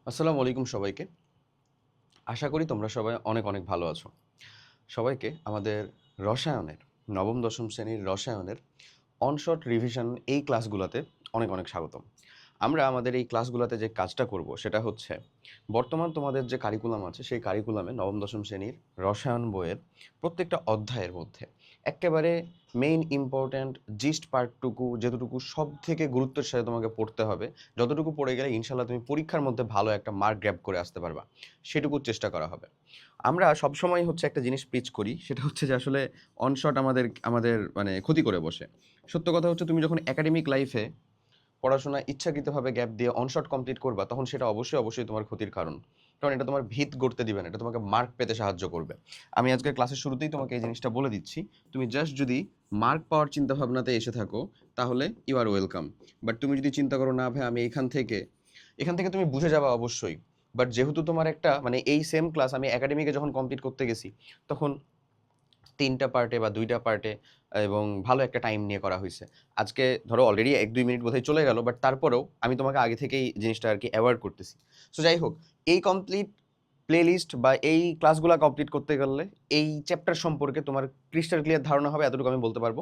আসসালামু আলাইকুম সবাইকে। আশা করি তোমরা সবাই অনেক অনেক ভালো আছো। সবাইকে আমাদের রসায়নের নবম দশম শ্রেণীর রসায়নের অনশট রিভিশন এই ক্লাসগুলোতে অনেক অনেক স্বাগতম। আমরা আমাদের এই ক্লাসগুলোতে যে কাজটা করব সেটা হচ্ছে বর্তমান তোমাদের যে কারিকুলাম আছে সেই কারিকুলামে নবম দশম শ্রেণীর রসায়ন বইয়ের প্রত্যেকটা অধ্যায়ের মধ্যে এক্কেবারে মেইন ইম্পর্ট্যান্ট জিস্ট পার্টটুকু যেতটুকু সব থেকে গুরুত্বের সাথে তোমাকে পড়তে হবে, যতটুকু পড়ে গেলে ইনশাল্লাহ তুমি পরীক্ষার মধ্যে ভালো একটা মার্ক গ্র্যাব করে আসতে পারবা, সেটুকুর চেষ্টা করা হবে। আমরা সবসময় হচ্ছে একটা জিনিস প্রিচ করি, সেটা হচ্ছে যে আসলে অনশট আমাদের আমাদের মানে ক্ষতি করে বসে। সত্য কথা হচ্ছে তুমি যখন একাডেমিক লাইফে পড়াশোনা ইচ্ছাকৃতভাবে গ্যাপ দিয়ে অনশট কমপ্লিট করবা তখন সেটা অবশ্যই অবশ্যই তোমার ক্ষতির কারণ। কারণ এটা তোমার ভিত গড়তে দিবে না, এটা তোমাকে মার্ক পেতে সাহায্য করবে। আমি আজকের ক্লাসের শুরুতেই তোমাকে এই জিনিসটা বলে দিচ্ছি, তুমি জাস্ট যদি মার্ক পাওয়ার চিন্তা ভাবনাতে এসে থাকো তাহলে ইউ আর ওয়েলকাম। বাট তুমি যদি চিন্তা করো না ভাই আমি এখান থেকে তুমি বুঝে যাবা অবশ্যই। বাট যেহেতু তোমার একটা মানে এই সেম ক্লাস আমি একাডেমিকে যখন কমপ্লিট করতে গেছি তখন ৩টা পার্টে বা ২টা পার্টে এবং ভালো একটা টাইম নিয়ে করা হইছে। আজকে ধরো অলরেডি ১-২ মিনিট বোধহয় চলে গেল, বাট তারপরেও আমি তোমাকে আগে থেকেই জিনিসটা আরকি অ্যাওয়ার্ড করতেছি। সো যাই হোক, এই কমপ্লিট প্লেলিস্ট বা এই ক্লাসগুলা কমপ্লিট করতে গেলে এই চ্যাপ্টার সম্পর্কে তোমার ক্রিস্টাল ক্লিয়ার ধারণা হবে, এতটুকু আমি বলতে পারবো।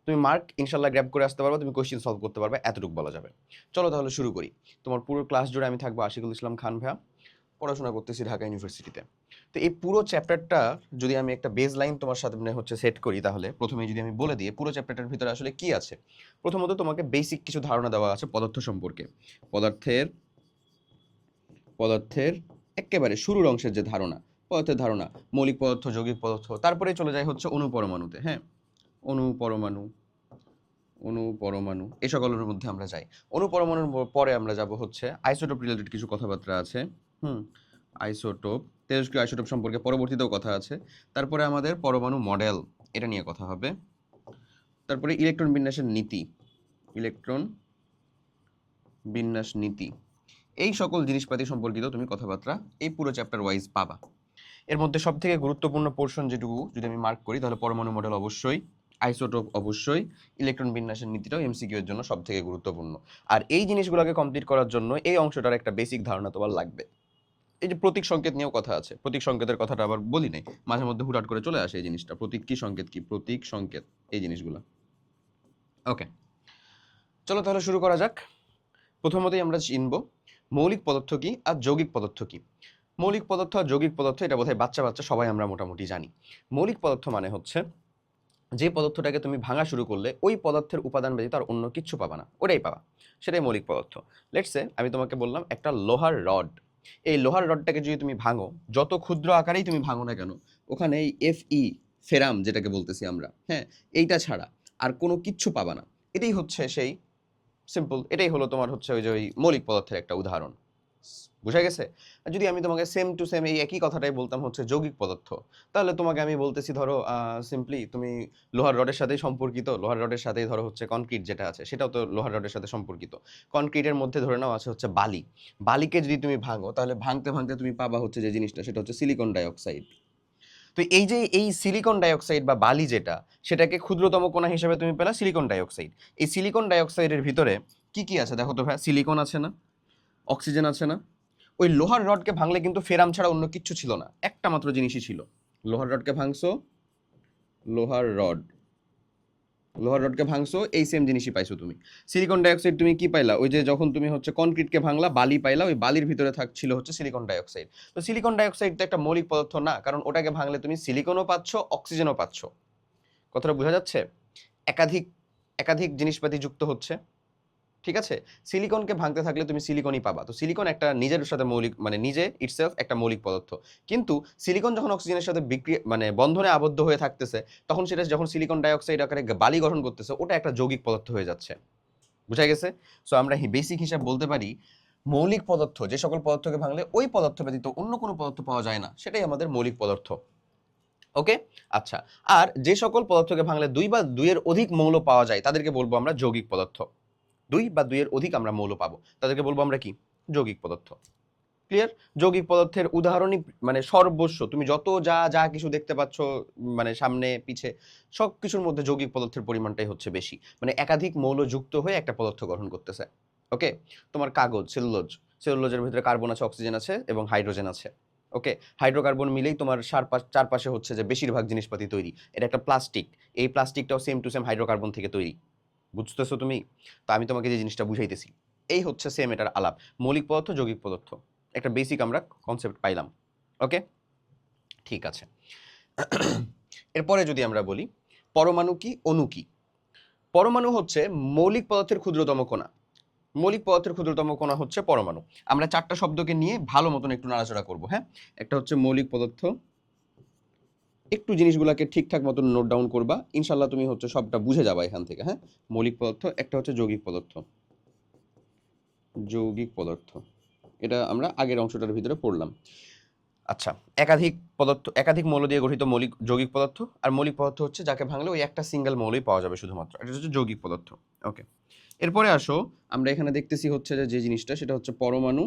তুমি মার্ক ইনশাআল্লাহ গ্র্যাব করে আসতে পারবা, তুমি কোয়েশ্চেন সলভ করতে পারবে, এতটুকু বলা যাবে। চলো তাহলে শুরু করি। তোমার পুরো ক্লাস জুড়ে আমি থাকবো আশিকুল ইসলাম খান ভাইয়া। পড়াশোনা করতেছি ঢাকা ইউনিভার্সিটিতে। তো এই পুরো চ্যাপ্টারটা যদি আমি একটা বেস লাইন তোমার সাথে হচ্ছে সেট করি, তাহলে প্রথমেই যদি আমি বলে দিই পুরো চ্যাপ্টারটার ভিতরে আসলে কি আছে। প্রথমত তোমাকে বেসিক কিছু ধারণা দেওয়া আছে পদার্থ সম্পর্কে। পদার্থের পদার্থের এক্কেবারে শুরুর অংশের যে ধারণা, পদার্থের ধারণা, মৌলিক পদার্থ, যৌগিক পদার্থ, তারপরে চলে যায় হচ্ছে অণু পরমাণুতে। হ্যাঁ, অণু পরমাণু, এই সকলের মধ্যে আমরা যাই। অণু পরমাণুর পরে আমরা যাব হচ্ছে আইসোটোপ রিলেটেড কিছু কথাবার্তা আছে। হুম, আইসোটোপ, তেজস্ক্রিয় আইসোটোপ সম্পর্কে পরবর্তীতেও কথা আছে। তারপরে আমাদের পরমাণু মডেল, এটা নিয়ে কথা হবে। তারপরে ইলেকট্রন বিন্যাসের নীতি, ইলেকট্রন বিন্যাস নীতি, এই সকল জিনিসপাতি সম্পর্কিত তুমি কথাবার্তা এই পুরো চ্যাপ্টার ওয়াইজ পাবা। এর মধ্যে সবথেকে গুরুত্বপূর্ণ পোর্শন যেটুকু যদি আমি মার্ক করি তাহলে পরমাণু মডেল অবশ্যই, আইসোটোপ অবশ্যই, ইলেকট্রন বিন্যাসের নীতিটাও এমসিকিউ এর জন্য সবথেকে গুরুত্বপূর্ণ। আর এই জিনিসগুলোকে কমপ্লিট করার জন্য এই অংশটার একটা বেসিক ধারণা তোমার লাগবে। এই যে প্রতীক সংকেত নিয়েও কথা আছে, প্রতীক সংকেতের কথাটা আবার বলি নাই, মাঝে মধ্যে হুটহাট করে চলে আসে এই জিনিসটা, প্রতীক কি সংকেত কি, প্রতীক সংকেত, এই জিনিসগুলো। ওকে, চলো তাহলে শুরু করা যাক। প্রথমতই আমরা চিনব মৌলিক পদার্থ কি আর যৌগিক পদার্থ কি। মৌলিক পদার্থ আর যৌগিক পদার্থ এটা বোধহয় বাচ্চা বাচ্চা সবাই আমরা মোটামুটি জানি। মৌলিক পদার্থ মানে হচ্ছে যে পদার্থটাকে তুমি ভাঙা শুরু করলে ওই পদার্থের উপাদান ব্যতীত আর অন্য কিচ্ছু পাবা না, ওটাই পাবা, সেটাই মৌলিক পদার্থ। লেটস সে আমি তোমাকে বললাম একটা লোহার রড, এই লোহার রডটাকে যদি তুমি ভাঙো, যত ক্ষুদ্র আকারেই তুমি ভাঙো না কেন, ওখানে এই ফেরাম যেটাকে বলতেছি আমরা, হ্যাঁ, এইটা ছাড়া আর কোনো কিচ্ছু পাবা না। এটাই হচ্ছে সেই সিম্পল, এটাই হলো তোমার হচ্ছে ওই যে ওই মৌলিক পদার্থের একটা উদাহরণ। বুঝা গেছে? আর যদি আমি তোমাকে সেম টু সেম এই একই কথাটাই বলতাম হচ্ছে যৌগিক পদার্থ, তাহলে তোমাকে আমি বলতেছি ধরো সিম্পলি তুমি লোহার রডের সাথেই সম্পর্কিত, লোহার রডের সাথেই ধরো হচ্ছে কনক্রিট যেটা আছে সেটাও তো লোহার রডের সাথে সম্পর্কিত। কনক্রিটের মধ্যে ধরে নাও আছে হচ্ছে বালি, বালিকে যদি তুমি ভাঙো তাহলে ভাঙতে ভাঙতে তুমি পাবা হচ্ছে যে জিনিসটা সেটা হচ্ছে সিলিকন ডাইঅক্সাইড। তো এই যে এই সিলিকন ডাইঅক্সাইড বা বালি যেটা, সেটাকে ক্ষুদ্রতম কণা হিসেবে তুমি পেলা সিলিকন ডাইঅক্সাইড। এই সিলিকন ডাইঅক্সাইডের ভিতরে কি কি আছে দেখো তো ভাই, সিলিকন আছে না, অক্সিজেন আছে না। ওই লোহার রডকে ভাঙলে কিন্তু ফেরাম ছাড়া অন্য কিচ্ছু ছিল না, একটা মাত্র জিনিসই ছিল। লোহার রডকে ভাঙছো, লোহার রড, লোহার রডকে ভাঙছো, এই সেম জিনিসই পাইছো তুমি। সিলিকন ডাইঅক্সাইড তুমি কি পাইলা, ওই যে যখন তুমি হচ্ছে কনক্রিটকে ভাঙলা বালি পাইলা, ওই বালির ভিতরে থাকছিল হচ্ছে সিলিকন ডাইঅক্সাইড। তো সিলিকন ডাইঅক্সাইড তো একটা মৌলিক পদার্থ না, কারণ ওটাকে ভাঙলে তুমি সিলিকনও পাচ্ছ, অক্সিজেনও পাচ্ছ। কথাটা বোঝা যাচ্ছে? একাধিক একাধিক জিনিসপাতি যুক্ত হচ্ছে, ঠিক আছে। সিলিকনকে ভাঙতে থাকলে তুমি সিলিকনই পাবা। তো সিলিকন একটা নিজের সাথে মৌলিক মানে নিজে ইটসেলফ একটা মৌলিক পদার্থ। কিন্তু সিলিকন যখন অক্সিজেনের সাথে বিক্রিয়া মানে বন্ধনে আবদ্ধ হয়ে থাকতেছে, তখন সেটা যখন সিলিকন ডাইঅক্সাইড আকারে বালি গঠন করতেছে, ওটা একটা যৌগিক পদার্থ হয়ে যাচ্ছে। বুঝা গেছে? সো আমরা বেসিক হিসাব বলতে পারি মৌলিক পদার্থ যে সকল পদার্থকে ভাঙলে ওই পদার্থ ব্যতীত অন্য কোনো পদার্থ পাওয়া যায় না, সেটাই আমাদের মৌলিক পদার্থ। ওকে, আচ্ছা। আর যে সকল পদার্থকে ভাঙলে দুই বা দুইয়ের অধিক মৌল পাওয়া যায় তাদেরকে বলবো আমরা যৌগিক পদার্থ। দুই বা দুইয়ের অধিক আমরা মৌল পাবো, তাদেরকে বলবো আমরা কি, যৌগিক পদার্থ। ক্লিয়ার? যৌগিক পদার্থের উদাহরণই মানে সর্বস্ব, তুমি যত যা যা কিছু দেখতে পাচ্ছ মানে সামনে পিছে সব কিছুর মধ্যে যৌগিক পদার্থের পরিমাণটাই হচ্ছে বেশি, মানে একাধিক মৌল যুক্ত হয়ে একটা পদার্থ গঠন করতেছে। ওকে, তোমার কাগজ, সেলুলোজ, সেলুলোজের ভিতরে কার্বন আছে, অক্সিজেন আছে এবং হাইড্রোজেন আছে। ওকে, হাইড্রোকার্বন মিলেই তোমার চারপাশে হচ্ছে যে বেশিরভাগ জিনিসপাতি তৈরি। এটা একটা প্লাস্টিক, এই প্লাস্টিকটাও সেম টু সেম হাইড্রোকার্বন থেকে তৈরি। বুঝতেছো তুমি? তো আমি তোমাকে যে জিনিসটা বুঝাইতেছি এই হচ্ছে সেম এটার আলাপ। মৌলিক পদার্থ, যৌগিক পদার্থ, একটা বেসিক আমরা কনসেপ্ট পাইলাম। ওকে, ঠিক আছে। এরপরে যদি আমরা বলি পরমাণু কি, অণু কি। পরমাণু হচ্ছে মৌলিক পদার্থের ক্ষুদ্রতম কণা। মৌলিক পদার্থের ক্ষুদ্রতম কণা হচ্ছে পরমাণু। আমরা চারটা শব্দকে নিয়ে ভালো মতন একটু নাড়াচাড়া করবো। হ্যাঁ, একটা হচ্ছে মৌলিক পদার্থ, একটু জিনিসগুলোকে ঠিকঠাক মতন নোট ডাউন করবা, ইনশাল্লাহ তুমি হচ্ছে সবটা বুঝে যাবা এখান থেকে। হ্যাঁ, মৌলিক পদার্থ, একটা হচ্ছে যৌগিক পদার্থ। যৌগিক পদার্থ এটা আমরা আগের অংশটার ভিতরে পড়লাম। আচ্ছা, একাধিক পদার্থ, একাধিক মৌল দিয়ে গঠিত মৌলিক যৌগিক পদার্থ। আর মৌলিক পদার্থ হচ্ছে যাকে ভাঙলে ওই একটা সিঙ্গেল মৌলই পাওয়া যাবে শুধুমাত্র, এটা হচ্ছে যৌগিক পদার্থ। ওকে, এরপরে আসো আমরা এখানে দেখতেছি হচ্ছে যে জিনিসটা সেটা হচ্ছে পরমাণু,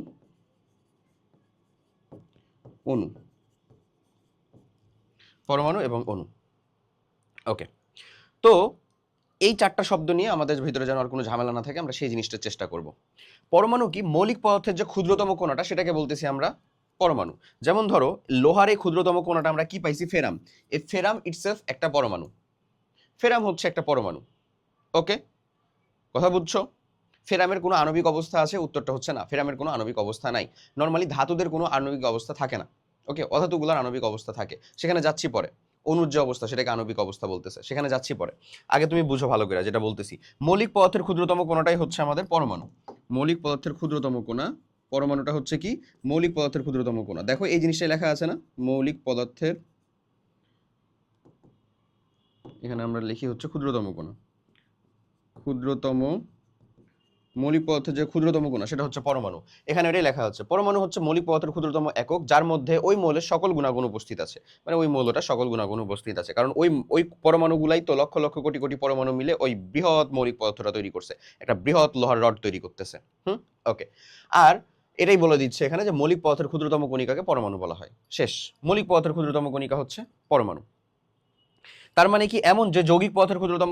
অণু, পরমাণু এবং অণু। ওকে, তো এই চারটা শব্দ নিয়ে আমাদের ভিতরে যেন আর কোনো ঝামেলা না থাকে, আমরা সেই জিনিসটার চেষ্টা করব। পরমাণু কি, মৌলিক পদার্থের যে ক্ষুদ্রতম কণাটা সেটাকে বলতেছি আমরা পরমাণু। যেমন ধরো লোহার এই ক্ষুদ্রতম কণাটা আমরা কি পাইছি, ফেরাম। এই ফেরাম ইটসেলফ একটা পরমাণু। ফেরাম হচ্ছে একটা পরমাণু। ওকে, কথা বুঝছো? ফেরামের কোনো আণবিক অবস্থা আছে? উত্তরটা হচ্ছে না, ফেরামের কোনো আণবিক অবস্থা নাই। নর্মালি ধাতুদের কোনো আণবিক অবস্থা থাকে না। ওকে, অধাতুগুলোর আণবিক অবস্থা থাকে, সেখানে যাচ্ছি পরে। অণুর যে অবস্থা সেটাকে আণবিক অবস্থা বলতেছে, সেখানে যাচ্ছি পরে। আগে তুমি বুঝো ভালো করে যেটা বলতেছি। মৌলিক পদার্থের ক্ষুদ্রতম কণাটাই হচ্ছে আমাদের পরমাণু। মৌলিক পদার্থের ক্ষুদ্রতম কণা পরমাণুটা হচ্ছে কি, মৌলিক পদার্থের ক্ষুদ্রতম কণা। দেখো এই জিনিসটাই লেখা আছে না, মৌলিক পদার্থের, এখানে আমরা লিখি হচ্ছে ক্ষুদ্রতম কণা। ক্ষুদ্রতম মৌলিক পদার্থের যে ক্ষুদ্রতম কণা সেটা হচ্ছে পরমাণু। এখানে এটাই লেখা হচ্ছে, পরমাণু হচ্ছে মৌলিক পদার্থের ক্ষুদ্রতম একক যার মধ্যে ওই মৌলের সকল গুণাগুণ উপস্থিত আছে। মানে ওই মৌলটা সকল গুণাগুণ উপস্থিত আছে, কারণ ওই ওই পরমাণুগুলাই তো লক্ষ লক্ষ কোটি কোটি পরমাণু মিলে ওই বৃহৎ মৌলিক পদার্থটা তৈরি করছে, একটা বৃহৎ লোহার রড তৈরি করতেছে। ওকে, আর এটাই বলে দিচ্ছে এখানে যে মৌলিক পদার্থের ক্ষুদ্রতম কণিকাকে পরমাণু বলা হয়। শেষ, মৌলিক পদার্থের ক্ষুদ্রতম কণিকা হচ্ছে পরমাণু। তার মানে কি এমন যে যৌগিক পদার্থের ক্ষুদ্রতম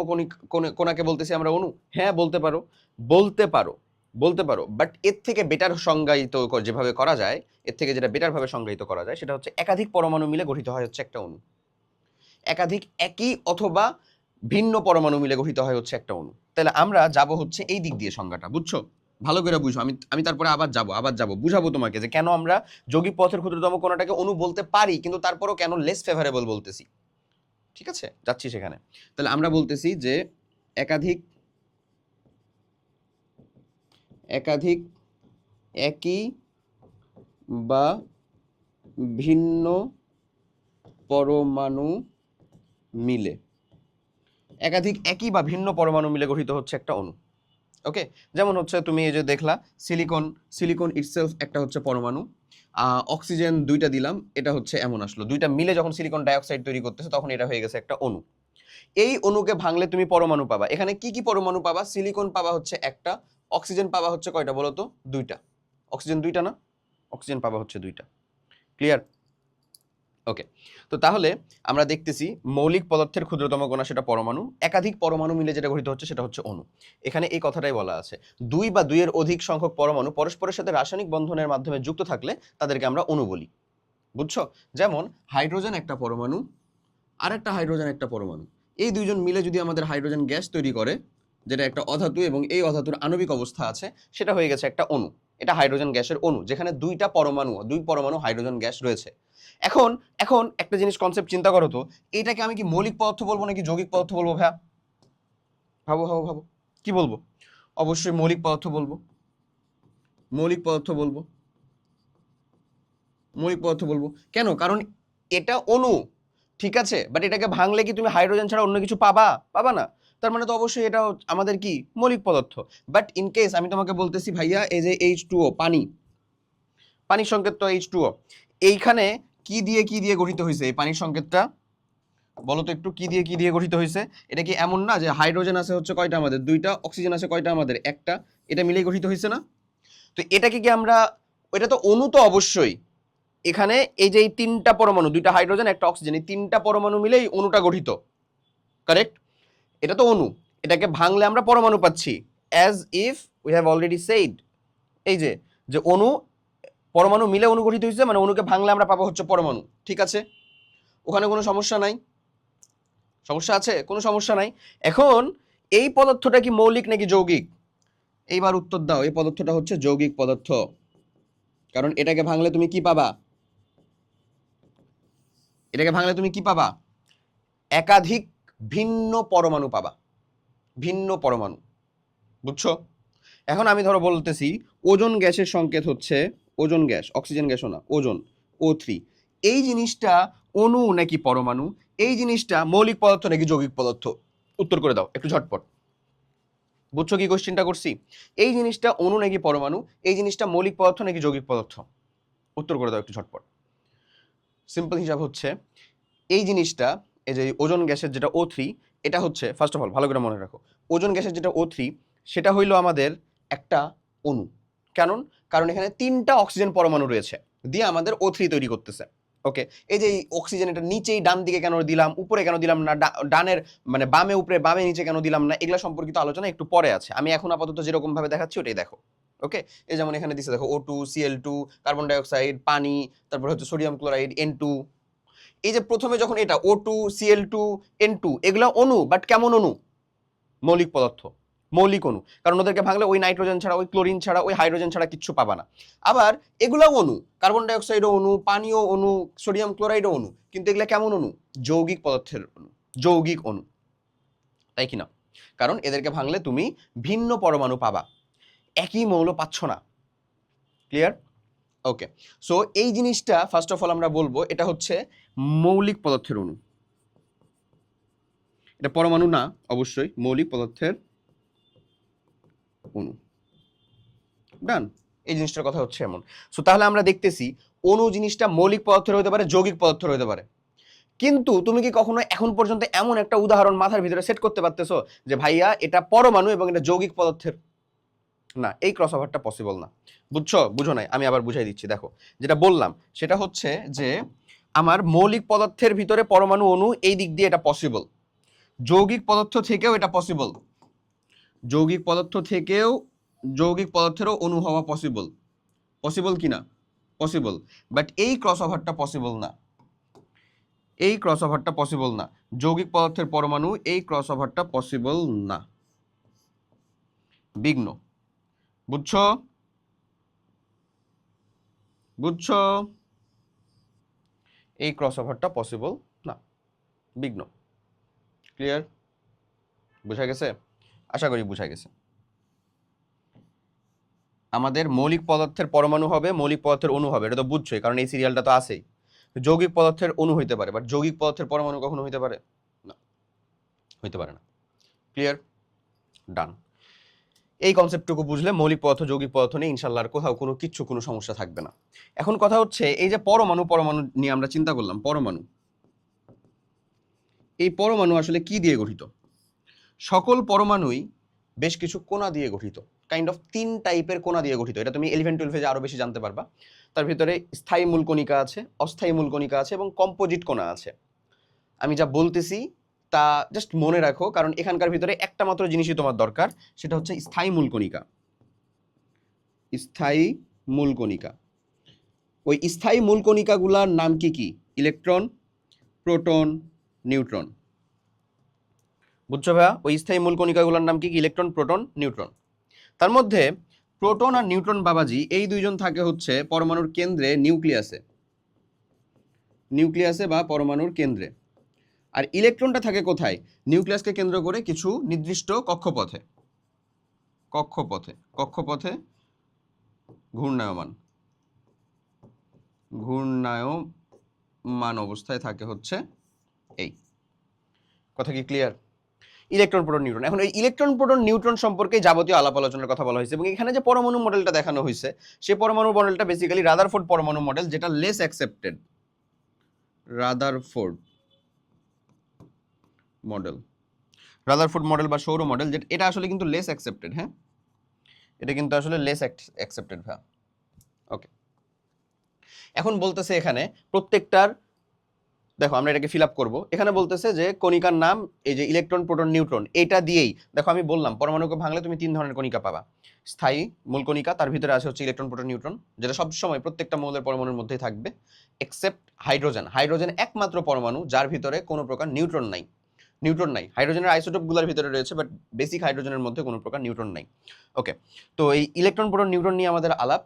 কণাকে বলতেছি আমরা অণু? হ্যাঁ, বলতে পারো, বলতে পারো, বলতে পারো, বাট এর থেকে বেটার সংজ্ঞায়িত যেভাবে করা যায়, এর থেকে যেটা বেটার ভাবে সংজ্ঞায়িত করা যায় সেটা হচ্ছে একাধিক পরমাণু মিলে গঠিত হয় হচ্ছে একটা অণু। একাধিক একই অথবা ভিন্ন পরমাণু মিলে গঠিত হয় হচ্ছে একটা অণু। তাহলে আমরা যাব হচ্ছে এই দিক দিয়ে সংজ্ঞাটা, বুঝছো? ভালো করে বুঝো, আমি তারপরে আবার যাব বুঝাবো তোমাকে যে কেন আমরা যৌগিক পদার্থের ক্ষুদ্রতম কণাটাকে অণু বলতে পারি, কিন্তু তারপরও কেন লেস ফেভারেবল বলতেছি। ঠিক আছে, যাচ্ছি সেখানে। তাহলে আমরা বলতেছি যে একাধিক একাধিক একই বা ভিন্ন পরমাণু মিলে, একাধিক একই বা ভিন্ন পরমাণু মিলে গঠিত হচ্ছে একটা অণু। ওকে, যেমন হচ্ছে তুমি এই যে দেখলা সিলিকন, সিলিকন ইটসেলফ একটা হচ্ছে পরমাণু। অক্সিজেন দুইটা দিলাম, এটা হচ্ছে এমন আসলো, দুইটা মিলে যখন সিলিকন ডাইঅক্সাইড তৈরি করতেছে তখন এটা হয়ে গেছে একটা অণু। এই অণুকে ভাঙলে তুমি পরমাণু পাবা। এখানে কি কি পরমাণু পাবা? সিলিকন পাবা হচ্ছে একটা, অক্সিজেন পাবা হচ্ছে কয়টা বলো তো? দুইটা। অক্সিজেন দুইটা না? অক্সিজেন পাবা হচ্ছে দুইটা। ক্লিয়ার? ওকে, তো তাহলে আমরা দেখতেছি মৌলিক পদার্থের ক্ষুদ্রতম কণা সেটা পরমাণু, একাধিক পরমাণু মিলে যেটা গঠিত হচ্ছে সেটা হচ্ছে অণু। এখানে এই কথাটাই বলা আছে, দুই বা দুইয়ের অধিক সংখ্যক পরমাণু পরস্পরের সাথে রাসায়নিক বন্ধনের মাধ্যমে যুক্ত থাকলে তাদেরকে আমরা অণু বলি। বুঝছো? যেমন হাইড্রোজেন একটা পরমাণু, আর একটা হাইড্রোজেন একটা পরমাণু, এই দুইজন মিলে যদি আমাদের হাইড্রোজেন গ্যাস তৈরি করে, যেটা একটা অধাতু এবং এই অধাতুর আণবিক অবস্থা আছে, সেটা হয়ে গেছে একটা অণু। এটা হাইড্রোজেন গ্যাসের অণু, যেখানে দুইটা পরমাণু, দুই পরমাণু হাইড্রোজেন গ্যাস রয়েছে। এখন এখন একটা জিনিস কনসেপ্ট চিন্তা করো তো, এটাকে আমি কি মৌলিক পদার্থ বলবো নাকি যৌগিক পদার্থ বলবো ভাইয়া? ভাবো ভাবো ভাবো, কি বলবো? অবশ্যই মৌলিক পদার্থ বলবো, মৌলিক পদার্থ বলবো, মৌলিক পদার্থ বলবো। কেন? কারণ এটা অণু, ঠিক আছে, বাট এটাকে ভাঙলে কি তুমি হাইড্রোজেন ছাড়া অন্য কিছু পাবা? পাবা না। তার মানে তো অবশ্যই এটা আমাদের কি মৌলিক পদার্থ। বাট ইন কেস আমি তোমাকে বলতেছি ভাইয়া এই যে H2O, পানি, পানির সংকেত তো H2O, এইখানে কি দিয়ে গঠিত হয়েছে এই পানির সংকেতটা? বলো তো একটু, কি দিয়ে গঠিত হয়েছে? এটা কি এমন না যে হাইড্রোজেন আছে হচ্ছে কয়টা আমাদের? দুইটা। অক্সিজেন আছে কয়টা আমাদের? একটা। এটা মিলেই গঠিত হয়েছে না? তো এটাকে কি আমরা, এটা তো অণু তো অবশ্যই। এখানে এই যে এই তিনটা পরমাণু, দুইটা হাইড্রোজেন একটা অক্সিজেন, এই তিনটা পরমাণু মিলেই অণুটা গঠিত, কারেক্ট? এটা তো অণু, এটাকে ভাঙলে আমরা পরমাণু পাচ্ছি, as if we have already said. এই যে যে অণু পরমাণু মিলে অণু গঠিত হয়েছে, মানে অণুকে ভাঙলে আমরা পাবো হচ্ছে পরমাণু। ঠিক আছে, ওখানে কোনো সমস্যা নাই? সমস্যা আছে? কোনো সমস্যা নাই। এখন এই পদার্থটা কি মৌলিক নাকি যৌগিক? এইবার উত্তর দাও। এই পদার্থটা হচ্ছে যৌগিক পদার্থ, কারণ এটাকে ভাঙলে তুমি কি পাবা? এটাকে ভাঙলে তুমি কি পাবা? একাধিক ভিন্ন পরমাণু পাবা, ভিন্ন পরমাণু। বুঝছো? এখন আমি ধরো বলতেছি ওজোন গ্যাসের সংকেত হচ্ছে, ওজোন গ্যাস, অক্সিজেন গ্যাসও না, ওজোন, O3। এই জিনিসটা অণু নাকি পরমাণু? এই জিনিসটা মৌলিক পদার্থ নাকি যৌগিক পদার্থ? উত্তর করে দাও একটু ঝটপট। বুঝছো কি কোশ্চেনটা করছি? এই জিনিসটা অণু নাকি পরমাণু? এই জিনিসটা মৌলিক পদার্থ নাকি যৌগিক পদার্থ? উত্তর করে দাও একটু ঝটপট। সিম্পল হিসাব হচ্ছে এই জিনিসটা, এই যে ওজোন গ্যাসের যেটা O3, এটা হচ্ছে, ফার্স্ট অফ অল ভালো করে মনে রাখো, ওজোন গ্যাসের যেটা O3 সেটা হইলো আমাদের একটা অণু। কারণ এখানে 3টা অক্সিজেন পরমাণু রয়েছে, দিয়ে আমাদের O3 তৈরি করতেছে। ওকে, এই যে অক্সিজেন এটা নিচেই ডান দিকে কেন দিলাম, উপরে কেন দিলাম না, ডানের মানে বামে উপরে বামে নিচে কেন দিলাম না, এগুলা সম্পর্কিত আলোচনা একটু পরে আছে। আমি এখন আপাতত যেরকম ভাবে দেখাচ্ছি ওটাই দেখো। ওকে, এই যেমন এখানে দিছে দেখো O2, Cl2, কার্বন ডাইঅক্সাইড, পানি, তারপর হচ্ছে সোডিয়াম ক্লোরাইড, N2। এই যে প্রথমে যখন এটা O2, Cl2, N2 এগুলা অণু, বাট কেমন অণু? মৌলিক পদার্থ, মৌলিক অণু। কারণ ওদেরকে ভাঙলে ওই নাইট্রোজেন ছাড়া, ওই ক্লোরিন ছাড়া, ওই হাইড্রোজেন ছাড়া কিচ্ছু পাবা না। আবার এগুলাও অণু, কার্বন ডাইঅক্সাইডও অণু, পানিও অণু, সোডিয়াম ক্লোরাইডও অণু, কিন্তু এগুলা কেমন অণু? যৌগিক পদার্থের অণু, যৌগিক অণু, তাই কিনা? কারণ এদেরকে ভাঙলে তুমি ভিন্ন পরমাণু পাবা, একই মৌল পাচ্ছ না। ক্লিয়ার? ওকে, সো এই জিনিসটা ফার্স্ট অফ অল আমরা বলবো এটা হচ্ছে মৌলিক পদার্থের অণু। এটা পরমাণু না, অবশ্যই মৌলিক পদার্থের অণু। ডান, এই জিনিসটার কথা হচ্ছে এমন। সো তাহলে আমরা দেখতেছি অণু জিনিসটা মৌলিক পদার্থের হতে পারে, যৌগিক পদার্থের হতে পারে। কিন্তু তুমি কি কখনো এখন পর্যন্ত এমন একটা উদাহরণ মাথার ভিতরে সেট করতে পারতেছো যে ভাইয়া এটা পরমাণু এবং এটা যৌগিক পদার্থের? না, এই ক্রসওভারটা পসিবল না। বুঝছো? বুঝো নাই? আমি আবার বুঝাই দিচ্ছি। দেখো, যেটা বললাম সেটা হচ্ছে যে আমার মৌলিক পদার্থের ভিতরে পরমাণু অণু, এই দিক দিয়ে এটা পসিবল। যৌগিক পদার্থ থেকেও এটা পসিবল, যৌগিক পদার্থ থেকেও যৌগিক পদার্থেরও অণু হওয়া পসিবল। পসিবল কি না? পসিবল। বাট এই ক্রসওভারটা পসিবল না, এই ক্রসওভারটা পসিবল না। যৌগিক পদার্থের পরমাণু, এই ক্রসওভারটা পসিবল না। বিঘ্ন। বুঝছো? বুঝছো? এই ক্রসওভারটা পসিবল না, বিঘ্ন। ক্লিয়ার? বুঝা গেছে? আশা করি বুঝা গেছে। আমাদের মৌলিক পদার্থের পরমাণু হবে, মৌলিক পদার্থের অণু হবে, এটা তো বুঝছোই, কারণ এই সিরিয়ালটা তো আছেই। যৌগিক পদার্থের অণু হইতে পারে, বাট যৌগিক পদার্থের পরমাণু কখনো হইতে পারে না, হইতে পারে না। ক্লিয়ার? ডান। এই কনসেপ্টটুকু বুঝলে মৌলিক পদার্থ যৌগিক পদার্থ নিয়ে ইনশাল্লাহ আর কোথাও কোনো সমস্যা থাকবে না। এখন কথা হচ্ছে এই যে পরমাণু, পরমাণু নিয়ে আমরা চিন্তা করলাম, পরমাণু, এই পরমাণু আসলে কি দিয়ে গঠিত? সকল পরমাণুই বেশ কিছু কণা দিয়ে গঠিত, কাইন্ড অফ 3 টাইপের কণা দিয়ে গঠিত। এটা তুমি 11-12 আরো বেশি জানতে পারবা। তার ভিতরে স্থায়ী মূলকণিকা আছে, অস্থায়ী মূলকণিকা আছে এবং কম্পোজিট কণা আছে। আমি যা বলতেছি তা জাস্ট মনে রাখো, কারণ এখানকার ভিতরে একটা মাত্র জিনিসই তোমার দরকার, সেটা হচ্ছে স্থায়ী মূলকণিকা। স্থায়ী মূলকণিকা, ওই স্থায়ী মূলকণিকাগুলোর নাম কি কি? Electron, proton, neutron. বুঝছো ভাইয়া? ওই স্থায়ী মূলকণিকাগুলোর নাম কি কি? Electron, proton, neutron. তার মধ্যে প্রোটন আর নিউট্রন বাবাজি এই দুইজন থাকে হচ্ছে পরমাণুর কেন্দ্রে, নিউক্লিয়াসে, নিউক্লিয়াসে বা পরমাণুর কেন্দ্রে। আর ইলেকট্রনটা থাকে কোথায়? নিউক্লিয়াসকে কেন্দ্র করে কিছু নির্দিষ্ট কক্ষপথে, কক্ষপথে, কক্ষপথে ঘূর্ণায়মান, ঘূর্ণায়মান অবস্থায় থাকে হচ্ছে এই। কথা কি ক্লিয়ার? Electron, proton, neutron. এখন এই ইলেকট্রন, প্রোটন, নিউট্রন সম্পর্কে যাবতীয় আলাপ আলোচনার কথা বলা হয়েছে এবং এখানে যে পরমাণু মডেলটা দেখানো হয়েছে সেই পরমাণু মডেলটা বেসিক্যালি রাদারফোর্ড পরমাণু মডেল, যেটা less accepted. Rutherford model, Rutherford model বা সৌর মডেল, যেটা এটা আসলে কিন্তু লেস অ্যাকসেপ্টেড। হ্যাঁ, এটা কিন্তু আসলে লেস অ্যাকসেপ্টেড। হ্যাঁ, ওকে। এখন বলতেছে এখানে প্রত্যেকটার দেখো আমরা এটাকে ফিল আপ করবো। এখানে বলতেছে যে কণিকার নাম এই যে ইলেকট্রন প্রোটন নিউট্রন, এটা দিয়েই দেখো আমি বললাম পরমাণুকে ভাঙলে তুমি 3 ধরনের কণিকা পাবা। স্থায়ী মূল কণিকা, তার ভিতরে আছে হচ্ছে ইলেকট্রন প্রোটন নিউট্রন, যেটা সব সময় প্রত্যেকটা মৌলের পরমাণুর মধ্যেই থাকবে, এক্সেপ্ট হাইড্রোজেন। হাইড্রোজেন একমাত্র পরমাণু যার ভিতরে কোনো প্রকার নিউট্রন নাই। হাইড্রোজেনের আইসোটোপগুলোর ভিতরে রয়েছে, বাট বেসিক হাইড্রোজেনের মধ্যে কোনো প্রকার নিউট্রন নাই। ওকে, তো এই ইলেকট্রন প্রোটন নিউট্রন নিয়ে আমাদের আলাপ।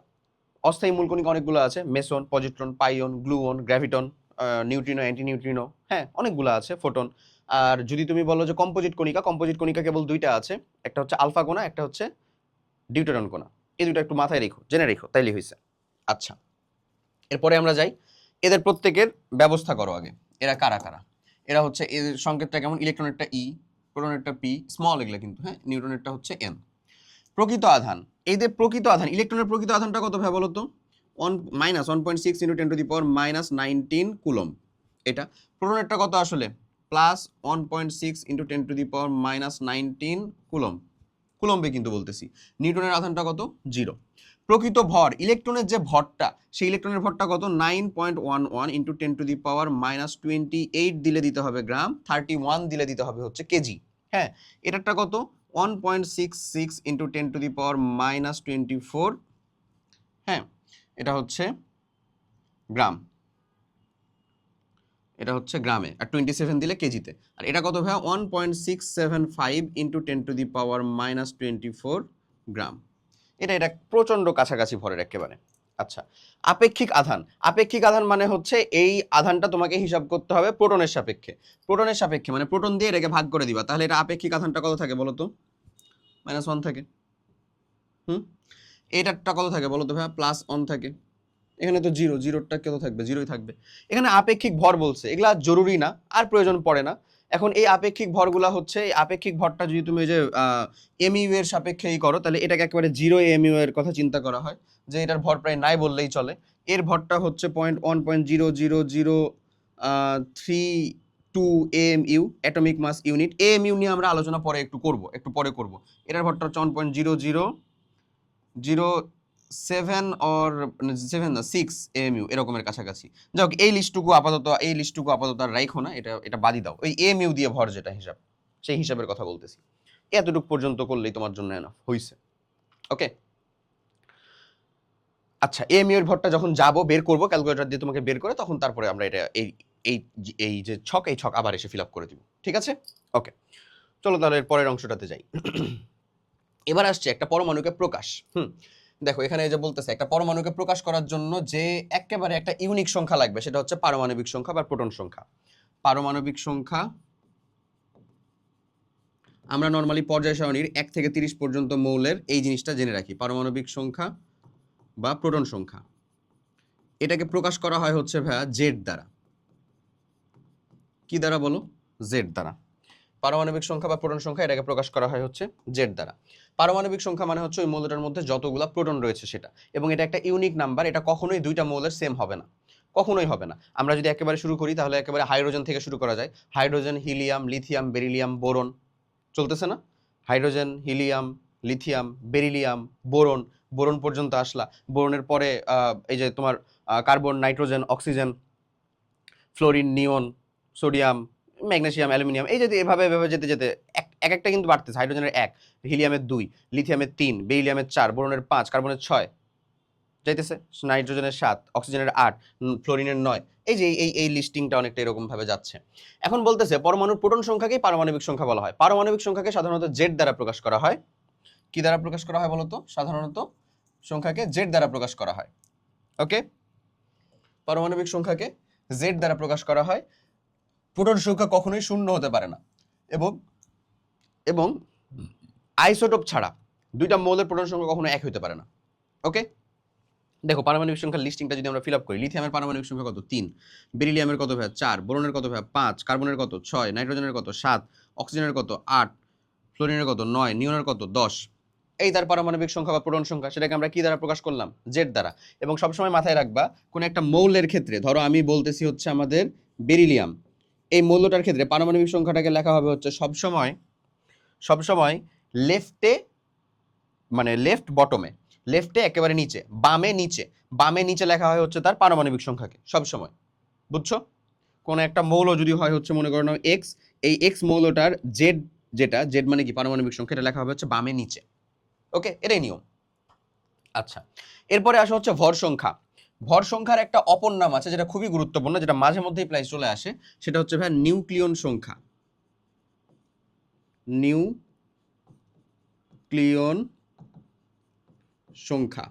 অস্থায়ী মূল কণিকা অনেকগুলো আছে, meson, positron, pion, gluon, graviton, neutrino, anti neutrino, হ্যাঁ অনেকগুলো আছে, ফোটন। আর যদি তুমি বলো যে কম্পোজিট কণিকা কেবল দুইটা আছে, একটা হচ্ছে আলফা কণা, একটা হচ্ছে ডিউটেরন কণা। এই দুটো একটু মাথায় রেখো, জেনে রেখো, তাইলে হয়েছে। আচ্ছা, এরপরে আমরা যাই, এদের প্রত্যেকের ব্যবস্থা করো আগে। এরা কারা কারা? এরা হচ্ছে, এদের সংকেতটা কেমন, ইলেকট্রনেরটা ই, প্রোটনেরটা পি, স্মল এগুলো কিন্তু, হ্যাঁ, নিউট্রনেরটা হচ্ছে এন। প্রকৃত আধান, এদের প্রকৃত আধান, ইলেকট্রনের প্রকৃত আধানটা কত ভাই বলো তো? 1.6 × 10⁻19 কুলম্ব। এটা প্রোটনেরটা কত আসলে? +1.6 × 10⁻19 কুলম্ব। কুলম্বে কিন্তু বলতেছি। নিউটনের আধানটা কত? 0। প্রকৃত ভর, ইলেকট্রনের যে ভরটা, সেই ইলেকট্রনের ভরটা কত? 9.11 × 10⁻28 দিলে দিতে হবে গ্রাম, 31 দিলে দিতে হবে হচ্ছে কেজি। হ্যাঁ, এটারটা কত? 1.66 × 10⁻24, হ্যাঁ, এটা হচ্ছে গ্রাম, এটা হচ্ছে গ্রামে, আর 27 দিলে কেজিতে। আর এটা কত ভাইয়া? 1.675 × 10⁻24 গ্রাম। এটা প্রচন্ড কাছাকাছি ভরের একেবারে। আচ্ছা, আপেক্ষিক আধান মানে হচ্ছে এই আধানটা তোমাকে হিসাব করতে হবে প্রোটনের সাপেক্ষে মানে প্রোটন দিয়ে এটাকে ভাগ করে দিবা, তাহলে এটা আপেক্ষিক আধানটা কত থাকে বলো তো? -1 থাকে। এটারটা কত থাকে বলো তো ভাইয়া? +1 থাকে। এখানে তো জিরোটা কত থাকবে? 0ই থাকবে। এখানে আপেক্ষিক ভর বলছে, এগুলা জরুরি না, আর প্রয়োজন পড়ে না। এখন এই আপেক্ষিক ভরগুলা হচ্ছে, এই আপেক্ষিক ভরটা যদি তুমি যে এমইউ এর সাপেক্ষে করো, তাহলে এটাকে একেবারে 0 এমইউ এর কথা চিন্তা করা হয়, যে এটার ভর প্রায় নাই বললেই চলে। এর ভরটা হচ্ছে 1.1.00032 MU, atomic mass unit. MU নিয়ে আমরা আলোচনা পরে একটু পরে করব। এটার ভরটা হচ্ছে 1.0007 অর 7 না 6 এমইউ এরকমের কাছাকাছি। যাক, এই লিস্টটুকু আপাতত আর রাখো না, এটা বাদই দাও। ওই এমইউ দিয়ে ভর যেটা হিসাব, সেই হিসাবের কথা বলতেছি। এতটুকু পর্যন্ত করলেই তোমার জন্য এনাফ হইছে। ওকে, আচ্ছা, এমইউ এর ভরটা যখন যাবো বের করব ক্যালকুলেটর দিয়ে তোমাকে বের করে, তখন তারপরে আমরা এটা এই যে ছক আবার এসে ফিল আপ করে দিব। ঠিক আছে? ওকে, চলো তাহলে পরের অংশটাতে যাই। এবার আসছে একটা পরমাণুকে প্রকাশ। দেখো এখানে যে বলতেছে একটা পরমাণুকে প্রকাশ করার জন্য যে একেবারে একটা ইউনিক সংখ্যা লাগবে, সেটা হচ্ছে পারমাণবিক সংখ্যা বা প্রোটন সংখ্যা। পারমাণবিক সংখ্যা আমরা নরমালি পর্যায় সারণীর 1 থেকে 30 পর্যন্ত মৌলের এই জিনিসটা জেনে রাখি, পারমাণবিক সংখ্যা বা প্রোটন সংখ্যা। এটাকে প্রকাশ করা হয় হচ্ছে ভাইয়া জেড দ্বারা। কি দ্বারা বলো? জেড দ্বারা। পারমাণবিক সংখ্যা বা প্রোটন সংখ্যা, এটাকে প্রকাশ করা হয় হচ্ছে জেড দ্বারা। পারমাণবিক সংখ্যা মানে হচ্ছে ওই মৌলটার মধ্যে যতগুলা প্রোটন রয়েছে সেটা, এবং এটা একটা ইউনিক নাম্বার। এটা কখনোই দুইটা মৌলের সেম হবে না, কখনোই হবে না। আমরা যদি একেবারে শুরু করি, তাহলে একেবারে হাইড্রোজেন থেকে শুরু করা যায়। Hydrogen, helium, lithium, beryllium, boron, চলতেছে না? Hydrogen, helium, lithium, beryllium, boron পর্যন্ত আসলা। বোরনের পরে এই যে তোমার কার্বন, নাইট্রোজেন, অক্সিজেন, ফ্লোরিন, নিয়ন, সোডিয়াম, ম্যাগনেসিয়াম, অ্যালুমিনিয়াম, এই যদি এভাবে যেতে যেতে এক একটা কিন্তু বাড়তেছে। হাইড্রোজেনের 1, হিলিয়ামের 2, লিথিয়ামের 3, বেরিলিয়ামের 4, বোরনের 5, কার্বনের 6 যাইতেছে, নাইট্রোজেনের 7, অক্সিজেনের 8, ফ্লোরিনের 9। এই যে এই লিস্টিংটা অনেকটা এরকম ভাবে যাচ্ছে। এখন বলতেছে পরমাণুর প্রোটন সংখ্যাকেই পারমাণবিক সংখ্যা বলা হয়। পারমাণবিক সংখ্যাকে সাধারণত জেড দ্বারা প্রকাশ করা হয়। কি দ্বারা প্রকাশ করা হয় বলতো? সাধারণত সংখ্যাকে জেড দ্বারা প্রকাশ করা হয়। ওকে, পারমাণবিক সংখ্যাকে জেড দ্বারা প্রকাশ করা হয়। প্রোটন সংখ্যা কখনোই শূন্য হতে পারে না, এবং আইসোটোপ ছাড়া দুইটা মৌলের প্রোটন সংখ্যা কখনো এক হতে পারে না। ওকে, দেখো পারমাণবিক সংখ্যার লিস্টিংটা যদি আমরা ফিল আপ করি, লিথিয়ামের পারমাণবিক সংখ্যা কত? 3, বেরিলিয়ামের কত ভাইয়া? 4, বোরনের কত ভাইয়া? 5, কার্বনের কত? 6, নাইট্রোজেনের কত? 7, অক্সিজেনের কত? 8, ফ্লোরিনের কত? 9, নিয়নের কত? 10। এই তার পারমাণবিক সংখ্যা বা প্রোটন সংখ্যা, সেটাকে আমরা কি দ্বারা প্রকাশ করলাম? জেড দ্বারা। এবং সবসময় মাথায় রাখবা, কোন একটা মৌলের ক্ষেত্রে, ধরো আমি বলতেছি হচ্ছে আমাদের বেরিলিয়াম, এই মৌলটার ক্ষেত্রে পারমাণবিক সংখ্যাটাকে লেখা হবে হচ্ছে সবসময় লেফটে, মানে লেফট বটমে, লেফটে একেবারে নিচে, বামে নিচে লেখা হয় হচ্ছে তার পারমাণবিক সংখ্যাকে সবসময়। বুঝছো? কোন একটা মৌল যদি হয় হচ্ছে মনে করো এক্স, এই এক্স মৌলটার জেড, যেটা জেড মানে কি পারমাণবিক সংখ্যা, এটা লেখা হবে হচ্ছে বামে নিচে। ওকে, এটাই নিয়ম। আচ্ছা, এরপরে আসা হচ্ছে ভর সংখ্যা। ভর সংখ্যার একটা অপর নাম আছে যেটা খুবই গুরুত্বপূর্ণ, যেটা মাঝে মধ্যেই প্রায় চলে আসে, সেটা হচ্ছে ভাই নিউক্লিয়ন সংখ্যা। নিউক্লিয়ন সংখ্যা।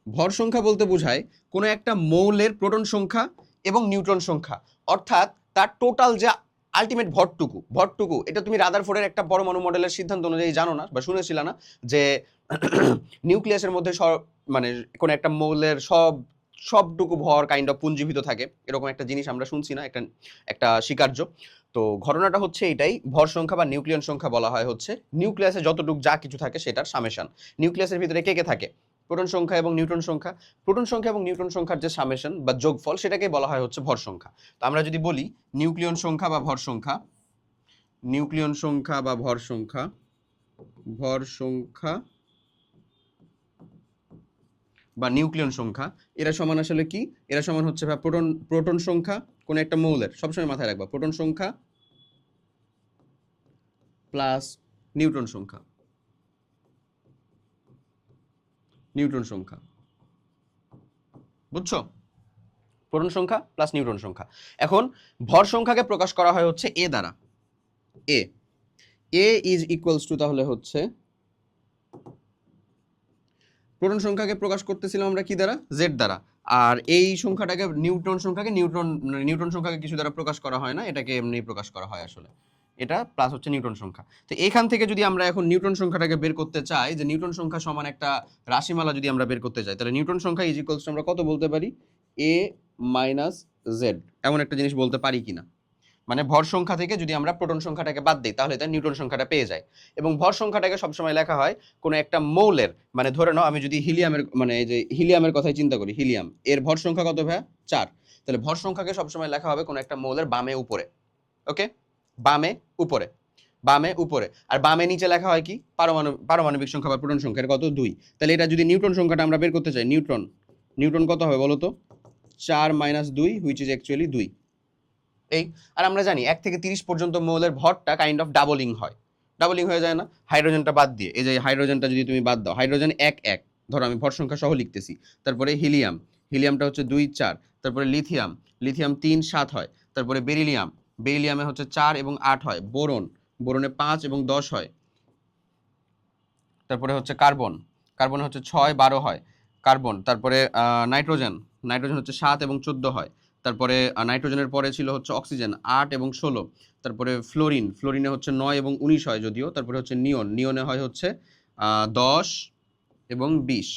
ভর সংখ্যা বলতে বোঝায় কোনো একটা মৌলের প্রোটন সংখ্যা এবং নিউট্রন সংখ্যা, অর্থাৎ তার টোটাল যে আলটিমেট ভরটুকু এটা তুমি রাদারফোর্ডের একটা পরমাণু মডেলের সিদ্ধান্ত অনুযায়ী জানো না বা শুনেছিলে না যে নিউক্লিয়াসের মধ্যে সব মানে কোনো একটা মৌলের সবটুকু ভর কাইন্ড অফ পুঞ্জীভূত থাকে, এরকম একটা জিনিস আমরা শুনছি না, একটা স্বীকার্য। তো ঘটনাটা হচ্ছে এটাই, ভর সংখ্যা বা নিউক্লিয়ন সংখ্যা বলা হয় হচ্ছে নিউক্লিয়াসে যতটুকু যা কিছু থাকে সেটার সামেশন। নিউক্লিয়াসের ভিতরে কে কে থাকে? প্রোটন সংখ্যা এবং নিউট্রন সংখ্যা। প্রোটন সংখ্যা এবং নিউট্রন সংখ্যার যে সামেশন বা যোগফল সেটাকে বলা হয় হচ্ছে ভর সংখ্যা। তো আমরা যদি বলি নিউক্লিয়ন সংখ্যা বা ভর সংখ্যা, নিউক্লিয়ন সংখ্যা বা ভর সংখ্যা, ভর সংখ্যা বা নিউক্লিয়ন সংখ্যা, এরা সমান আসলে কি? এরা সমান হচ্ছে প্রোটন সংখ্যা কোন একটা মৌলের, সবসময় মাথায় রাখবা, প্রোটন সংখ্যা প্লাস নিউট্রন সংখ্যা। নিউট্রন সংখ্যা, বুঝছো? প্রোটন সংখ্যা প্লাস নিউট্রন সংখ্যা। এখন ভর সংখ্যাকে প্রকাশ করা হয় হচ্ছে এ দ্বারা। এ ইজ ইকুয়ালস টু, তাহলে হচ্ছে প্রোটন সংখ্যাকে প্রকাশ করতেছিলাম আমরা কি দ্বারা? জেড দ্বারা। আর এই সংখ্যাটাকে নিউট্রন সংখ্যাকে কিছু দ্বারা প্রকাশ করা হয় না, এটাকে এমনি প্রকাশ করা হয় আসলে। এটা প্লাস হচ্ছে নিউট্রন সংখ্যা। তো এখান থেকে যদি আমরা এখন নিউট্রন সংখ্যাটাকে বের করতে চাই, যে নিউট্রন সংখ্যা সমান একটা রাশিমালা যদি আমরা বের করতে চাই, তাহলে নিউট্রন সংখ্যা ইজ ইকুয়ালস টু আমরা কত বলতে পারি? এ মাইনাস জেড, এমন একটা জিনিস বলতে পারি কিনা? মানে ভর সংখ্যা থেকে যদি আমরা প্রোটন সংখ্যাটাকে বাদ দিই তাহলে তার নিউট্রন সংখ্যাটা পেয়ে যায়। এবং ভর সংখ্যাটাকে সবসময় লেখা হয় কোনো একটা মৌলের, মানে ধরে নাও আমি যদি হিলিয়ামের, মানে এই যে হিলিয়ামের কথাই চিন্তা করি, হিলিয়াম এর ভর সংখ্যা কত ভাইয়া? 4। তাহলে ভর সংখ্যাকে সবসময় লেখা হবে কোনো একটা মৌলের বামে উপরে। ওকে, বামে উপরে, বামে উপরে। আর বামে নিচে লেখা হয় কি? পারমাণবিক সংখ্যা বা প্রোটন সংখ্যার কত? 2। তাহলে এটা যদি নিউট্রন সংখ্যাটা আমরা বের করতে চাই, নিউট্রন কত হবে বলো তো? 4 মাইনাস 2 হুইচ ইজ অ্যাকচুয়ালি 2। এই, আর আমরা জানি 1 থেকে 30 পর্যন্ত মৌলের ভরটা কাইন্ড অফ ডাবলিং হয়ে যায় না হাইড্রোজেনটা বাদ দিয়ে? এই যে হাইড্রোজেনটা যদি তুমি বাদ দাও, হাইড্রোজেন 1 1, ধরো আমি ভর সংখ্যা সহ লিখতেছি। তারপরে হিলিয়ামটা হচ্ছে 2 4, তারপরে লিথিয়াম 3 7 হয়, তারপরে বেরিলিয়ামে হচ্ছে 4 এবং 8 হয়, বোরনে 5 এবং 10 হয়, তারপরে হচ্ছে কার্বনে হচ্ছে 6 12 হয় কার্বন, তারপরে নাইট্রোজেন হচ্ছে 7 এবং 14 হয়, তারপরে নাইট্রোজেনের পরে ছিল হচ্ছে অক্সিজেন 8 এবং 16, তারপরে ফ্লোরিনে হচ্ছে 9 এবং 19 হয় যদিও, তারপরে হচ্ছে নিয়নে হয় হচ্ছে 10 এবং 20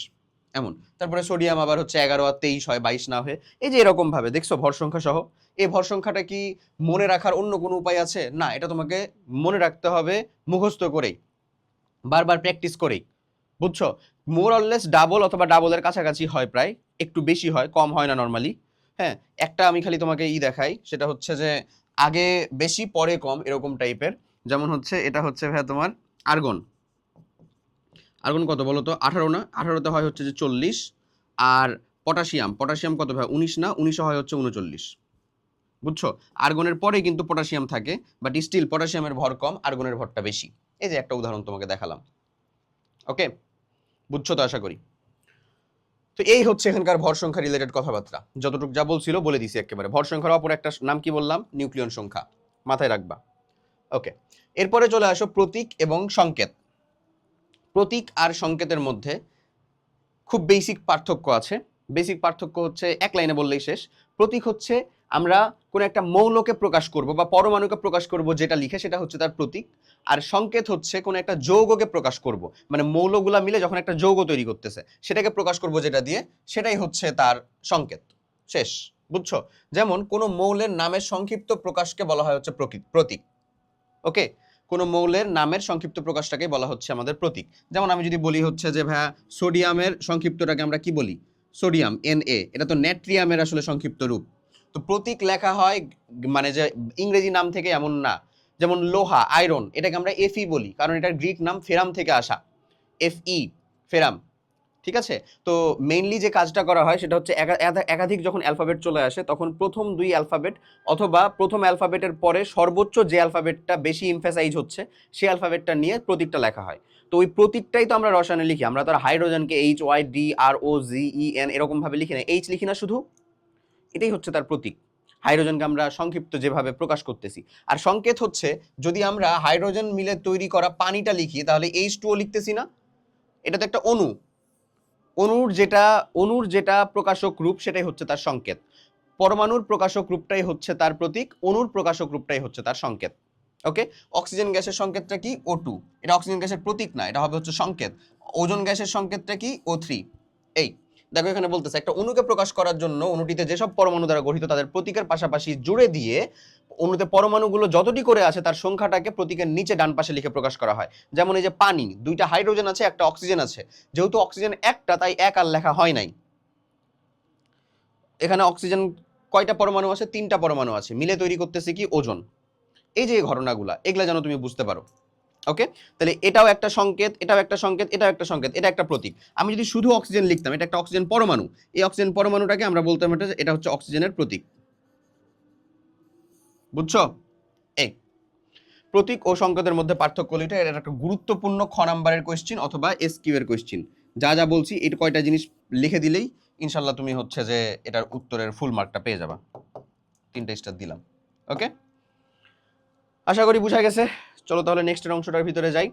এমন, তারপরে সোডিয়াম আবার হচ্ছে 11 আর 23 হয়, 22 না হয়ে। এই যে এরকম ভাবে দেখছো ভর সংখ্যা সহ। এই ভর সংখ্যাটা কি মনে রাখার অন্য কোনো উপায় আছে? না, এটা তোমাকে মনে রাখতে হবে মুখস্থ করেই, বারবার প্র্যাকটিস করেই, বুঝছো? মোর অললেস ডাবল অথবা ডাবলের কাছাকাছি হয়, প্রায় একটু বেশি হয়, কম হয় না নর্মালি। হ্যাঁ, একটা আমি খালি তোমাকে দেখাই, সেটা হচ্ছে যে আগে বেশি পরে কম এরকম টাইপের। যেমন হচ্ছে এটা হচ্ছে ভাইয়া তোমার আর্গন কত বলো তো? 18 না? 18তে হয় হচ্ছে যে 40। আর পটাশিয়াম কত ভাই? 19 না? 19 হয় হচ্ছে 39। বুঝছো? আর্গনের পরে কিন্তু পটাশিয়াম থাকে, বাট স্টিল পটাশিয়ামের ভর কম, আর্গনের ভরটা বেশি। এই যে একটা উদাহরণ তোমাকে দেখালাম। ওকে, বুঝছো তো আশা করি। তো এই হচ্ছে এখানকার ভর সংখ্যা রিলেটেড কথাবার্তা, যতটুকু যা বলছিল বলে দিছি একেবারে। ভর সংখ্যার অপর একটা নাম কি বললাম? নিউক্লিয়ন সংখ্যা, মাথায় রাখবা। ওকে, এরপরে চলে আসো প্রতীক এবং সংকেত। প্রতীক আর সংকেতের মধ্যে খুব বেসিক পার্থক্য আছে। বেসিক পার্থক্য হচ্ছে এক লাইনে বললেই শেষ। প্রতীক হচ্ছে আমরা কোনো একটা মৌলকে প্রকাশ করব বা পরমাণুকে প্রকাশ করব, যেটা লিখে সেটা হচ্ছে তার প্রতীক। আর সংকেত হচ্ছে কোনো একটা যৌগকে প্রকাশ করব, মানে মৌলগুলা মিলে যখন একটা যৌগ তৈরি করতেছে সেটাকে প্রকাশ করব যেটা দিয়ে, সেটাই হচ্ছে তার সংকেত। শেষ, বুঝছো? যেমন কোনো মৌলের নামের সংক্ষিপ্ত প্রকাশকে বলা হয় হচ্ছে প্রতীক। ওকে, কোনো মৌলের নামের সংক্ষিপ্ত প্রকাশটাকে বলা হচ্ছে আমাদের প্রতীক। যেমন আমি যদি বলি হচ্ছে যে ভাইয়া সোডিয়ামের সংক্ষিপ্তটাকে আমরা কি বলি? Sodium, Na। এটা তো নেট্রিয়ামের আসলে সংক্ষিপ্ত রূপ। তো প্রতীক লেখা হয় মানে যে ইংরেজি নাম থেকে এমন না। যেমন লোহা, আয়রন, এটাকে আমরা Fe বলি, কারণ এটার গ্রিক নাম ফেরাম থেকে আসা, Fe, ফেরাম। ঠিক আছে? তো মেইনলি যে কাজটা করা হয় সেটা হচ্ছে একাধিক যখন অ্যালফাবেট চলে আসে তখন প্রথম দুই অ্যালফাবেট অথবা প্রথম অ্যালফাবেটের পরে সর্বোচ্চ যে অ্যালফাবেটটা বেশি এমফাসাইজ হচ্ছে সেই অ্যালফাবেটটা নিয়ে প্রতীকটা লেখা হয়। তো ওই প্রতীকটাই তো আমরা রসায়নে লিখি। আমরা তো আর হাইড্রোজেনকে HYDROGEN এরকম ভাবে লিখি না, এইচ লিখি না শুধু, এটাই হচ্ছে তার প্রতীক। হাইড্রোজেনকে আমরা সংক্ষিপ্ত যেভাবে প্রকাশ করতেছি। আর সংকেত হচ্ছে যদি আমরা হাইড্রোজেন মিলে তৈরি করা পানিটা লিখি তাহলে H2O লিখতেছি না, এটা তো একটা অণু। অণুর যেটা প্রকাশক রূপ সেটাই হচ্ছে তার সংকেত। পরমাণুর প্রকাশক রূপটাই হচ্ছে তার প্রতীক, অণুর প্রকাশক রূপটাই হচ্ছে তার সংকেত। ওকে, অক্সিজেন গ্যাসের সংকেতটা কি? O2, এটা অক্সিজেন গ্যাসের প্রতীক না, এটা হবে হচ্ছে সংকেত। ওজোন গ্যাসের সংকেতটা কি? O3। এই দেখো এখানে বলতেছে একটা অণুকে প্রকাশ করার জন্য অণুটিতে যেসব পরমাণু দ্বারা গঠিত তাদের প্রতীকের পাশাপাশি জুড়ে দিয়ে অণুতে পরমাণুগুলো যতটি করে আছে তার সংখ্যাটাকে প্রতীকের নিচে ডান পাশে লিখে প্রকাশ করা হয়। যেমন এই যে পানি, দুইটা হাইড্রোজেন আছে একটা অক্সিজেন আছে, যেহেতু অক্সিজেন একটা তাই এক আর লেখা হয় নাই। এখানে অক্সিজেন কয়টা পরমাণু আছে? 3টা পরমাণু আছে, মিলে তৈরি করতেছে কি? ওজোন। এই যে ঘটনাগুলা এগুলা যেন তুমি বুঝতে পারো। ওকে, তাহলে এটাও একটা সংকেত, এটাও একটা সংকেত, এটাও একটা সংকেত, এটা একটা প্রতীক। আমি যদি শুধু অক্সিজেন লিখতাম, এটা একটা অক্সিজেন পরমাণু, এই অক্সিজেন পরমাণুটাকে আমরা বলতাম এটা হচ্ছে অক্সিজেনের প্রতীক। বুঝছো? এই প্রতীক ও সংকেতের মধ্যে পার্থক্য হলো এটা একটা গুরুত্বপূর্ণ খ নাম্বারের কোয়েশ্চেন অথবা এসকিউ এর কোয়েশ্চেন। যা যা বলছি এই কয়টা জিনিস লিখে দিলেই ইনশাল্লাহ তুমি হচ্ছে যে এটার উত্তরের ফুল মার্কটা পেয়ে যাবা। 3টা স্টার দিলাম। ওকে, আশা করি বুঝা গেছে। চলো তাহলে নেক্সটের অংশটার ভিতরে যাই।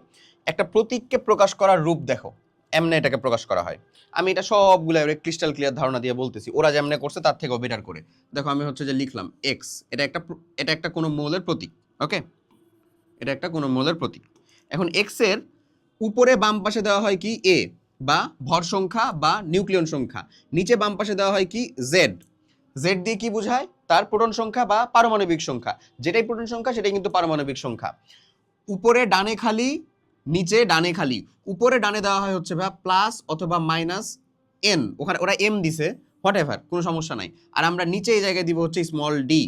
একটা প্রতীককে প্রকাশ করার রূপ দেখো, এমনে এটাকে প্রকাশ করা হয়। আমি এটা সবগুলো ক্রিস্টাল ক্লিয়ার ধারণা দিয়ে বলতেছি, ওরা যেমনে করছে তার থেকেও বেটার করে। দেখো আমি হচ্ছে যে লিখলাম এক্স, এটা একটা কোনো মৌলের প্রতীক। ওকে, এটা একটা কোনো মৌলের প্রতীক। এখন এক্স এর উপরে বাম পাশে দেওয়া হয় কি? এ বা ভর সংখ্যা বা নিউক্লিয়ন সংখ্যা। নিচে বাম পাশে দেওয়া হয় কি? জেড। জেড দিয়ে কি বোঝায়? তার প্রোটন সংখ্যা বা পারমাণবিক সংখ্যা। যেটাই প্রোটন সংখ্যা সেটাই কিন্তু পারমাণবিক সংখ্যা। উপরে ডানে খালি, নিচে ডানে খালি। উপরে ডানে দেওয়া হয় হচ্ছে ভাই প্লাস অথবা মাইনাস এন, ওখানে ওরা এম দিছে, হোয়াট এভার, কোনো সমস্যা নাই। আর আমরা নিচে এই জায়গায় দিব হচ্ছে স্মল ডি।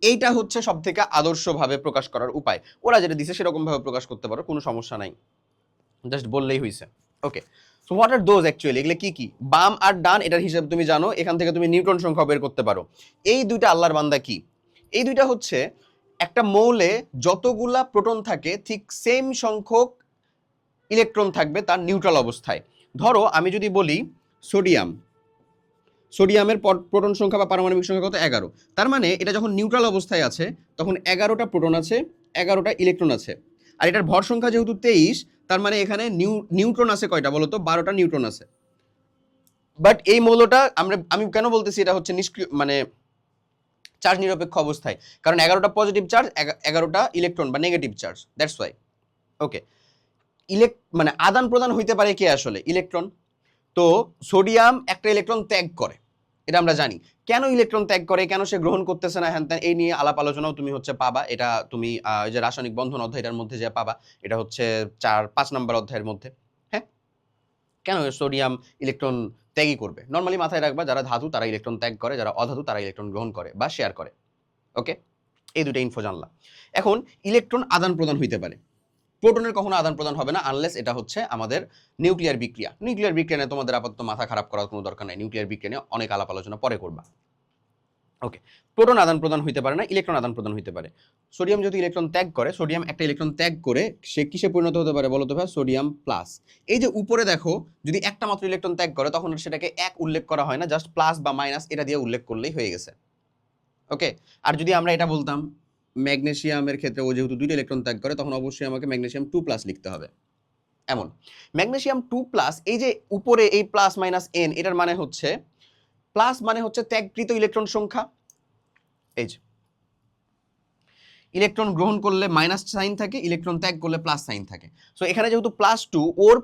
এইটা হচ্ছে সব থেকে আদর্শভাবে প্রকাশ করার উপায়। ওরা যেটা দিছে সেরকম ভাবে প্রকাশ করতে পারো, কোনো সমস্যা নাই, জাস্ট বললেই হয়েছে। Okay, so what are those actually? এগুলো কি কি? বাম আর ডান এটার হিসাব তুমি জানো, এখান থেকে তুমি নিউটন সংখ্যা বের করতে পারো। এই দুইটা আল্লাহর বান্দা কি? এই দুইটা হচ্ছে একটা মৌলে যতগুলা প্রোটন থাকে ঠিক সেম সংখ্যক ইলেকট্রন থাকবে তার নিউট্রাল অবস্থায়। ধরো আমি যদি বলি সোডিয়াম, সোডিয়ামের প্রোটন সংখ্যা বা পারমাণবিক সংখ্যা কত? 11। তার মানে এটা যখন নিউট্রাল অবস্থায় আছে তখন 11টা প্রোটন আছে, 11টা ইলেকট্রন আছে। আর এটার ভর সংখ্যা যেহেতু 23, তার মানে এখানে নিউট্রন আছে কয়টা বলো তো? 12টা নিউট্রন আছে। বাট এই মৌলটা আমি কেন বলতেছি এটা হচ্ছে নিষ্ক্রিয়, মানে চার্জ নিরপেক্ষ অবস্থায়, কারণ 11টা পজিটিভ চার্জ, 11টা ইলেকট্রন বা নেগেটিভ চার্জ, দ্যাটস ওয়াই। ওকে, মানে আদান প্রদান হইতে পারে কে? আসলে ইলেকট্রন। তো সোডিয়াম একটা ইলেকট্রন ত্যাগ করে, এটা আমরা জানি। কেন ইলেকট্রন ত্যাগ করে, কেন সে গ্রহণ করতেছে না, হ্যান ত্যান এই নিয়ে আলাপ আলোচনাও তুমি হচ্ছে পাবা। এটা তুমি যে রাসায়নিক বন্ধন অধ্যায়টার মধ্যে যে পাবা, এটা হচ্ছে 4-5 নাম্বার অধ্যায়ের মধ্যে। হ্যাঁ, কেন সোডিয়াম ইলেকট্রন ত্যাগই করবে? নর্মালি মাথায় রাখবা, যারা ধাতু তারা ইলেকট্রন ত্যাগ করে, যারা অধাতু তারা ইলেকট্রন গ্রহণ করে বা শেয়ার করে। ওকে, এই দুটো ইনফো জানলা। এখন ইলেকট্রন আদান প্রদান হইতে পারে, প্রোটনের কখনো আদান প্রদান হবে না আনলেস এটা হচ্ছে আমাদের নিউক্লিয়ার বিক্রিয়া। নিউক্লিয়ার বিক্রিয়া নিয়ে তোমাদের আপাতত মাথা খারাপ করার কোনো দরকার নাই, নিউক্লিয়ার বিক্রিয়া নিয়ে অনেক আলাপ আলোচনা পরে করবা। ওকে, প্রোটন আদান প্রদান হইতে পারে না, ইলেকট্রন আদান প্রদান হইতে পারে। সোডিয়াম যদি ইলেকট্রন ত্যাগ করে, সোডিয়াম একটা ইলেকট্রন ত্যাগ করে সে কিসে পরিণত হতে পারে বলতো ভাই? Sodium plus. এই যে উপরে দেখো, যদি একটা মাত্র ইলেকট্রন ত্যাগ করে তখন সেটাকে এক উল্লেখ করা হয় না, জাস্ট প্লাস বা মাইনাস এটা দিয়ে উল্লেখ করলেই হয়ে গেছে। ওকে, আর যদি আমরা এটা বলতাম ম্যাগনেসিয়ামের ক্ষেত্রে ও যেহেতু 2টা ইলেকট্রন ত্যাগ করে তখন অবশ্যই আমাকে ম্যাগনেসিয়াম 2+ লিখতে হবে। এমন ম্যাগনেসিয়াম 2+, এই যে উপরে এই প্লাস মাইনাস এন, এটার মানে হচ্ছে প্লাস মানে হচ্ছে ত্যাগকৃত ইলেকট্রন সংখ্যা। এই যে ইলেকট্রন গ্রহণ করলে মাইনাস সাইন থাকে, ইলেকট্রন ত্যাগ করলে প্লাস সাইন থাকে। সো এখানে যেহেতু +2, ওর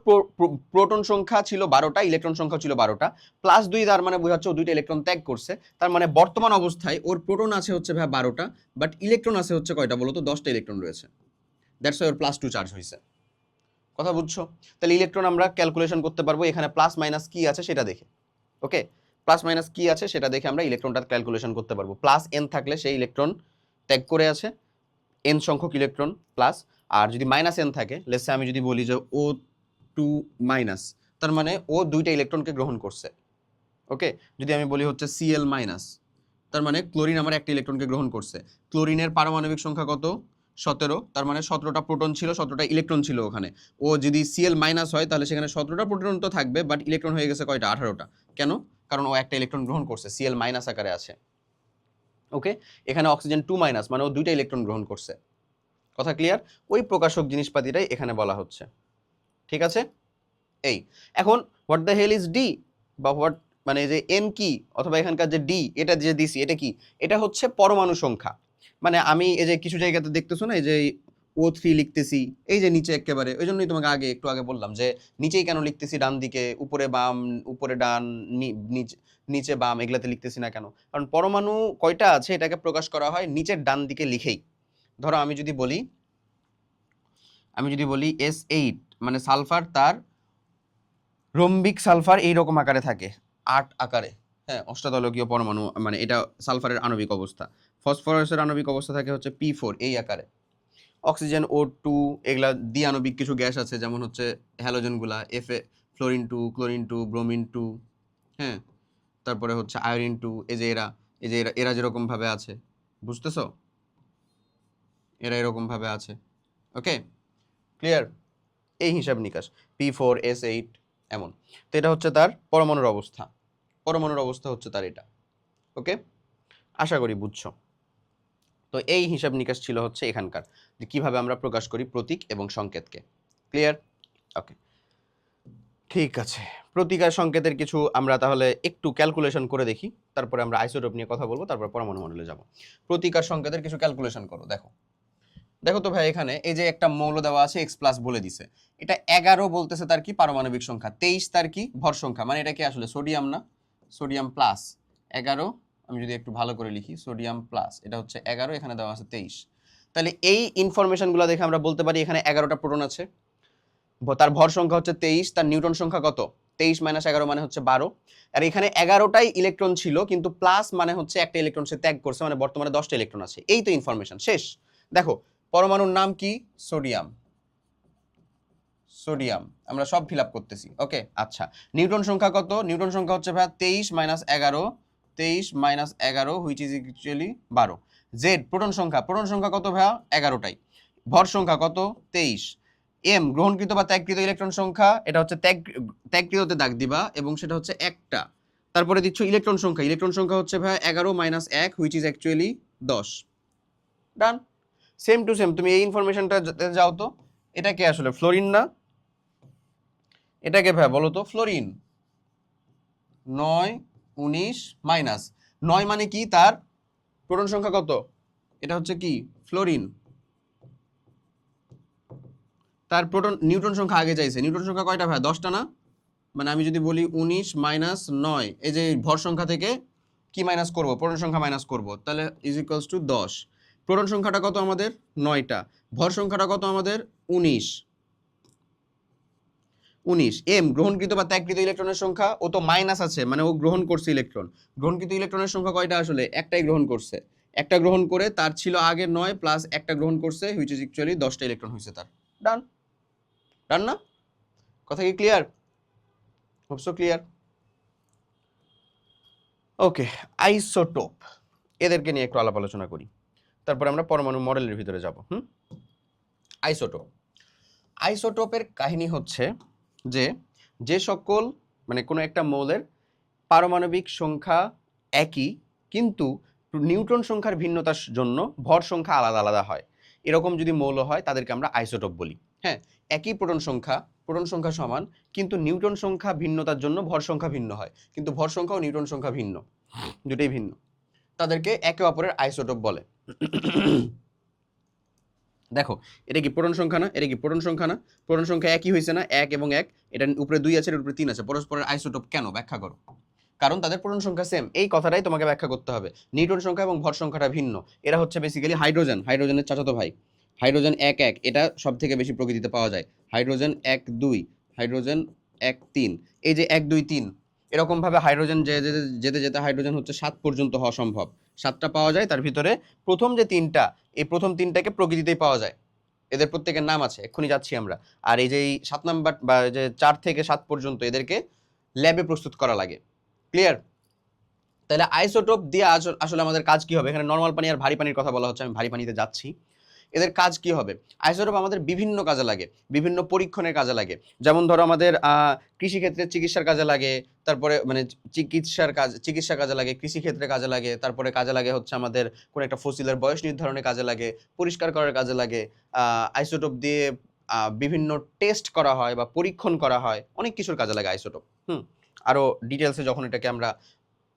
প্রোটন সংখ্যা ছিল 12টা, ইলেকট্রন সংখ্যা ছিল 12টা, +2 তার মানে বোঝাচ্ছে ও 2টা ইলেকট্রন ত্যাগ করছে। তার মানে বর্তমান অবস্থায় ওর প্রোটন আছে হচ্ছে ভাই 12টা, বাট ইলেকট্রন আছে হচ্ছে কয়টা বলো তো? 10টা ইলেকট্রন রয়েছে। দ্যাটস ওয়াই ওর +2 চার্জ হয়েছে। কথা বুঝছো? তাহলে ইলেকট্রন আমরা ক্যালকুলেশন করতে পারবো এখানে প্লাস মাইনাস কি আছে সেটা দেখে। ওকে, প্লাস মাইনাস কি আছে সেটা দেখে আমরা ইলেকট্রনটা ক্যালকুলেশন করতে পারবো। প্লাস এন থাকলে সেই ইলেকট্রন ত্যাগ করে আছে, এন সংখ্যক ইলেকট্রন প্লাস। আর যদি মাইনাস এন থাকে, লেটস সে আমি যদি বলি যে O2-, তার মানে ও দুইটা ইলেকট্রনকে গ্রহণ করছে। ওকে, যদি আমি বলি হচ্ছে Cl মাইনাস, তার মানে ক্লোরিন আমার একটা ইলেকট্রনকে গ্রহণ করছে। ক্লোরিনের পারমাণবিক সংখ্যা কত? 17, তার মানে 17টা প্রোটন ছিল, 17টা ইলেকট্রন ছিল ওখানে। ও যদি Cl মাইনাস হয় তাহলে সেখানে 17টা প্রোটন তো থাকবে, বাট ইলেকট্রন হয়ে গেছে কয়টা? 18টা। কেন? কারণ ও একটা ইলেকট্রন গ্রহণ করছে, Cl মাইনাস আকারে আছে। ওকে, এখানে অক্সিজেন 2 মাইনাস, মানে ও দুইটা ইলেকট্রন গ্রহণ করছে। কথা ক্লিয়ার? ওই প্রকাশক জিনিসপাতিটাই এখানে বলা হচ্ছে। ঠিক আছে? এই এখন what the hell is D, বা হোয়াট মানে যে এন কি, অথবা এখানকার যে ডি এটা যে দিছি এটা কি? এটা হচ্ছে পরমাণু সংখ্যা। মানে আমি এই যে কিছু জায়গাতে দেখতেছো না, এই যে O3 লিখতেছি এই যে নিচে একেবারে, ওই জন্যই তোমাকে একটু আগে বললাম যে নিচেই কেন লিখতেছি, ডান দিকে, উপরে বাম, উপরে ডান, নিচে নিচে বাম, এগুলাতে লিখতেছি না কেন? কারণ পরমাণু কয়টা আছে এটাকে প্রকাশ করা হয় নিচের ডান দিকে লিখেই। ধরো আমি যদি বলি S8 মানে সালফার, তার রম্বিক সালফার এইরকম আকারে থাকে, 8 আকারে। হ্যাঁ, অষ্টাদলকীয় পরমাণু, মানে এটা সালফারের আণবিক অবস্থা। ফসফরাসের আণবিক অবস্থা থাকে হচ্ছে P4 এই আকারে। অক্সিজেন O2, এগুলা দ্বিআণবিক কিছু গ্যাস আছে, যেমন হচ্ছে হ্যালোজেনগুলা Fa, ফ্লোরিন 2, ক্লোরিন 2, ব্রোমিন 2। হ্যাঁ, তারপরে হচ্ছে আয়োডিন 2। এরা যেরকম ভাবে আছে, বুঝতেছো? এরা এরকম ভাবে আছে। ওকে, ক্লিয়ার? এই হিসাব নিকাশ P4S8 এমন। তো এটা হচ্ছে তার পরমাণুর অবস্থা। পরমাণুর অবস্থা হচ্ছে তার এটা। ওকে, আশা করি বুঝছো। তো এই হিসাব নিকাশ ছিল হচ্ছে এখানকার, যে কিভাবে আমরা প্রকাশ করি প্রতীক এবং সংকেতকে। ক্লিয়ার? ওকে, ঠিক আছে। প্রতীক আর সংকেতের কিছু আমরা তাহলে একটু ক্যালকুলেশন করে দেখি, তারপরে আমরা আইসোটোপ নিয়ে কথা বলবো, তারপর পরমাণু মডেলে যাব। প্রতীক আর সংকেতের কিছু ক্যালকুলেশন করো। দেখো তো ভাই, এখানে এই যে একটা মৌল দেওয়া আছে X প্লাস বলে দিছে, এটা 11 বলতেছে তার কি পারমাণবিক সংখ্যা, 23 তার কি ভর সংখ্যা, মানে এটা কি আসলে সোডিয়াম না? সোডিয়াম প্লাস 11, আমি যদি একটু ভালো করে লিখি, সোডিয়াম প্লাস এটা হচ্ছে 11, এখানে দেওয়া আছে 23। তাহলে এই ইনফরমেশনগুলো দেখে আমরা বলতে পারি এখানে 11টা প্রোটন আছে, তার ভর সংখ্যা হচ্ছে 23, তার নিউটন সংখ্যা কত? 23 মাইনাস 11 মানে হচ্ছে 12। আর এখানে 11টাই ইলেকট্রন ছিল, কিন্তু প্লাস মানে হচ্ছে একটা ইলেকট্রন সে ত্যাগ করছে, মানে বর্তমানে 10টা ইলেকট্রন আছে। এই তো ইনফরমেশন, শেষ। দেখো, পরমাণুর নাম কি? সোডিয়াম। সোডিয়াম আমরা সব ফিল আপ করতেছি। ওকে, আচ্ছা, নিউটন সংখ্যা কত? নিউটন সংখ্যা হচ্ছে ভাই 23 minus 11, 23 minus 11 which is actually 12। Z proton সংখ্যা, প্রোটন সংখ্যা কত ভাইয়া? 11টাই। ভর সংখ্যা কত? 23। এম গ্রহণকৃত বা ত্যাগকৃত ইলেকট্রন সংখ্যা, এটা হচ্ছে ত্যাগকৃততে দাগ দিবা, এবং সেটা হচ্ছে একটা। তারপরে দিচ্ছ ইলেকট্রন সংখ্যা, ইলেকট্রন সংখ্যা হচ্ছে ভাই 11 minus 1 which is actually 10। Done. Same to same তুমি এই ইনফরমেশনটা যাও তো, এটা কি আসলে ফ্লোরিন না? এটাকে ভাই বলো তো, ফ্লোরিন। 9, 19 মাইনাস 9 মানে কি? তার প্রোটন সংখ্যা কত? এটা হচ্ছে কি? ফ্লোরিন। তার প্রোটন নিউটন সংখ্যা আগে চাইছে, নিউটন সংখ্যা কয়টা ভাই? 10টা না? মানে আমি যদি বলি 19 মাইনাস 9, এই যে ভর সংখ্যা থেকে কি মাইনাস করব? প্রোটন সংখ্যা মাইনাস করব, তাহলে ইজ ইকুয়ালস টু 10। প্রোটন সংখ্যাটা কত আমাদের? 9টা। ভর সংখ্যাটা কত আমাদের? 19। এম গ্রহণকৃত বা ত্যাগকৃত ইলেকট্রনের সংখ্যা, ও তো মাইনাস আছে, মানে ও গ্রহণ করছে ইলেকট্রন। গ্রহণকৃত ইলেকট্রনের সংখ্যা কয়টা আসলে? একটাই গ্রহণ করছে। একটা গ্রহণ করে তার ছিল আগে 9 প্লাস একটা গ্রহণ করছে, হুইচ ইজ অ্যাকচুয়ালি 10টা ইলেকট্রন হয়েছে তার। ডান। ডান না? কথা কি clear? Hope so clear. Okay, isotope, এদেরকে নিয়ে একটু আলাপ আলোচনা করি, তারপরে আমরা পরমাণু মডেলের ভিতরে যাব। আইসোটোপ। আইসোটোপের কাহিনী হচ্ছে যে, যে সকল মানে কোনো একটা মৌলের পারমাণবিক সংখ্যা একই, কিন্তু নিউট্রন সংখ্যার ভিন্নতার জন্য ভর সংখ্যা আলাদা আলাদা হয়, এরকম যদি মৌল হয় তাদেরকে আমরা আইসোটোপ বলি। হ্যাঁ, একই প্রোটন সংখ্যা সমান, কিন্তু নিউট্রন সংখ্যা ভিন্নতার জন্য ভর সংখ্যা ভিন্ন হয়, কিন্তু ভর সংখ্যা ও নিউট্রন সংখ্যা ভিন্ন, দুটোই ভিন্ন, তাদেরকে একে অপরের আইসোটোপ বলে। দেখো, এটা কি প্রোটন সংখ্যা না? এটা কি প্রোটন সংখ্যা না? প্রোটন সংখ্যা একই হয়েছে না? 1 এবং 1, এটার উপরে 2 আছে, এর উপরে 3 আছে, পরস্পরের আইসোটোপ কেন? ব্যাখ্যা করো। কারণ তাদের প্রোটন সংখ্যা সেম, এই কথাটাই তোমাকে ব্যাখ্যা করতে হবে। নিউটন সংখ্যা এবং ভর সংখ্যাটা ভিন্ন। এরা হচ্ছে বেসিক্যালি হাইড্রোজেনের চাচাতো ভাই। হাইড্রোজেন 1 1, এটা সব থেকে বেশি প্রকৃতিতে পাওয়া যায়। হাইড্রোজেন 1 2, হাইড্রোজেন 1 3, এই যে 1 2 3, এরকম ভাবে হাইড্রোজেন যেতে যেতে হাইড্রোজেন হচ্ছে 7 পর্যন্ত হওয়া সম্ভব। 7টা পাওয়া যায়, তার ভিতরে প্রথম যে 3টা, এই প্রথম 3টাকে প্রকৃতিতেই পাওয়া যায়। এদের প্রত্যেকের নাম আছে, এক্ষুনি যাচ্ছি আমরা। আর এই যে 7 নাম্বার বা যে 4 থেকে 7 পর্যন্ত এদেরকে ল্যাবে প্রস্তুত করা লাগে। ক্লিয়ার? তাহলে আইসোটোপ দিয়ে আসলে আমাদের কাজ কি হবে? এখানে নরমাল পানি আর ভারী পানির কথা বলা হচ্ছে, আমি ভারী পানিতে যাচ্ছি। এদের কাজ কি হবে? আইসোটোপ আমাদের বিভিন্ন কাজে লাগে, বিভিন্ন পরীক্ষণের কাজে লাগে। যেমন ধরো আমাদের কৃষিক্ষেত্রে চিকিৎসার কাজে লাগে, তারপরে মানে চিকিৎসা কাজে লাগে, কৃষিক্ষেত্রে কাজে লাগে, তারপরে কাজে লাগে হচ্ছে আমাদের কোনো একটা ফসিলের বয়স নির্ধারণে কাজে লাগে, পরিষ্কার করার কাজে লাগে। আইসোটোপ দিয়ে বিভিন্ন টেস্ট করা হয় বা পরীক্ষণ করা হয়, অনেক কিছুর কাজে লাগে আইসোটোপ। আরও ডিটেলসে যখন এটাকে আমরা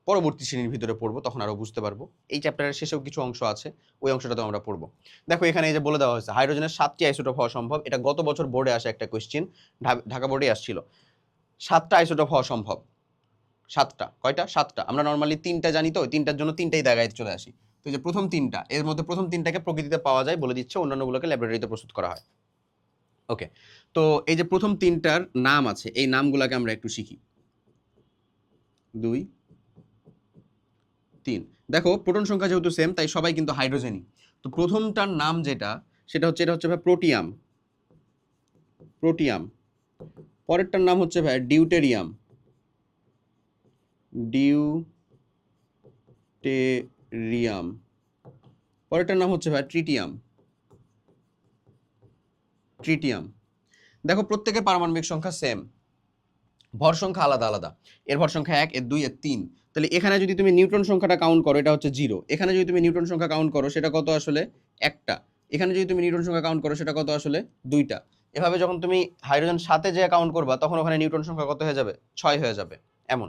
পরবর্তী শ্রেণীর ভিতরে পড়বো তখন আরো বুঝতে পারবো। এই চ্যাপ্টারের শেষেও কিছু অংশ আছে, ওই অংশটাতেও আমরা পড়বো। দেখো এখানে এই যে বলে দেওয়া হয়েছে হাইড্রোজেনের 7টি আইসোটোপ হওয়া সম্ভব। এটা গত বছর বোর্ডে আসে একটা কোয়েশ্চেন, ঢাকা বোর্ডে আসছিল। 7টা আইসোটোপ হওয়া সম্ভব। 7টা, কয়টা? 7টা। আমরা নর্মালি 3টা জানি, তো ওই 3টার জন্য 3টাই জায়গায় চলে আসি। তো এই যে প্রথম 3টা, এর মধ্যে প্রথম 3টাকে প্রকৃতিতে পাওয়া যায় বলে দিচ্ছে, অন্যান্যগুলোকে ল্যাবরেটরিতে প্রস্তুত করা হয়। ওকে, তো এই যে প্রথম 3টার নাম আছে, এই নামগুলোকে আমরা একটু শিখি। 2, 3। দেখো প্রোটন সংখ্যা যেহেতু সেম, তাই সবাই কিন্তু হাইড্রোজেনই। তো প্রথমটার নাম যেটা, এটা হচ্ছে ভাই প্রোটিয়াম। পরেরটার নাম হচ্ছে ভাই ডিউটেরিয়াম। পরেরটার নাম হচ্ছে ভাই ট্রিটিয়াম। দেখো প্রত্যেকের পারমাণবিক সংখ্যা সেম, ভর সংখ্যা আলাদা আলাদা। এর ভর সংখ্যা 1, এর 2, এর 3। তাহলে এখানে যদি তুমি নিউট্রন সংখ্যাটা কাউন্ট করো, এটা হচ্ছে 0। এখানে যদি তুমি নিউট্রন সংখ্যা কাউন্ট করো, সেটা কত আসলে? 1টা। এখানে যদি তুমি নিউট্রন সংখ্যা কাউন্ট করো, সেটা কত আসলে? 2টা। এভাবে যখন তুমি হাইড্রোজেন 7-এ যে কাউন্ট করবা, তখন ওখানে নিউট্রন সংখ্যা কত হয়ে যাবে? 6 হয়ে যাবে। এমন।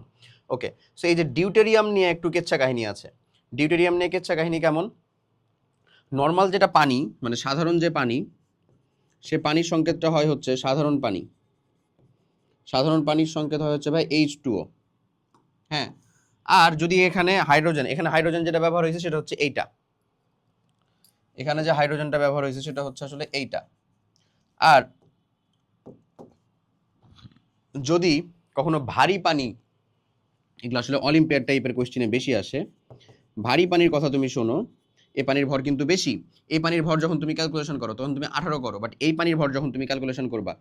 ওকে, সো এই যে ডিউটেরিয়াম নিয়ে একটু কেচ্ছা কাহিনী আছে। ডিউটেরিয়াম নিয়ে কেচ্ছা কাহিনী কেমন? নর্মাল যেটা পানি, মানে সাধারণ যে পানি, সে পানির সংকেতটা হয় হচ্ছে সাধারণ পানি। সাধারণ পানির সংকেত হয় হচ্ছে ভাই H2O। হ্যাঁ, আর যদি এখানে হাইড্রোজেন যেটা ব্যবহার হয়েছে সেটা হচ্ছে এইটা। এখানে যে হাইড্রোজেনটা ব্যবহার হয়েছে সেটা হচ্ছে আসলে এইটা। আর যদি কখনো ভারী পানি, এগুলো আসলে অলিম্পিয়াড টাইপের কোশ্চেনে বেশি আসে, ভারী পানির কথা তুমি শোনো, এই পানির ভর কিন্তু বেশি। এই পানির ভর যখন তুমি ক্যালকুলেশন করো তখন তুমি 18 করো, বাট এই পানির ভর যখন তুমি ক্যালকুলেশন করবা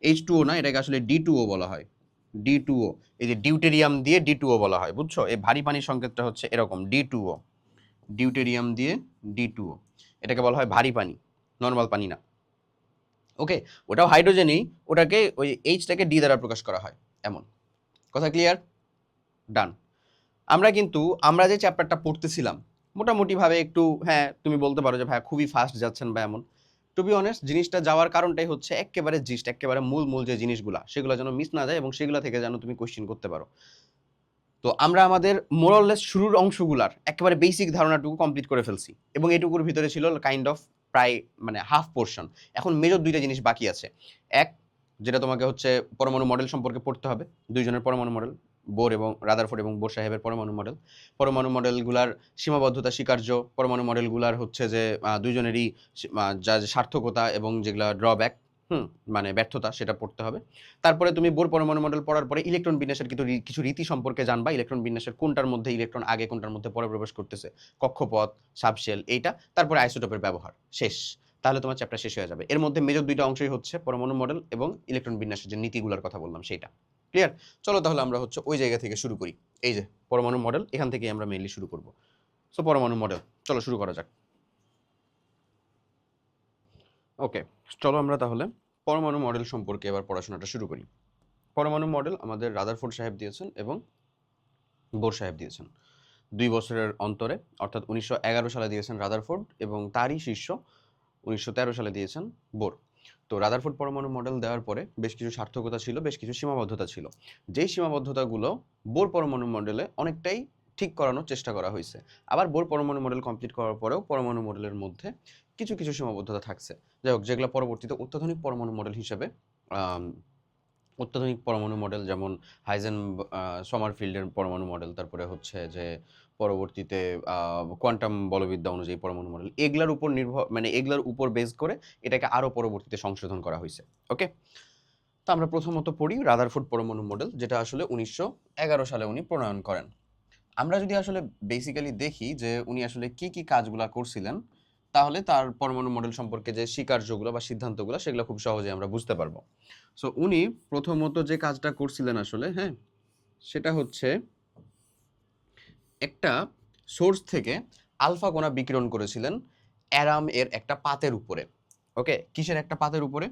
H2O না, এটাকে আসলে D2O বলা হয়। D2O, এই যে ডিউটেরিয়াম দিয়ে D2O বলা হয়, বুঝছো? এই ভারী পানির সংকেতটা হচ্ছে এরকম, D2O। ডিউটেরিয়াম দিয়ে D2O, এটাকে বলা হয় ভারী পানি, নর্মাল পানি না। ওকে, ওটাও হাইড্রোজেনই, ওটাকে ওই এইচটাকে ডি দ্বারা প্রকাশ করা হয়। এমন কথা ক্লিয়ার? ডান। আমরা যে চ্যাপ্টারটা পড়তেছিলাম মোটামুটিভাবে একটু, হ্যাঁ তুমি বলতে পারো যে ভাই খুবই ফাস্ট যাচ্ছেন বা এমন। টু বি অনেস্ট, জিনিসটা যাওয়ার কারণটাই হচ্ছে একেবারে একেবারে মূল যে জিনিসগুলা, সেগুলো যেন মিস না যায় এবং সেগুলো থেকে যেন তুমি কোশ্চেন করতে পারো। তো আমরা আমাদের মোরাললেস শুরুর অংশগুলার একেবারে বেসিক ধারণাটুকু কমপ্লিট করে ফেলছি, এবং এটুকুর ভিতরে ছিল কাইন্ড অফ প্রায় মানে হাফ পোর্শন। এখন মেজর 2টা জিনিস বাকি আছে। এক, যেটা তোমাকে হচ্ছে পরমাণু মডেল সম্পর্কে পড়তে হবে, দুইজনের পরমাণু মডেল, বোর এবং রাদারফোর্ড এবং বোর সাহেবের পরমাণু মডেলগুলার সীমাবদ্ধতা স্বীকার্য, পরমাণু মডেলগুলার হচ্ছে যে দুইজনেরই যা সার্থকতা এবং যেগুলা ড্রব্যাক, মানে ব্যর্থতা, সেটা পড়তে হবে। তারপরে তুমি বোর পরমাণু মডেল পড়ার পরে ইলেকট্রন বিন্যাসের কিছু রীতি সম্পর্কে জানবা, ইলেকট্রন বিন্যাসের কোনটার মধ্যে ইলেকট্রন আগে, কোনটার মধ্যে পরে প্রবেশ করতেছে, কক্ষপথ, সাবশেল, এইটা। তারপরে আইসোটোপের ব্যবহার, শেষ। তাহলে তোমার চ্যাপ্টার শেষ হয়ে যাবে। এর মধ্যে মেজর 2টা অংশই হচ্ছে পরমাণু মডেল এবং ইলেকট্রন বিন্যাসের যে নীতিগুলোর কথা বললাম সেটা। ক্লিয়ার? চলো তাহলে আমরা হচ্ছে ওই জায়গা থেকে শুরু করি। এই যে পরমাণু মডেল, এখান থেকেই আমরা মেইনলি শুরু করব। সো পরমাণু মডেল, চলো শুরু করা যাক। ওকে, চলো আমরা তাহলে পরমাণু মডেল সম্পর্কে এবার পড়াশোনাটা শুরু করি। পরমাণু মডেল আমাদের রাদারফোর্ড সাহেব দিয়েছেন এবং বোর সাহেব দিয়েছেন 2 বছরের অন্তরে, অর্থাৎ 1911 সালে দিয়েছেন রাদারফোর্ড এবং তারই শিষ্য 1913 সালে দিয়েছেন বোর। তো রাদারফোর্ড পরমাণু মডেল দেওয়ার পরে বেশ কিছু সার্থকতা ছিল, বেশ কিছু সীমাবদ্ধতা ছিল। যেই সীমাবদ্ধতাগুলো বোর পরমাণু মডেলে অনেকটাই ঠিক করানোর চেষ্টা করা হয়েছে। আবার বোর পরমাণু মডেল কমপ্লিট করার পরেও পরমাণু মডেলের মধ্যে কিছু সীমাবদ্ধতা থাকছে। যাই হোক, যেগুলো পরবর্তীতে অত্যাধুনিক পরমাণু মডেল হিসেবে অত্যাধুনিক পরমাণু মডেল, যেমন সমারফিল্ডের পরমাণু মডেল, তারপরে হচ্ছে যে পরবর্তীতে কোয়ান্টাম বলবিদ্যা অনুযায়ী পরমাণু মডেল, এগুলার উপর বেস করে এটাকে আরও পরবর্তীতে সংশোধন করা হয়েছে। ওকে, তো আমরা প্রথমত পড়ি রাদারফোর্ড পরমাণু মডেল, যেটা আসলে 1911 সালে উনি প্রণয়ন করেন। আমরা যদি আসলে বেসিক্যালি দেখি যে উনি আসলে কি কাজগুলা করছিলেন, তাহলে তার পরমাণু মডেল সম্পর্কে যে স্বীকার্যগুলো বা সিদ্ধান্তগুলো সেগুলো খুব সহজে আমরা বুঝতে পারবো। সো উনি প্রথমত যে কাজটা করছিলেন আসলে, হ্যাঁ, সেটা হচ্ছে একটা সোর্স থেকে আলফা কণা বিকিরণ করেছিলেন অ্যারাম এর একটা পাতের উপরে। ওকে, কিসের একটা পাতের উপরে?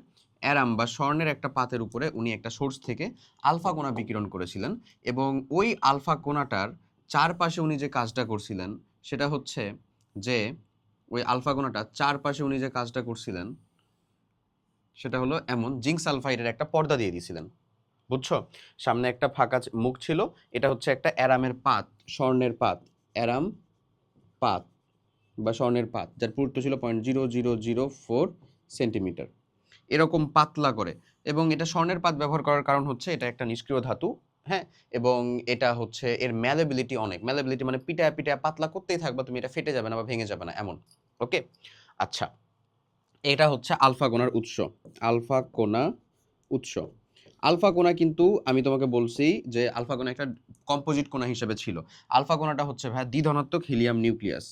অ্যারাম বা স্বর্ণের একটা পাতের উপরে উনি একটা সোর্স থেকে আলফা কণা বিকিরণ করেছিলেন, এবং ওই আলফা কণাটার চারপাশে উনি যে কাজটা করছিলেন সেটা হচ্ছে যে ওই আলফা কণাটার চারপাশে উনি যে কাজটা করছিলেন সেটা হলো এমন জিঙ্ক সালফাইডের একটা পর্দা দিয়ে দিয়েছিলেন। বুঝছো? সামনে একটা ফাঁকা মুখ ছিল, এটা হচ্ছে একটা অ্যারামের পাত, স্বর্ণের পাত, অ্যারাম পাত বা স্বর্ণের পাত, যার পুরুত্ব ছিল 0.0004 সেন্টিমিটার, এরকম পাতলা করে। এবং এটা স্বর্ণের পাত ব্যবহার করার কারণ হচ্ছে এটা একটা নিষ্ক্রিয় ধাতু, হ্যাঁ, এবং এটা হচ্ছে এর ম্যালেবিলিটি অনেক। ম্যালেবিলিটি মানে পিটায়া পিটায়া পাতলা করতেই থাকবা তুমি, এটা ফেটে যাবে না বা ভেঙে যাবে না এমন। ওকে, আচ্ছা, এটা হচ্ছে আলফা কণার উৎস। আলফা কণা উৎস। আলফা কণা কিন্তু আমি তোমাকে বলছি যে আলফা কণা একটা কম্পোজিট কণা হিসেবে ছিল। আলফা কণাটা হচ্ছে ভাই দ্বিধনাত্মক হিলিয়াম নিউক্লিয়াস,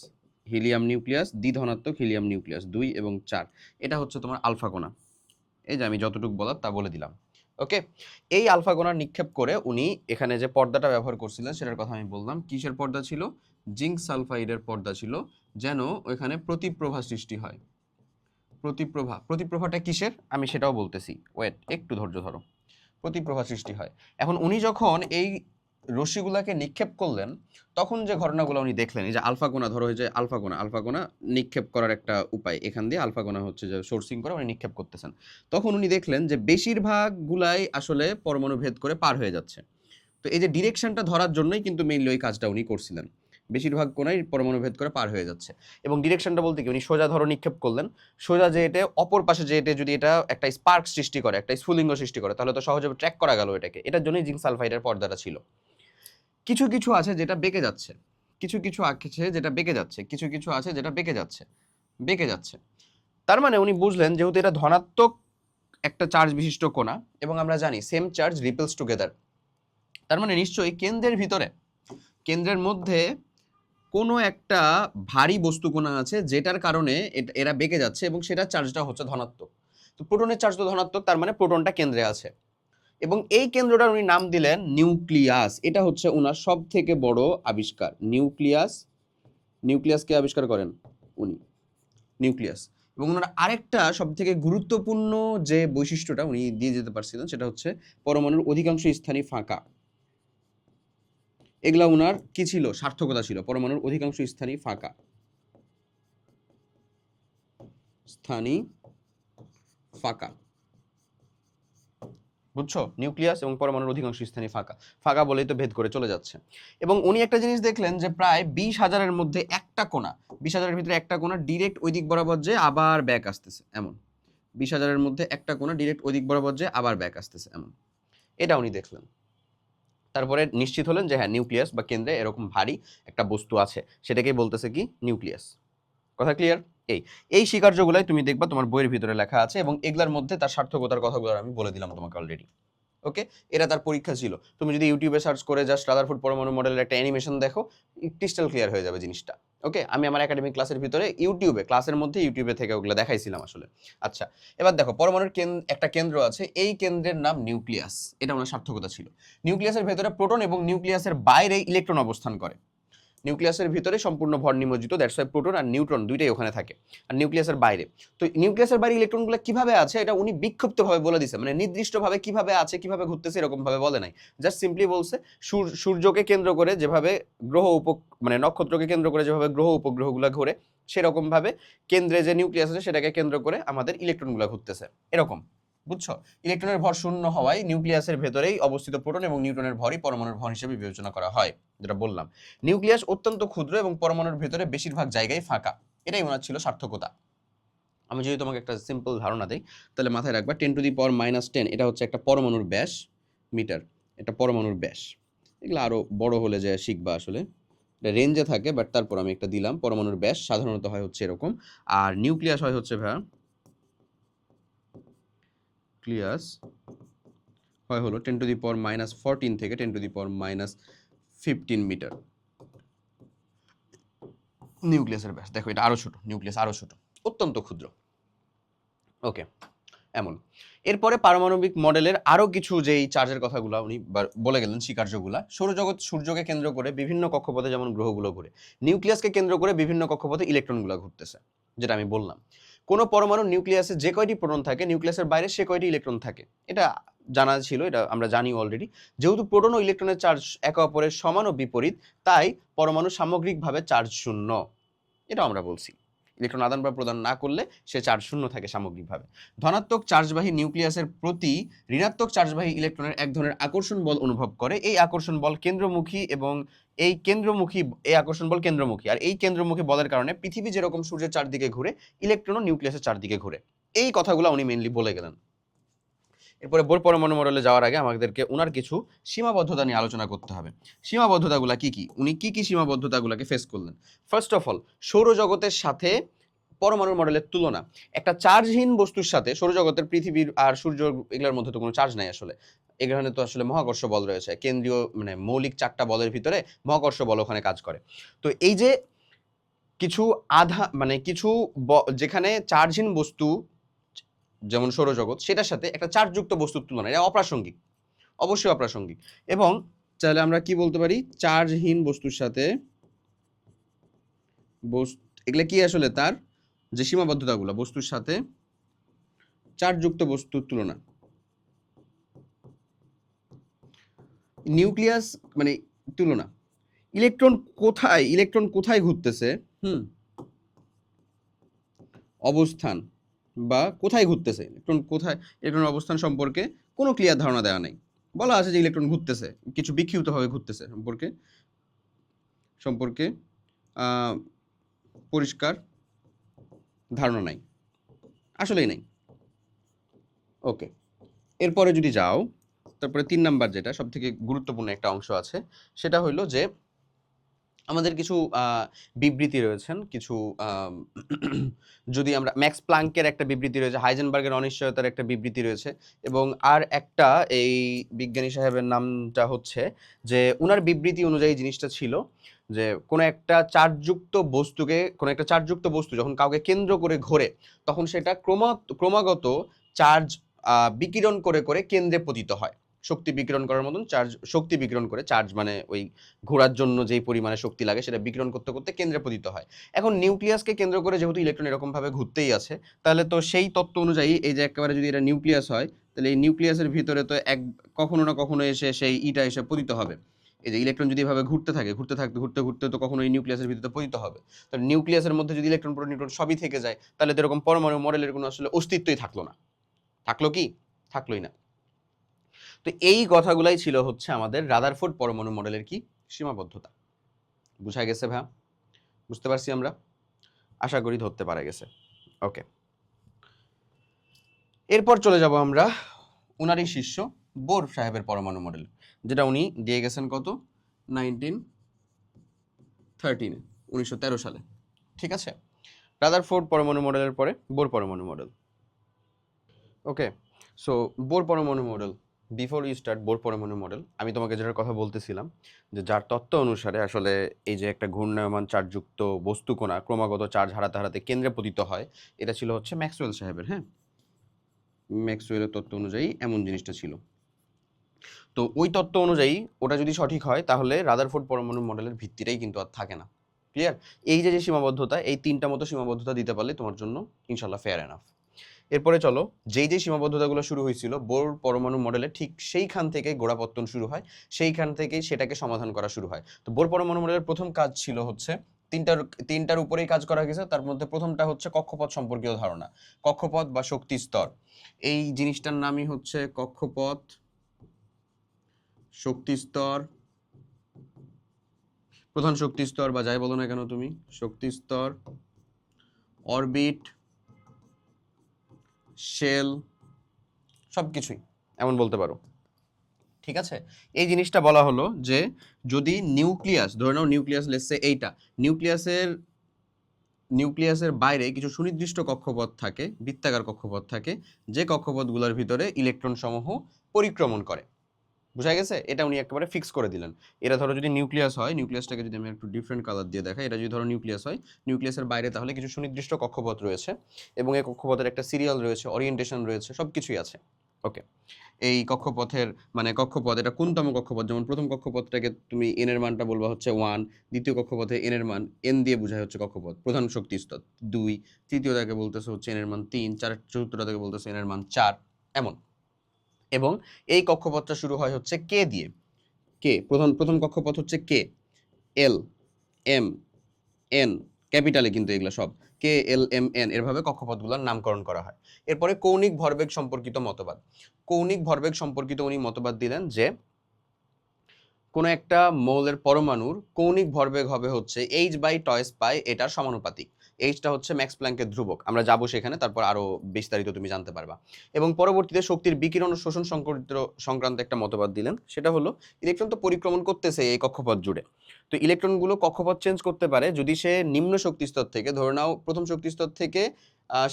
হিলিয়াম নিউক্লিয়াস, দ্বিধনাত্মক হিলিয়াম নিউক্লিয়াস 2 এবং 4, এটা হচ্ছে তোমার আলফা কণা। এই যে আমি যতটুকু বলার তা বলে দিলাম। ওকে, এই আলফা কণা নিক্ষেপ করে উনি এখানে যে পর্দাটা ব্যবহার করছিলেন সেটার কথা আমি বললাম। কিসের পর্দা ছিল? জিঙ্ক সালফাইডের পর্দা ছিল, যেন ওইখানে প্রতিপ্রভা সৃষ্টি হয়। প্রতিপ্রভা, প্রতিপ্রভাটা কিসের আমি সেটাও বলতেছি, ওয়েট, একটু ধৈর্য ধরো। প্রতিপ্রভা সৃষ্টি হয়। এখন উনি যখন এই রশ্মিগুলাকে নিক্ষেপ করলেন তখন যে ঘটনাগুলো উনি দেখলেন, এই যে আলফা কণা, ধরো এই যে আলফা কণা, আলফা কণা নিক্ষেপ করার একটা উপায়, এখান দিয়ে আলফা কণা হচ্ছে যে সোর্সিং করে উনি নিক্ষেপ করতেছেন, তখন উনি দেখলেন যে বেশিরভাগ গুলাই আসলে পরমাণু ভেদ করে পার হয়ে যাচ্ছে। তো এই যে ডিরেকশনটা ধরার জন্যই কিন্তু মেইনলি ওই কাজটা উনি করছিলেন, বেশিরভাগ কোণাই পরমাণু ভেদ করে পার হয়ে যাচ্ছে। এবং ডিরেকশনটা বলতে কি, উনি সোজা ধরো নিক্ষেপ করলেন, সোজা যে এটা অপর পাশে যে এটা যদি এটা একটা স্পার্ক সৃষ্টি করে, একটা স্ফুলিঙ্গ সৃষ্টি করে, তাহলে তো সহজে ট্র্যাক করা গেল এটাকে। এটার জন্যই জিঙ্ক সালফাইডের পর্দাটা ছিল। কিছু কিছু আছে যেটা বেঁকে যাচ্ছে, কিছু কিছু আছে যেটা বেঁকে যাচ্ছে, কিছু কিছু আছে যেটা বেঁকে যাচ্ছে, বেঁকে যাচ্ছে। তার মানে উনি বুঝলেন যেহেতু এটা ধনাত্মক একটা চার্জ বিশিষ্ট কণা, এবং আমরা জানি সেম চার্জ রিপেলস টুগেদার, তার মানে নিশ্চয়ই কেন্দ্রের ভিতরে, কেন্দ্রের মধ্যে কোনো একটা ভারী বস্তু কণা আছে যেটার কারণে এরা বেঁকে যাচ্ছে, এবং সেটার চার্জটা হচ্ছে ধনাত্মক। তো প্রোটনের চার্জ তো ধনাত্মক, তার মানে প্রোটনটা কেন্দ্রে আছে, এবং এই কেন্দ্রটার উনি নাম দিলেন নিউক্লিয়াস। এটা হচ্ছে ওনার সব থেকে বড় আবিষ্কার, নিউক্লিয়াস। নিউক্লিয়াসকে আবিষ্কার করেন উনি, নিউক্লিয়াস। এবং ওনার আরেকটা সব থেকে গুরুত্বপূর্ণ যে বৈশিষ্ট্যটা উনি দিয়ে যেতে পারছিলেন সেটা হচ্ছে পরমাণুর অধিকাংশ স্থানই ফাঁকা। এগুলা ওনার কি ছিল? সার্থকতা ছিল। পরমাণুর অধিকাংশ স্থানই ফাঁকা, স্থানই ফাঁকা। বুঝছো? নিউক্লিয়াস এবং পরমাণুর অধিকাংশ স্থানই ফাঁকা, ফাঁকা বলেই তো ভেদ করে চলে যাচ্ছে। এবং উনি একটা জিনিস দেখলেন যে প্রায় 20,000-এর মধ্যে একটা কোণা, 20,000-এর ভিতরে একটা কোণা ডিরেক্ট ওই দিক বরাবর যে আবার ব্যাক আসতেছে, এমন 20,000-এর মধ্যে একটা কোণা ডিরেক্ট ওই দিক বরাবর যে আবার ব্যাক আসতেছে, এমন। এটা উনি দেখলেন। তারপরে নিশ্চিত হলেন যে হ্যাঁ, নিউক্লিয়াস বা কেন্দ্রে এরকম ভারী একটা বস্তু আছে, সেটাকেই বলতেছে কি? নিউক্লিয়াস। কথা ক্লিয়ার? এই এই স্বীকার্যগুলাই তুমি দেখবা তোমার বইয়ের ভিতরে লেখা আছে, এবং এগুলার মধ্যে তার সার্থকতার কথাগুলো আমি বলে দিলাম তোমাকে অলরেডি। ওকে, এটা তার পরীক্ষা ছিল। তুমি যদি ইউটিউবে সার্চ করে জাস্ট রাদারফোর্ড পরমাণু মডেলের একটা অ্যানিমেশন দেখো, ক্রিস্টাল ক্লিয়ার হয়ে যাবে জিনিসটা। ওকে, আমি আমার একাডেমিক ক্লাসের ভিতরে ইউটিউবে, ক্লাসের মধ্যে ইউটিউবে থেকে ওগুলো দেখাইছিলাম আসলে। আচ্ছা, এবার দেখো পরমাণুর একটা কেন্দ্র আছে, এই কেন্দ্রের নাম নিউক্লিয়াস। এটা ওনার সার্থকতা ছিল। নিউক্লিয়াসের ভেতরে প্রোটন এবং নিউক্লিয়াসের বাইরে ইলেকট্রন অবস্থান করে। নিউক্লিয়াসের ভিতরে সম্পূর্ণ ভর নিমজ্জিত, দ্যাটস ওয়াই প্রোটন আর নিউট্রন দুইটাই ওখানে থাকে। আর নিউক্লিয়াসের বাইরে, তো নিউক্লিয়াসের বাইরে ইলেকট্রনগুলো কিভাবে আছে এটা উনি বিক্ষিপ্তভাবে বলে দিছে, মানে নির্দিষ্টভাবে কিভাবে আছে, কিভাবে ঘুরতেছে এরকম ভাবে বলে নাই। জাস্ট সিম্পলি বলছে সূর্যকে কেন্দ্র করে যেভাবে গ্রহ মানে নক্ষত্রকে কেন্দ্র করে যেভাবে গ্রহ উপগ্রহগুলো ঘোরে, সেরকম ভাবে কেন্দ্রে যে নিউক্লিয়াস আছে সেটাকে কেন্দ্র করে আমাদের ইলেকট্রনগুলো ঘুরতেছে, এরকম। বুঝছো? ইলেকট্রনের ভর শূন্য হওয়ায় নিউক্লিয়াসের ভেতরেই অবস্থিত প্রোটন এবং নিউট্রনের ভরই পরমাণুর ভর হিসেবে বিবেচনা করা হয়, যেটা বললাম। নিউক্লিয়াস অত্যন্ত ক্ষুদ্র এবং পরমাণুর ভেতরে বেশিরভাগ জায়গায় ফাঁকা, এটাই ওনার ছিল সার্থকতা। আমি যদি তোমাকে একটা সিম্পল ধারণা দেই তাহলে মাথায় রাখবা 10⁻⁻10 এটা হচ্ছে একটা পরমাণুর ব্যাস, মিটার, এটা পরমাণুর ব্যাস। এগুলো আরো বড় হলে যায় শিখবা আসলে, এটা রেঞ্জে থাকে, বাট তারপর আমি একটা দিলাম। পরমাণুর ব্যাস সাধারণত হয় হচ্ছে এরকম, আর নিউক্লিয়াস হয় হচ্ছে নিউক্লিয়াস হয় হলো 10⁻14 থেকে 10⁻15 মিটার নিউক্লিয়াসের ব্যাস। দেখো এটা আরো ছোট, নিউক্লিয়াস আরো ছোট। অত্যন্ত ক্ষুদ্র। ওকে, এমন। এরপরে পারমাণবিক মডেলের আরো কিছু যেই চার্জের কথাগুলো উনি বলে গেলেন, স্বীকার্যগুলা। সৌরজগৎ সূর্যকে কেন্দ্র করে বিভিন্ন কক্ষপথে যেমন গ্রহগুলো ঘুরে, নিউক্লিয়াসকে কেন্দ্র করে বিভিন্ন কক্ষপথে ইলেকট্রনগুলো ঘুরতেছে, যেটা আমি বললাম। কোনো পরমাণুর নিউক্লিয়াসে যে কয়টি প্রোটন থাকে, নিউক্লিয়াসের বাইরে সে কয়টি ইলেকট্রন থাকে, এটা জানা ছিল, এটা আমরা জানি অলরেডি। যেহেতু প্রোটন ও ইলেকট্রনের চার্জ একে অপরের সমান ও বিপরীত, তাই পরমাণু সামগ্রিকভাবে চার্জ শূন্য, এটা আমরা বলছি। ইলেকট্রন আদান বা প্রদান না করলে সে চার্জ শূন্য থাকে সামগ্রিকভাবে। ধনাত্মক চার্জবাহী নিউক্লিয়াসের প্রতি ঋণাত্মক চার্জবাহী ইলেকট্রনের এক ধরনের আকর্ষণ বল অনুভব করে। এই আকর্ষণ বল কেন্দ্রমুখী এবং এই আকর্ষণ বল কেন্দ্রমুখী। আর এই কেন্দ্রমুখী বলের কারণে পৃথিবী যেরকম সূর্যের চারদিকে ঘুরে, ইলেকট্রনও নিউক্লিয়াসের চারদিকে ঘুরে। এই কথাগুলো উনি মেইনলি বলে গেলেন। এরপরে বোর পরমাণু মডেলে যাওয়ার আগে আমাদেরকে ওনার কিছু সীমাবদ্ধতা নিয়ে আলোচনা করতে হবে। সীমাবদ্ধতাগুলো কি কি, উনি কি কি সীমাবদ্ধতাগুলোকে ফেস করলেন? ফার্স্ট অফ অল, সৌরজগতের সাথে পরমাণুর মডেলের তুলনা। একটা চার্জহীন বস্তুর সাথে, সৌরজগতের পৃথিবীর আর সূর্য এগুলোর মধ্যে তো কোনো চার্জ নাই আসলে, এখানে তো আসলে মহাকর্ষ বল রয়েছে, কেন্দ্রীয় মানে মৌলিক চারটা বলের ভিতরে মহাকর্ষ বল ওখানে কাজ করে। তো এই যে কিছু কিছু যেখানে চার্জহীন বস্তু যেমন সৌরজগৎ, সেটার সাথে একটা চার্জযুক্ত বস্তুর তুলনা, এটা অপ্রাসঙ্গিক, অবশ্যই অপ্রাসঙ্গিক। এবং চাইলে আমরা কি বলতে পারি, চার্জহীন বস্তুর সাথে এগুলো কি আসলে তার যে সীমাবদ্ধতাগুলো, বস্তুর সাথে চার্জযুক্ত বস্তুর তুলনা। নিউক্লিয়াস মানে তুলনা, ইলেকট্রন কোথায় ঘুরতেছে, অবস্থান বা কোথায় ঘুরতেছে, ইলেকট্রনের অবস্থান সম্পর্কে কোনো ক্লিয়ার ধারণা দেওয়া নেই। বলা আছে যে ইলেকট্রন ঘুরতেছে, কিছু বিক্ষিপ্তভাবে ঘুরতেছে, সম্পর্কে পরিষ্কার ধারণা নাই, আসলেই নেই। ওকে, এরপরে যদি যাও, তারপরে 3 নাম্বার যেটা সব থেকে গুরুত্বপূর্ণ একটা অংশ আছে, সেটা হলো যে আমাদের কিছু বিবৃতি রয়েছেন, কিছু যদি আমরা ম্যাক্স প্লাঙ্কের একটা বিবৃতি রয়েছে, হাইজেনবার্গের অনিশ্চয়তার একটা বিবৃতি রয়েছে, এবং আর একটা এই বিজ্ঞানী সাহেবের নামটা হচ্ছে যে উনার বিবৃতি অনুযায়ী জিনিসটা ছিল যে কোনো একটা চার্জযুক্ত বস্তু যখন কাউকে কেন্দ্র করে ঘোরে, তখন সেটা ক্রমাগত চার্জ বিকিরণ করে করে কেন্দ্রে পতিত হয়। শক্তি বিকিরণ করার মতন শক্তি বিকিরণ করে, চার্জ মানে ওই ঘোরার জন্য যেই পরিমাণে শক্তি লাগে সেটা বিকিরণ করতে করতে কেন্দ্রে পতিত হয়। এখন নিউক্লিয়াসকে কেন্দ্র করে যেহেতু ইলেকট্রন এরকম ভাবে ঘুরতেই আছে, তাহলে তো সেই তত্ত্ব অনুযায়ী এই যে একেবারে যদি এটা নিউক্লিয়াস হয়, তাহলে এই নিউক্লিয়াসের ভিতরে তো কখনো না কখনো এসে সেই ইটা এসে পতিত হবে। এই যে ইলেকট্রন যদি এভাবে ঘুরতে ঘুরতে তো কখনো এই নিউক্লিয়াসের ভিতরে পতিত হবে। তো নিউক্লিয়াসের মধ্যে যদি ইলেকট্রন প্রোটন নিউট্রন সবই থেকে যায়, তাহলে তো এরকম পরমাণু মডেলের কোনো আসলে অস্তিত্বই থাকলো না। থাকলোই না। তো এই কথাগুলাই ছিল হচ্ছে আমাদের রাদারফোর্ড পরমাণু মডেলের কি সীমাবদ্ধতা। বুঝা গেছে ভাই? বুঝতে পারছি আমরা, আশা করি ধরতে পারা গেছে। ওকে, এরপর চলে যাব আমরা উনারই শিষ্য বোর সাহেবের পরমাণু মডেল, যেটা উনি দিয়ে গেছেন কত 1913 সালে। ঠিক আছে, রাদারফোর্ড পরমাণু মডেলের পরে বোর পরমাণু মডেল। ওকে, সো বোর পরমাণু model, before you start Bohr পরমাণু মডেল, আমি তোমাকে যেটার কথা বলতেছিলাম যে যার তত্ত্ব অনুসারে আসলে এই যে একটা ঘূর্ণায়মান চার্জযুক্ত বস্তুকণা ক্রমাগত চার্জ হারাতে হারাতে কেন্দ্রে পতিত হয়, এটা ছিল হচ্ছে ম্যাক্সওয়েল সাহেবের। হ্যাঁ, ম্যাক্সওয়েলের তত্ত্ব অনুযায়ী এমন জিনিসটা ছিল। তো ওই তত্ত্ব অনুযায়ী ওটা যদি সঠিক হয়, তাহলে রাদারফোর্ড পরমাণু মডেলের ভিত্তিটাই কিন্তু আর থাকে না। ক্লিয়ার? এই যে সীমাবদ্ধতা, এই 3টা মতো সীমাবদ্ধতা দিতে পারলে তোমার জন্য ইনশাল্লাহ ফেয়ার এনাফ। এরপরে চলো, যেই সীমাবদ্ধতাগুলো শুরু হয়েছিল বোর পরমাণু মডেলে, ঠিক সেইখান থেকে গোড়াপত্তন শুরু হয়, সেইখান থেকেই সেটাকে সমাধান করা শুরু হয়। তো বোর পরমাণু মডেলের প্রথম কাজ ছিল হচ্ছে তিনটার উপরেই কাজ করা গেছে। তার মধ্যে প্রথমটা হচ্ছে কক্ষপথ সম্পর্কীয় ধারণা, কক্ষপথ বা শক্তি স্তর। এই জিনিসটার নামই হচ্ছে কক্ষপথ, শক্তি স্তর, প্রধান শক্তি স্তর বা যাই বলো না কেন তুমি, শক্তি স্তর, অরবিট, শেল, সবকিছুই এমন বলতে পারো। ঠিক আছে, এই জিনিসটা বলা হলো যে যদি নিউক্লিয়াস, ধরে নাও নিউক্লিয়াস লেটস এইটা, নিউক্লিয়াসের বাইরে কিছু সুনির্দিষ্ট কক্ষপথ থাকে, বৃত্তাকার কক্ষপথ থাকে, যে কক্ষপথগুলোর ভিতরে ইলেকট্রন সমূহ পরিক্রমণ করে। বুঝা গেছে? এটা উনি একেবারে ফিক্স করে দিলেন। এটা ধরো যদি নিউক্লিয়াস হয়, নিউক্লিয়াসটাকে যদি আমি একটু ডিফারেন্ট কালার দিয়ে দেখাই, এটা যদি ধরো নিউক্লিয়াস হয়, নিউক্লিয়াসের বাইরে তাহলে কিছু সুনির্দিষ্ট কক্ষপথ রয়েছে এবং এই কক্ষপথের একটা সিরিয়াল রয়েছে, ওরিয়েন্টেশন রয়েছে, সবকিছুই আছে। ওকে, এই কক্ষপথের মানে কক্ষপথ এটা কোনতম কক্ষপথ, যেমন প্রথম কক্ষপথটাকে তুমি এন এর মানটা বলবা হচ্ছে 1, দ্বিতীয় কক্ষপথে এন এর মান এন দিয়ে বোঝায় হচ্ছে কক্ষপথ প্রধান শক্তি স্তর 2, তৃতীয়টাকে বলতেছে হচ্ছে এন এর মান 3, চতুর্থটাকে বলতেছে এন এর মান 4, এমন। এবং এই কক্ষপথটা শুরু হয় হচ্ছে কে দিয়ে, কে প্রথম প্রথম কক্ষপথ হচ্ছে কে, এল, এম, এন, ক্যাপিটালে কিন্তু এগুলো সব কে এল এম এন, এরভাবে কক্ষপথগুলোর নামকরণ করা হয়। এরপরে কৌণিক ভরবেগ সম্পর্কিত মতবাদ। কৌণিক ভরবেগ সম্পর্কিত উনি মতবাদ দিলেন যে কোনো একটা মৌলের পরমাণুর কৌণিক ভরবেগ হবে হচ্ছে h/2 এটার সমানুপাতিক। এইচটা হচ্ছে ম্যাক্স প্ল্যাঙ্কের ধ্রুবক, আমরা যাবো সেখানে, তারপর আরো বিস্তারিত তুমি জানতে পারবা। এবং পরবর্তীতে শক্তির বিকিরণ ও শোষণ সংক্রান্ত একটা মতবাদ দিলেন, সেটা হলো ইলেকট্রন তো পরিক্রমণ করতেছে এই কক্ষপথ জুড়ে, তো ইলেকট্রনগুলো কক্ষপথ চেঞ্জ করতে পারে যদি সে নিম্ন শক্তি স্তর থেকে, ধরে নাও প্রথম শক্তি স্তর থেকে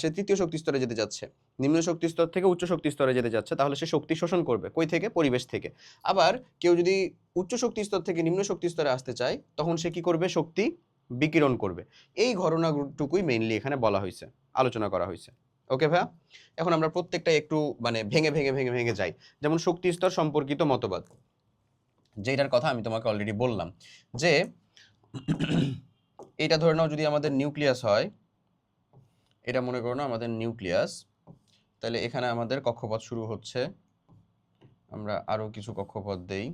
সে তৃতীয় শক্তি স্তরে যেতে যাচ্ছে, নিম্ন শক্তি স্তর থেকে উচ্চ শক্তি স্তরে যেতে যাচ্ছে, তাহলে সে শক্তি শোষণ করবে কই থেকে, পরিবেশ থেকে। আবার কেউ যদি উচ্চ শক্তি স্তর থেকে নিম্ন শক্তি স্তরে আসতে চায়, তখন সে কি করবে, শক্তি বিকিরণ করবে। এই ঘটনাটুকুই মেইনলি এখানে বলা হয়েছে, আলোচনা করা হয়েছে। ওকে ভাইয়া, এখন আমরা প্রত্যেকটা একটু মানে ভেঙে ভেঙে ভেঙে ভেঙে যাই। যেমন শক্তি স্তর সম্পর্কিত মতবাদ, যেটার কথা আমি তোমাকে অলরেডি বললাম, যে এটা ধরে নাও যদি আমাদের নিউক্লিয়াস হয়, এটা মনে করো না আমাদের নিউক্লিয়াস, তাহলে এখানে আমাদের কক্ষপথ শুরু হচ্ছে, আমরা আরো কিছু কক্ষপথ দেই,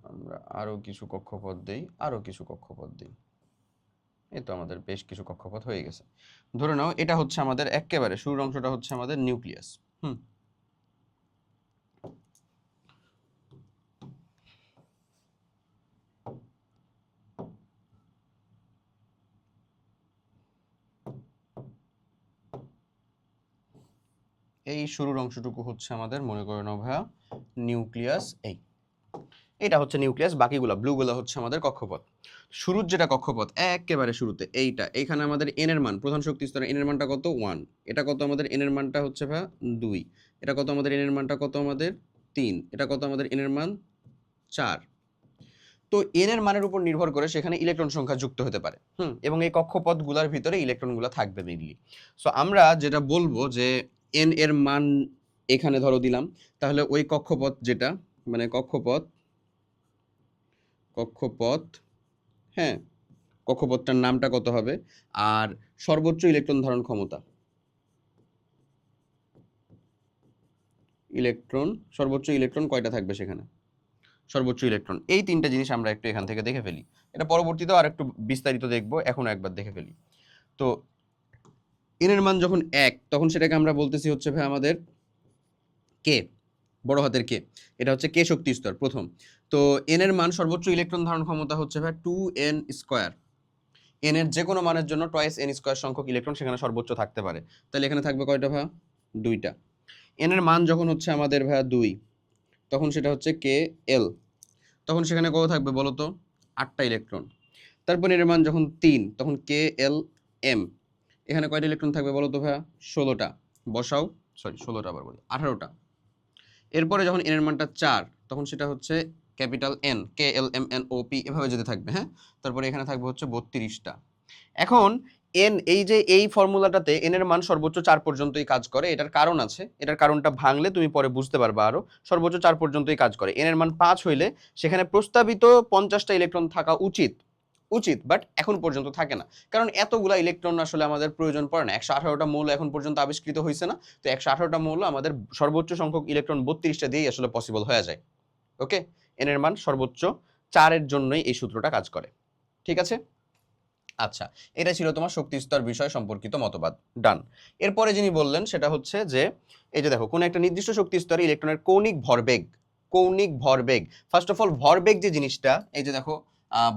আমরা আরো কিছু কক্ষপথ দেই, আরো কিছু কক্ষপথ দেই, এই তো আমাদের বেশ কিছু কক্ষপথ হয়ে গেছে। ধরে নাও এটা হচ্ছে আমাদের একেবারে শুরুর অংশটা হচ্ছে আমাদের নিউক্লিয়াস। এই শুরুর অংশটুকু হচ্ছে আমাদের মনে করে নাও ভাইয়া নিউক্লিয়াস, এটা হচ্ছে নিউক্লিয়াস, বাকিগুলো ব্লুগুলো হচ্ছে আমাদের কক্ষপথ। শুরুর যেটা কক্ষপথ একেবারে শুরুতে এইটা, এইখানে আমাদের এন এর মান প্রধান শক্তি স্তরে এন এর মানটা কত 1, এটা কত আমাদের এন এর মানটা হচ্ছে ভাইয়া 2, এটা কত আমাদের এন এর মানটা কত আমাদের 3, এটা কত আমাদের এন এর মান 4। তো এন এর মানের উপর নির্ভর করে সেখানে ইলেকট্রন সংখ্যা যুক্ত হতে পারে, এবং এই কক্ষপথগুলোর ভিতরে ইলেকট্রনগুলো থাকবে মেইনলি। সো আমরা যেটা বলবো যে এন এর মান এখানে ধরো দিলাম, তাহলে ওই কক্ষপথ যেটা মানে কক্ষপথ কক্ষপথ হ্যাঁ, কক্ষপথটার নামটা কত হবে, আর সর্বোচ্চ ইলেকট্রন ধারণ ক্ষমতা, ইলেকট্রন সর্বোচ্চ ইলেকট্রন কয়টা থাকবে সেখানে, সর্বোচ্চ ইলেকট্রন, এই তিনটা জিনিস আমরা একটু এখান থেকে দেখে ফেলি। এটা পরবর্তীতেও আর একটু বিস্তারিত দেখবো, এখন একবার দেখে ফেলি। তো এন এর মান যখন 1, তখন সেটাকে আমরা বলতেছি হচ্ছে ভাই আমাদের কে, বড় হাতের কে, এটা হচ্ছে কে শক্তি স্তর প্রথম। তো এন এর মান সর্বোচ্চ ইলেকট্রন ধারণ ক্ষমতা হচ্ছে ভাই 2n²। এন এর যে কোনো মানের জন্য টয়েস এন স্কোয়ার সংখ্যক ইলেকট্রন সেখানে সর্বোচ্চ থাকতে পারে, তাহলে এখানে থাকবে কয়টা ভাইয়া, 2টা। এন এর মান যখন হচ্ছে আমাদের ভাইয়া 2, তখন সেটা হচ্ছে কে এল, তখন সেখানে কত থাকবে বলো তো, 8টা ইলেকট্রন। তারপর এর মান যখন 3, তখন কে এল এম, এখানে কয়টা ইলেকট্রন থাকবে বলো তো ভাইয়া, 16টা। বসাও, সরি 16টা আবার বলি, 18টা। এরপরে যখন এন এর মানটা 4, তখন সেটা হচ্ছে capital N, K L M N O P, এভাবে যেতে থাকবে। হ্যাঁ, তারপরে এখানে থাকবে হচ্ছে 32টা। এখন এন, এই যে এই ফর্মুলাটাতে এন এর মান সর্বোচ্চ 4 পর্যন্তই কাজ করে, এটার কারণ আছে, এটার কারণটা ভাঙলে তুমি পরে বুঝতে পারবা। আরো সর্বোচ্চ 4 পর্যন্তই কাজ করে, এন এর মান 5 হইলে সেখানে প্রস্তাবিত 50টা ইলেকট্রন থাকা উচিত, বাট এখন পর্যন্ত থাকে না, কারণ এতগুলা ইলেকট্রন আসলে আমাদের প্রয়োজন পড়ে না। 118টা মৌল এখন পর্যন্ত আবিষ্কৃত হয়েছে না, তো 118টা মৌল আমাদের সর্বোচ্চ সংখ্যক ইলেকট্রন 32টা দিয়েই আসলে পসিবল হয়ে যায়। ওকে, এন এর মান সর্বোচ্চ 4 এর জন্যই এই সূত্রটা কাজ করে। ঠিক আছে, আচ্ছা, এটা ছিল তোমার শক্তি স্তর বিষয় সম্পর্কিত মতবাদ, ডান। এরপরে যিনি বললেন সেটা হচ্ছে যে এই যে দেখো, কোন একটা নির্দিষ্ট শক্তি স্তরে ইলেকট্রনের কৌণিক ভরবেগ, কৌণিক ভরবেগ, ফার্স্ট অফ অল ভরবেগ যে জিনিসটা, এই যে দেখো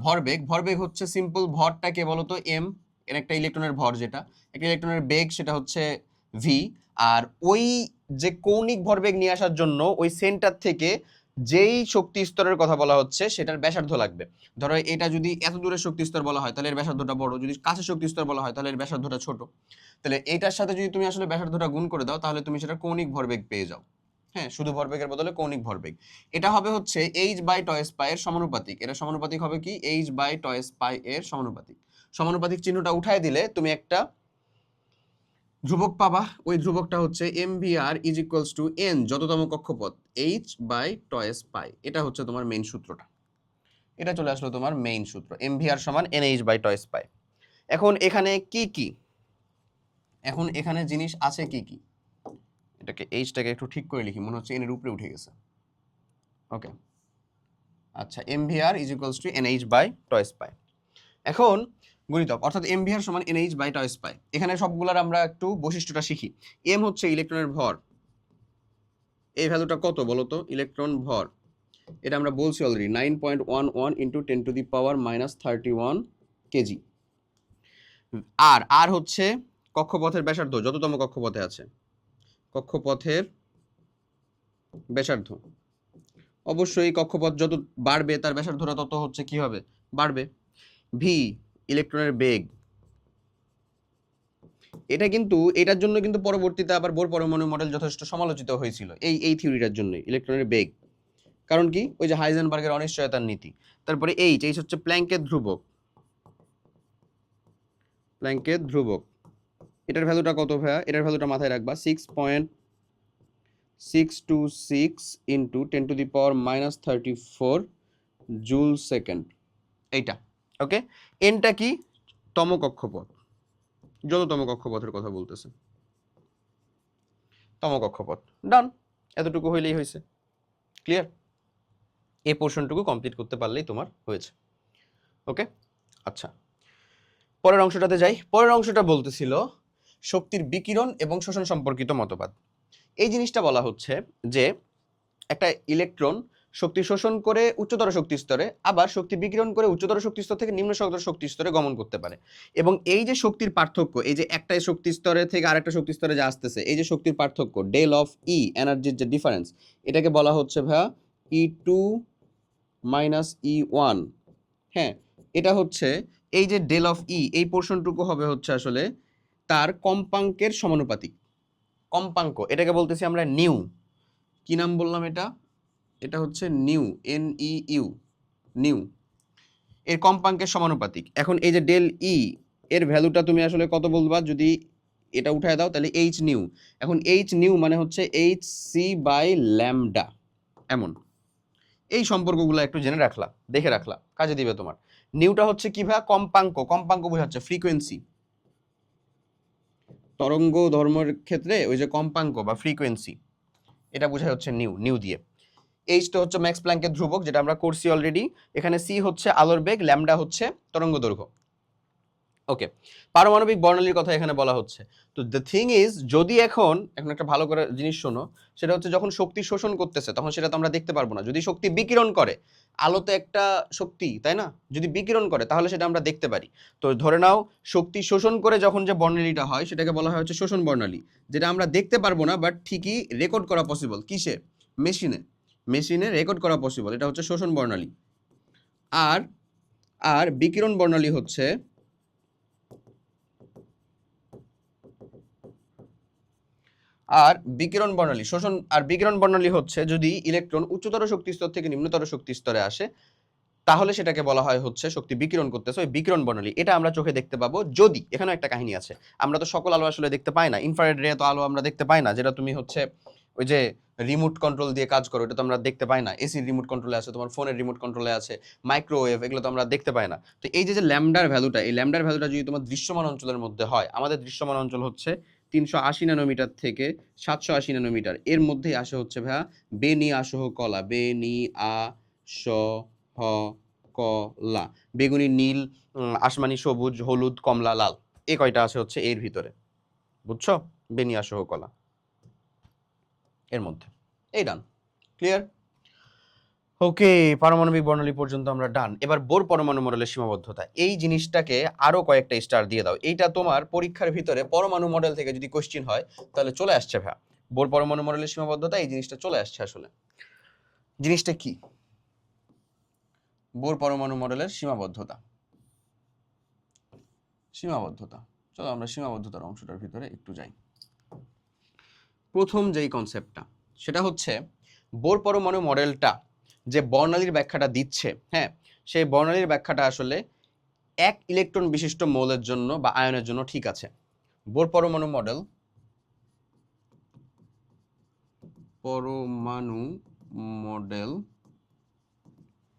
ভরবেগ হচ্ছে সিম্পল, ভরটাকে বলো তো এম, এর একটা ইলেকট্রনের ভর, যেটা একটা ইলেকট্রনের বেগ সেটা হচ্ছে ভি। আর ওই যে কৌণিক ভরবেগ নিয়ে আসার জন্য ওই সেন্টার থেকে যেই শক্তি স্তরের কথা বলা হচ্ছে সেটার ব্যাসার্ধ লাগবে। ধরো এটা যদি এত দূরের শক্তি স্তর বলা হয় তাহলে এর ব্যাসার্ধটা বড়, যদি কাছের শক্তি স্তর বলা হয় তাহলে এর ব্যাসার্ধটা ছোট। তাহলে এটার সাথে যদি তুমি আসলে ব্যাসার্ধটা গুণ করে দাও তাহলে তুমি সেটা কৌণিক ভরবেগ পেয়ে যাও। হ্যাঁ, শুধু ভরবেগের বদলে কৌণিক ভরবেগ। এটা হবে হচ্ছে h/τ² এর সমানুপাতিক। এটা সমানুপাতিক হবে কি h/τ² এর সমানুপাতিক। সমানুপাতিক চিহ্নটা উঠায় দিলে তুমি একটা ধ্রুবক পাবা। ওই ধ্রুবকটা হচ্ছে mvr n যততম কক্ষপথ h/τ²। এটা হচ্ছে তোমার মেইন সূত্রটা। এটা চলে আসলো তোমার মেইন সূত্র, mvr সমান nh/τ²। এখন এখানে কি কি, এখন এখানে জিনিস আছে কি কি, এটাকে এইচটাকে একটু ঠিক করে লিখি, মনে হচ্ছে এন এর উপরে উঠে গেছে। ওকে, আচ্ছা, mvr nh/τ²। এখন গুণিতক অর্থাৎ mvr সমান nh/τ²। এখানে সবগুলার আমরা একটু বৈশিষ্ট্যটা শিখি। m হচ্ছে ইলেকট্রনের ভর, এই ভ্যালুটা কত বলো তো, ইলেকট্রন ভর, এটা আমরা বলছি অলরেডি 9.11 × 10⁻³ কেজি। আর হচ্ছে কক্ষপথের ব্যাসার্ধ, যততম কক্ষপথে আছে কক্ষপথের ব্যাসার্ধ। অবশ্যই কক্ষপথ যত বাড়বে তার ব্যাসার্ধটা তত হচ্ছে কি হবে, বাড়বে। ভি ইলেকট্রনের বেগ। এটা কিন্তু এটার জন্য কিন্তু পরবর্তীতে আবার বোর পরমাণু মডেল যথেষ্ট সমালোচিত হয়েছিল, এই থিওরিটার জন্য ইলেকট্রনের বেগ। কারণ কি, ওই যে হাইজেনবার্গের অনিশ্চয়তার নীতি। তারপরে এইচ হচ্ছে প্ল্যাঙ্কের ধ্রুবক। প্ল্যাঙ্কের ধ্রুবক, এটার ভ্যালুটা কত ভাইয়া, এটার ভ্যালুটা মাথায় রাখবা 6.626 × 10⁻³ জুল সেকেন্ড। এইটা ওকে। এনটা কি, তম কক্ষপথ, যততম কক্ষপথের কথা বলতেছে, তম কক্ষপথ। ডান, এতটুকু হইলেই হয়েছে। ক্লিয়ার? এই পোর্শনটুকু কমপ্লিট করতে পারলেই তোমার হয়েছে। ওকে, আচ্ছা, পরের অংশটাতে যাই। পরের অংশটা বলতেছিল শক্তির বিকিরণ এবং শোষণ সম্পর্কিত মতবাদ। এই জিনিসটা বলা হচ্ছে যে একটা ইলেকট্রন শক্তি শোষণ করে উচ্চতর শক্তি স্তরে, আবার শক্তি বিকিরণ করে উচ্চতর শক্তি স্তর থেকে নিম্নতর শক্তি স্তরে গমন করতে পারে। এবং এই যে শক্তির পার্থক্য, এই যে একটা শক্তি স্তরে থেকে আরেকটা শক্তি স্তরে যা আসতেছে, এই যে শক্তির পার্থক্য, ডেল অফ ই, এনার্জির যে ডিফারেন্স, এটাকে বলা হচ্ছে ভাইয়া E2 - E1। হ্যাঁ, এটা হচ্ছে এই যে ডেল অফ ই, এই পোর্শনটুকু হবে হচ্ছে আসলে তার কম্পাঙ্কের সমানুপাতিক। কম্পাঙ্ক, এটাকে বলতেছি আমরা নিউ। কি নাম বললাম এটা, এটা হচ্ছে নিউ, NEU, নিউ, এর কম্পাঙ্কের সমানুপাতিক। এখন এই যে ডেল ই এর ভ্যালুটা তুমি আসলে কত বলবা, যদি এটা উঠায় দাও তাহলে এইচ নিউ। এখন এইচ নিউ মানে হচ্ছে hc/λ, এমন। এই সম্পর্কগুলো একটু জেনে রাখলা, দেখে রাখলা, কাজে দিবে তোমার। নিউটা হচ্ছে কি ভাই, কম্পাঙ্ক। কম্পাঙ্ক বোঝাচ্ছে ফ্রিকোয়েন্সি। তরঙ্গ ধর্মের ক্ষেত্রে ওই যে কম্পাঙ্ক বা ফ্রিকোয়েন্সি, এটা বোঝায় হচ্ছে নিউ, নিউ দিয়ে। এইচটা হচ্ছে ম্যাক্স প্ল্যাঙ্কের ধ্রুবক, যেটা আমরা করছি অলরেডি। এখানে সি হচ্ছে আলোর বেগ, ল্যামডা হচ্ছে তরঙ্গ দৈর্ঘ্য। ওকে, পারমাণবিক বর্ণালীর কথা এখানে বলা হচ্ছে। তো দ্য থিং ইজ, যদি এখন একটা ভালো করে জিনিস শোনো, সেটা হচ্ছে যখন শক্তি শোষণ করতেছে তখন সেটা তো আমরা দেখতে পারবো না। যদি শক্তি বিকিরণ করে, আলো তো একটা শক্তি, তাই না? যদি বিকিরণ করে তাহলে সেটা আমরা দেখতে পারি। তো ধরে নাও শক্তি শোষণ করে যখন যে বর্ণালীটা হয় সেটাকে বলা হয় হচ্ছে শোষণ বর্ণালী, যেটা আমরা দেখতে পারবো না বাট ঠিকই রেকর্ড করা পসিবল। কিসে? মেশিনে। মেশিনে রেকর্ড করা পসিবল, এটা হচ্ছে শোষণ বর্ণালী। আর আর বিকিরণ বর্ণালী হচ্ছে বিকিরণ বর্ণালী হচ্ছে যদি ইলেকট্রন উচ্চতর শক্তি স্তর থেকে নিম্নতর শক্তি স্তরে আসে, তাহলে সেটাকে বলা হয় হচ্ছে শক্তি বিকিরণ করতেছে, ওই বিকিরণ বর্ণালী। এটা আমরা চোখে দেখতে পাবো যদি, এখানে একটা কাহিনী আছে, আমরা তো সকল আলো আসলে দেখতে পাই না। ইনফ্রারেড রে তো আলো আমরা দেখতে পাই না, যেটা তুমি হচ্ছে ওই যে রিমোট কন্ট্রোল দিয়ে কাজ করো, এটা তো আমরা দেখতে পাই না। এসির রিমোট কন্ট্রোলে আছে, তোমার ফোনের রিমোট কন্ট্রোলে আছে, মাইক্রোওয়েভ, এগুলো তো আমরা দেখতে পাই না। তো এই যে ল্যামডার ভ্যালুটা, এই ল্যামডার ভ্যালুটা যদি তোমার দৃশ্যমান অঞ্চলের মধ্যে হয়, আমাদের দৃশ্যমান অঞ্চল হচ্ছে 380 ন্যানোমিটার থেকে 780 ন্যানোমিটার, এর মধ্যেই আসে হচ্ছে ভাইয়া বেনি আসহ কলা, বেনি আসহ কলা, বেগুনি, নীল, আসমানি, সবুজ, হলুদ, কমলা, লাল, এই কয়টা আছে হচ্ছে এর ভিতরে, বুঝছো? বেনিয়া সহ কলা এর মধ্যে। এই ডান, ক্লিয়ার? ওকে, পারমাণবিক বর্ণালী পর্যন্ত আমরা ডান। এবার বোর পরমাণু মডেলের সীমাবদ্ধতা, এই জিনিসটাকে আরো কয়েকটা স্টার দিয়ে দাও। এইটা তোমার পরীক্ষার ভিতরে পরমাণু মডেল থেকে যদি কোশ্চেন হয় তাহলে চলে আসছে ভাই, বোর পরমাণু মডেলের সীমাবদ্ধতা, এই জিনিসটা চলে আসছে আসলে। জিনিসটা কি? বোর পরমাণু মডেলের সীমাবদ্ধতা। চলো আমরা সীমাবদ্ধতার অংশটার ভিতরে একটু যাই। প্রথম যেই কনসেপ্টটা সেটা হচ্ছে বোর পরমাণু মডেলটা যে বর্ণালীর ব্যাখ্যাটা দিচ্ছে, হ্যাঁ, সেই বর্ণালীর ব্যাখ্যাটা আসলে এক ইলেকট্রন বিশিষ্ট মৌলের জন্য বা আয়নের জন্য ঠিক আছে। বোর পরমাণু মডেল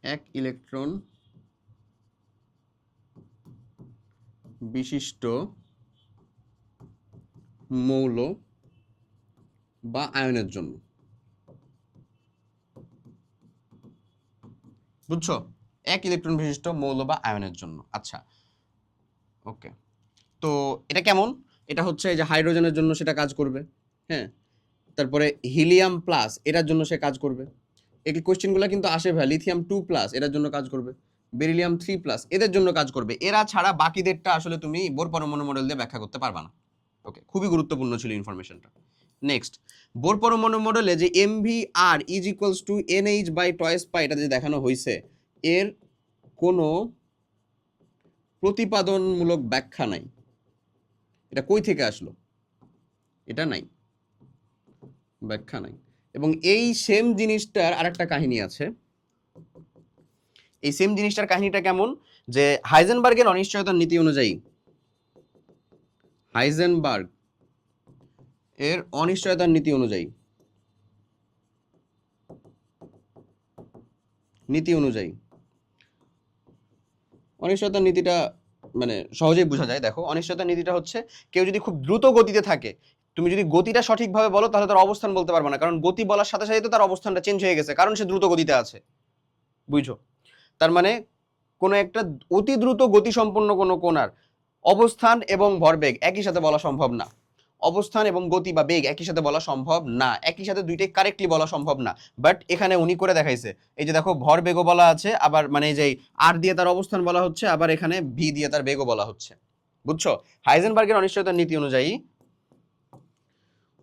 এক ইলেকট্রন বিশিষ্ট মৌল বা আয়নের জন্য, বুঝছো? এক ইলেকট্রন বিশিষ্ট মৌল বা আয়নের জন্য। আচ্ছা, ওকে, তো এটা কেমন? এটা হচ্ছে যে হাইড্রোজেনের জন্য সেটা কাজ করবে, হ্যাঁ, তারপরে হিলিয়াম প্লাস এটার জন্য সে কাজ করবে। এই কোশ্চেনগুলো কিন্তু আসে ভাই, লিথিয়াম 2+ এটার জন্য কাজ করবে, বেরিলিয়াম 3+ এদের জন্য কাজ করবে। এরা ছাড়া বাকিদেরটা আসলে তুমি বোর পরমাণু মডেল দিয়ে ব্যাখ্যা করতে পারবা না। ওকে, খুবই গুরুত্বপূর্ণ ছিল ইনফরমেশনটা। নেক্সট, বোর পরমাণু মডেলে যে MVR is equals to NH by two pi এটা যে দেখানো হয়েছে, এর কোনো প্রতিপাদনমূলক ব্যাখ্যা নাই। এটা কই থেকে আসলো? এটা নাই, ব্যাখ্যা নাই। এবং এই সেম জিনিসটার আরেকটা কাহিনী আছে। এই সেম জিনিসটার কাহিনীটা কেমন? যে হাইজেনবার্গের অনিশ্চয়তার নীতি অনুযায়ী, হাইজেনবার্গ এর অনিশ্চয়তার নীতি অনুযায়ী অনিশ্চয়তার নীতিটা মানে সহজেই বোঝা যায়। দেখো, অনিশ্চয়তার নীতিটা হচ্ছে কেউ যদি খুব দ্রুত গতিতে থাকে, তুমি যদি গতিটা সঠিকভাবে বলো তাহলে তার অবস্থান বলতে পারবে না, কারণ গতি বলার সাথে সাথে তো তার অবস্থানটা চেঞ্জ হয়ে গেছে, কারণ সে দ্রুত গতিতে আছে। বুঝছো? তার মানে কোনো একটা অতি দ্রুত গতিসম্পন্ন কোনো কণার অবস্থান এবং ভরবেগ একই সাথে বলা সম্ভব না। অবস্থান এবং গতি বা বেগ একই সাথে বলা সম্ভব না, একই সাথে দুইটাই কারেক্টলি বলা সম্ভব না। বাট এখানে উনি করে দেখাইছে। এই যে দেখো, ভরবেগও বলা আছে, আবার মানে যে আর দিয়ে তার অবস্থান বলা হচ্ছে, আবার এখানে ভি দিয়ে তার বেগও বলা হচ্ছে। বুঝছো? হাইজেনবার্গের অনিশ্চয়তার নীতি অনুযায়ী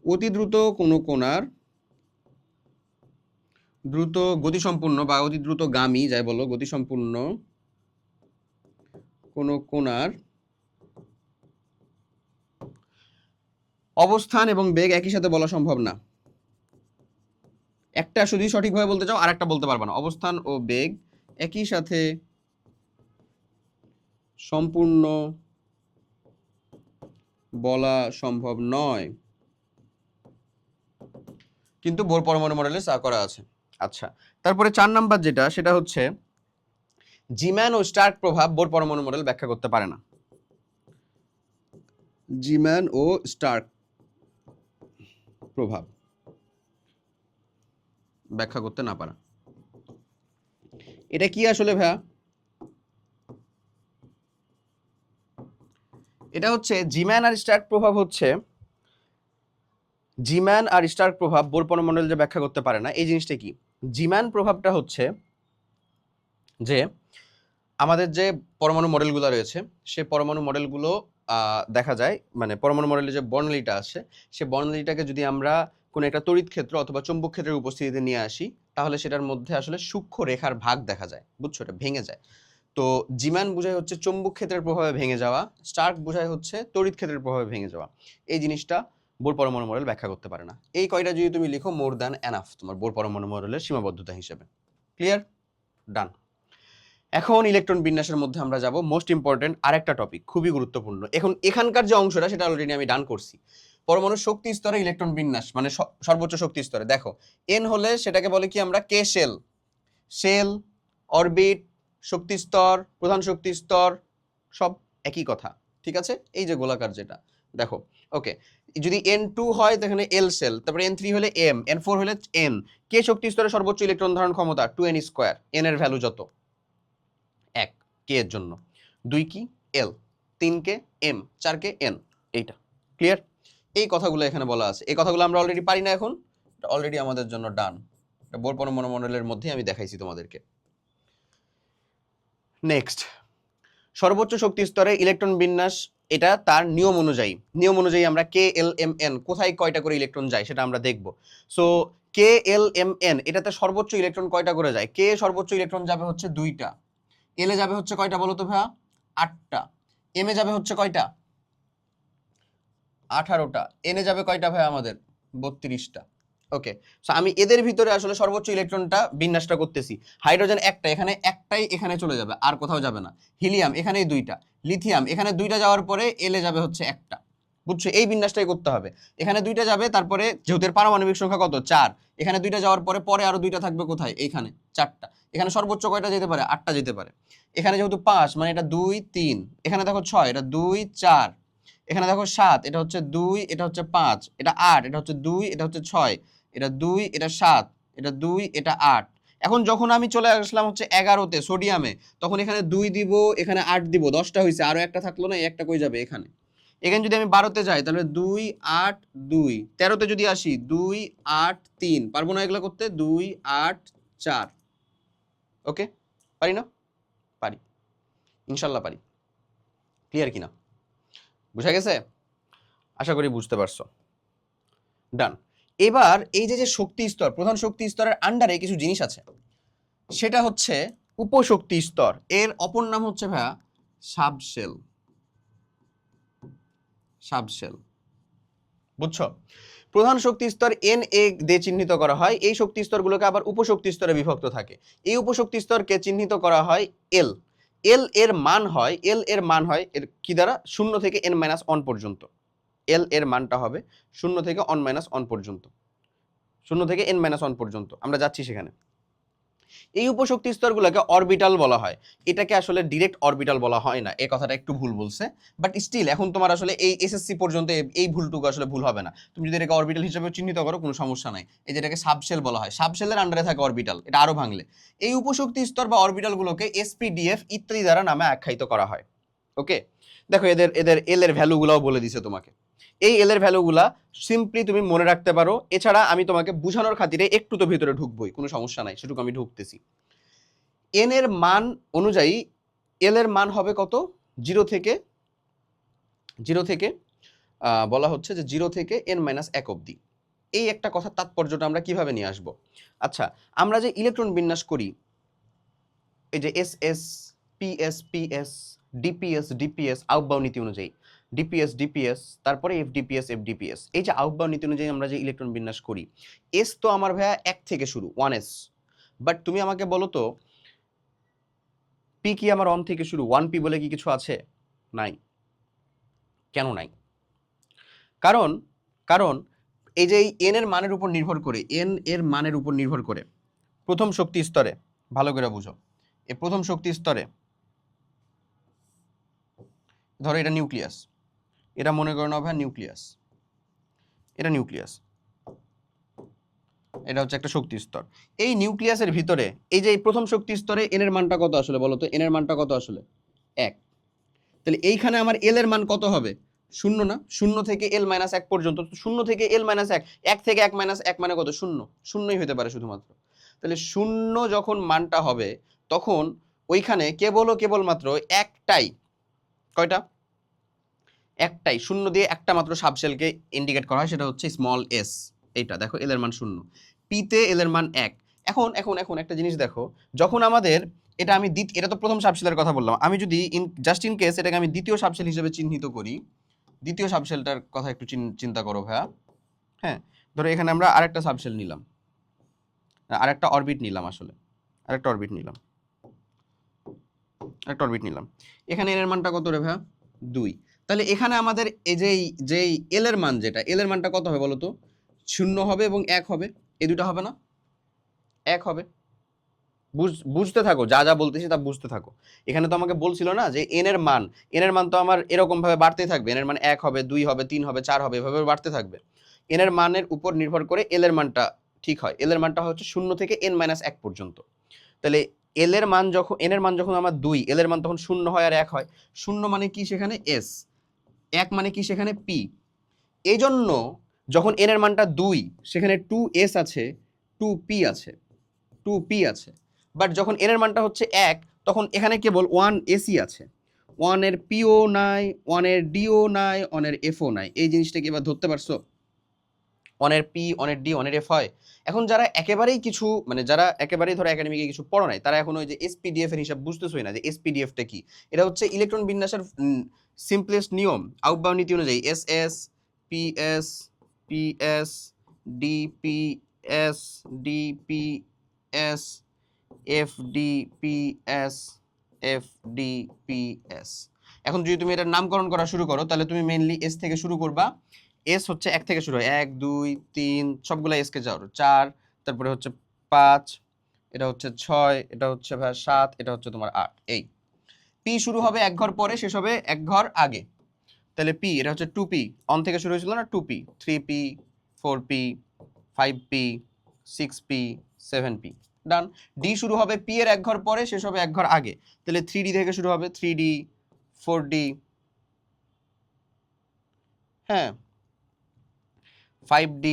অতি দ্রুত কোনো কণার দ্রুত গতিসম্পন্ন বা অতি দ্রুতগামী যাই বলো, গতিসম্পন্ন কোনো কণার অবস্থান এবং বেগ একই সাথে বলা সম্ভব না। একটা যদি সঠিকভাবে বলতে চাও আর একটা বলতে পারবা না। অবস্থান ও বেগ একই সাথে সম্পূর্ণ বলা সম্ভব নয়, কিন্তু বোর পরমাণু মডেলে তা করা আছে। আচ্ছা, তারপরে 4 নাম্বার যেটা, সেটা হচ্ছে জিম্যান ও স্টার্ক প্রভাব বোর পরমাণু মডেল ব্যাখ্যা করতে পারে না। জিম্যান ও স্টার্ক প্রভাব ব্যাখ্যা করতে না পারা, এটা কি আসলে ভাইয়া? এটা হচ্ছে জিম্যান আর স্টার্ক প্রভাব হচ্ছে জিম্যান আর স্টার্ক প্রভাব বোর পরমাণু মডেল যে ব্যাখ্যা করতে পারে না, এই জিনিসটা কি? জিম্যান প্রভাবটা হচ্ছে যে আমাদের যে পরমাণু মডেলগুলো রয়েছে, সে পরমাণু মডেলগুলো দেখা যায়, মানে পরমাণু মডেলের যে বর্ণালীটা আছে, সে বর্ণালীটাকে যদি আমরা কোনো একটা তড়িৎ ক্ষেত্র অথবা চৌম্বক ক্ষেত্রের উপস্থিতিতে নিয়ে আসি, তাহলে সেটার মধ্যে আসলে সূক্ষ্ম রেখার ভাগ দেখা যায়। বুঝছো? এটা ভেঙে যায়। তো জিম্যান বোঝায় হচ্ছে চৌম্বক ক্ষেত্রের প্রভাবে ভেঙে যাওয়া, স্টার্ক বোঝায় হচ্ছে তড়িৎ ক্ষেত্রের প্রভাবে ভেঙে যাওয়া। এই জিনিসটা বোর পরমাণু মডেল ব্যাখ্যা করতে পারে না। এই কয়টা যদি তুমি লিখো, মোর দ্যান এনাফ তোমার বোর পরমাণু মডেলের সীমাবদ্ধতা হিসেবে। ক্লিয়ার? ডান। এখন ইলেকট্রন বিন্যাসের মধ্যে আমরা যাব, মোস্ট ইম্পর্টেন্ট আরেকটা টপিক, খুবই গুরুত্বপূর্ণ। এখন এখানকার যে অংশটা সেটা অলরেডি আমি ডান করছি। পরমাণুর শক্তি স্তরে ইলেকট্রন বিন্যাস মানে সর্বোচ্চ শক্তি স্তরে দেখো, এন হলে সেটাকে বলে কি আমরা? কে শেল। শেল, অরবিট, শক্তি স্তর, প্রধান শক্তি স্তর সব একই কথা, ঠিক আছে? এই যে গোলাকার যেটা দেখো, ওকে, যদি N2 হয় তাহলে এল সেল, তারপরে N3 হলে এম, N4 হলে এন। কে শক্তি স্তরে সর্বোচ্চ ইলেকট্রন ধারণ ক্ষমতা 2n², এন এর ভ্যালু যত, 1 কে এর জন্য, 2 কি? এল, 3 কে এম, 4 কে এন। এইটা ক্লিয়ার? এই কথাগুলো এখানে বলা আছে। এই কথাগুলো আমরা অলরেডি পারি না, এখন অলরেডি আমাদের জন্য ডান। বোর পরমাণু মডেলের মধ্যে আমি দেখাইছি তোমাদেরকে। নেক্সট, সর্বোচ্চ শক্তি স্তরে ইলেকট্রন বিন্যাস, এটা তার নিয়ম অনুযায়ী আমরা KLMN কোথায় কয়টা করে ইলেকট্রন যায় সেটা আমরা দেখব। সো KLMN এটাতে সর্বোচ্চ ইলেকট্রন কয়টা করে যায়? কে সর্বোচ্চ ইলেকট্রন যাবে হচ্ছে 2টা, এল এ যাবে হচ্ছে কয়টা বলো তো ভাইয়া? 8টা, এম এ যাবে হচ্ছে কয়টা? 18টা, এন এ যাবে কয়টা ভাইয়া আমাদের? 32টা। ওকে, সো আমি এদের ভিতরে আসলে সর্বোচ্চ ইলেকট্রনটা বিন্যাসটা করতেছি। হাইড্রোজেন একটা, এখানে একটাই এখানে চলে যাবে, আর কোথাও যাবে না। হিলিয়াম এখানেই 2টা, লিথিয়াম এখানে 2টা যাওয়ার পরে এলে যাবে হচ্ছে একটা। বুঝছো? এই বিন্যাসটাই করতে হবে। এখানে 2টা যাবে, তারপরে যেহেতু এর পারমাণবিক সংখ্যা কত? 4, এখানে 2টা যাওয়ার পরে পরে আরো 2টা থাকবে কোথায়? এইখানে 4টা। এখানে সর্বোচ্চ কয়টা যেতে পারে? 8টা যেতে পারে। এখানে যেহেতু 5 মানে এটা 2 3, এখানে দেখো 6, এটা 2 4, এখানে দেখো 7, এটা হচ্ছে 2, এটা হচ্ছে 5, এটা 8, এটা হচ্ছে 2, এটা হচ্ছে 6, এটা 2, এটা 7, এটা 2, এটা 8। এখন যখন আমি চলে আসলাম হচ্ছে 11তে সোডিয়ামে, তখন এখানে 2 দিব, এখানে 8 দিব, 10টা হয়েছে, আরো একটা থাকলো না, এই একটা কই যাবে? এখানে। এখানে যদি আমি 12তে যাই তাহলে 2 8 2, 13তে যদি আসি 2 8 3, পারবো না এগুলো করতে? 2 8 4। ওকে, পারি না? পারি, ইনশাল্লাহ পারি। ক্লিয়ার কিনা? বুঝা গেছে? আশা করি বুঝতে পারছো। ডান। এবার এই যে শক্তি স্তর, প্রধান শক্তি স্তরের আন্ডারে কিছু জিনিস আছে, সেটা হচ্ছে উপশক্তি স্তর। এর অপর নাম হচ্ছে ভাইয়া সাবশেল। সাবশেল, বুঝছো? প্রধান শক্তি স্তর এন এ দিয়ে চিহ্নিত করা হয়, এই শক্তি স্তরগুলোকে আবার উপশক্তি স্তরে বিভক্ত থাকে। এই উপশক্তি স্তরকে চিহ্নিত করা হয় এল। এল এর মান হয় এর কি দ্বারা? 0 থেকে n-1 পর্যন্ত। এল এর মানটা হবে 0 থেকে n-1 পর্যন্ত, 0 থেকে n-1 পর্যন্ত। আমরা যাচ্ছি সেখানে। এই উপশক্তি স্তরগুলোকে অরবিটাল বলা হয়। এটাকে আসলে ডিরেক্ট অরবিটাল বলা হয় না, এই কথাটা একটু ভুল বলছে, বাট স্টিল এখন তোমার আসলে এই এসএসসি পর্যন্ত এই ভুলটুকু আসলে ভুল হবে না। তুমি যদি এটাকে অরবিটাল হিসেবে চিহ্নিত করো কোনো সমস্যা নাই। এই যেটাকে সাবশেল বলা হয়, সাবশেলের আন্ডারে থাকে অরবিটাল, এটা আরো ভাঙলে। এই উপশক্তি স্তর বা অরবিটালগুলোকে এসপিডিএফ ইত্যাদি দ্বারা নামে আখ্যায়িত করা হয়। ওকে, দেখো এদের এদের এল এর ভ্যালুগুলোও বলে দিছে তোমাকে। এই এল এর ভ্যালুগুলা সিম্পলি তুমি মনে রাখতে পারো। এছাড়া আমি তোমাকে বোঝানোর খাতিরে একটু তো ভিতরে ঢুকবোই, কোনো সমস্যা নাই, সেটুকু আমি ঢুকতেছি। এন এর মান অনুযায়ী এল এর মান হবে কত? 0 থেকে বলা হচ্ছে যে 0 থেকে n-1 অবধি। এই একটা কথার তাৎপর্যটা আমরা কিভাবে নিয়ে আসব? আচ্ছা, আমরা যে ইলেকট্রন বিন্যাস করি, এই যে s s p s p s dps dps আউটবাউ নীতি অনুযায়ী, ডিপিএস ডিপিএস, তারপরে এফডিপিএস এফডিপিএস, এই যে আউটবাউ নীতি অনুযায়ী আমরা যে ইলেকট্রন বিন্যাস করি, এস তো আমার ভাইয়া 1 থেকে শুরু, 1s। বাট তুমি আমাকে বলো তো, পি কি আমার 1 থেকে শুরু? 1p বলে কি কিছু আছে? নাই। কেন নাই? কারণ কারণ এই যে এন এর মানের উপর নির্ভর করে, এন এর মানের উপর নির্ভর করে প্রথম শক্তি স্তরে, ভালো করে বুঝো, এই প্রথম শক্তি স্তরে ধরো এটা নিউক্লিয়াস, এটা মনে করো না ভাই নিউক্লিয়াস, এটা নিউক্লিয়াস, এটা হচ্ছে একটা শক্তি স্তর। এই নিউক্লিয়াসের ভিতরে এই যে প্রথম শক্তি স্তরে এন এর মানটা কত আসলে বলো তো? এন এর মানটা কত আসলে? 1। তাহলে এইখানে আমার এল এর মান কত হবে? 0 না? 0 থেকে l-1 পর্যন্ত। 0 থেকে l-1, 1 থেকে 1-1 মানে কত? 0। শূন্যই হতে পারে শুধুমাত্র। তাহলে 0 যখন মানটা হবে, তখন ওইখানে কেবলমাত্র একটাই, কয়টা? একটাই, 0 দিয়ে একটা মাত্র সাবশেলকে ইন্ডিকেট করা হয়, সেটা হচ্ছে স্মল এস। এইটা দেখো, এল এর মান 0, পিতে এল এর মান 1। এখন এখন এখন একটা জিনিস দেখো, যখন আমাদের এটা আমি এটা তো প্রথম সাবশেলের কথা বললাম, আমি যদি জাস্ট ইন কেস এটাকে আমি দ্বিতীয় সাবশেল হিসেবে চিহ্নিত করি, দ্বিতীয় সাবশেলটার কথা একটু চিন্তা করো ভাইয়া। হ্যাঁ, ধরো এখানে আমরা আরেকটা সাবশেল নিলাম, আরেকটা অরবিট নিলাম, আসলে আরেকটা অরবিট নিলাম, এখানে এর মানটা কত রে ভাইয়া? 2। তাহলে এখানে আমাদের এই যেই এল এর মান, যেটা এল এর মানটা কত হবে বলো তো? 0 হবে এবং 1 হবে, এই দুটো হবে না? 1 হবে। বুঝতে থাকো, যা যা বলতেছি তা বুঝতে থাকো। এখানে তো আমাকে বলছিল না যে এন এর মান তো আমার এরকম ভাবে বাড়তেই থাকবে, এন এর মান 1 হবে, 2 হবে, 3 হবে, 4 হবে, এভাবে বাড়তে থাকবে। এন এর মানের উপর নির্ভর করে এল এর মানটা ঠিক হয়। এল এর মানটা হচ্ছে 0 থেকে n-1 পর্যন্ত। তাহলে এল এর মান যখন, এন এর মান যখন আমার 2, এল এর মান তখন 0 হয় আর 1 হয়। 0 মানে কি? সেখানে এস। 1 মানে কি? সেখানে পি। এই জন্য যখন এন এর মানটা 2, সেখানে 2s আছে, 2p আছে, 2p আছে। বাট যখন এন এর মানটা হচ্ছে 1, তখন এখানে কেবল 1s আছে। ওয়ানের পিও নাই, ওয়ানের ডিও নাই, ওয়ানের এফও নাই। এই জিনিসটা কি এবার ধরতে পারছো? অনের পি, অনের ডি, অনের এফ হয়। এখন যারা একেবারেই কিছু মানে যারা একেবারেই ধরো একাডেমিকে কিছু পড়ো নাই, তারা এখন ওই যে এসপিডিএফ এর হিসাব বুঝতেছই না যে এসপিডিএফটা কি। এটা হচ্ছে ইলেকট্রন বিন্যাসের সিম্পলেস্ট নিয়ম, আউটবাউন্ড নীতি অনুযায়ী S s p s p S D P S D P S F D P S F D P S. এখন যদি তুমি এটার নামকরণ করা শুরু করো তাহলে তুমি মেইনলি এস থেকে শুরু করবা। এস হচ্ছে এক থেকে শুরু হয়, 1 2 3 সবগুলা এস কে যাও, 4, তারপরে হচ্ছে 5, এটা হচ্ছে 6, এটা হচ্ছে 7, এটা হচ্ছে তোমার 8। এই পি শুরু হবে এক ঘর পরে, শেষ হবে এক ঘর আগে। তাহলে পি এটা হচ্ছে 2p, অন থেকে শুরু হয়েছিল না 2p, 3p 4p 5p 6p 7p। ডান। ডি শুরু হবে পি এর এক ঘর পরে, শেষ হবে এক ঘর আগে। তাহলে 3d থেকে শুরু হবে, 3d 4d, হ্যাঁ 5d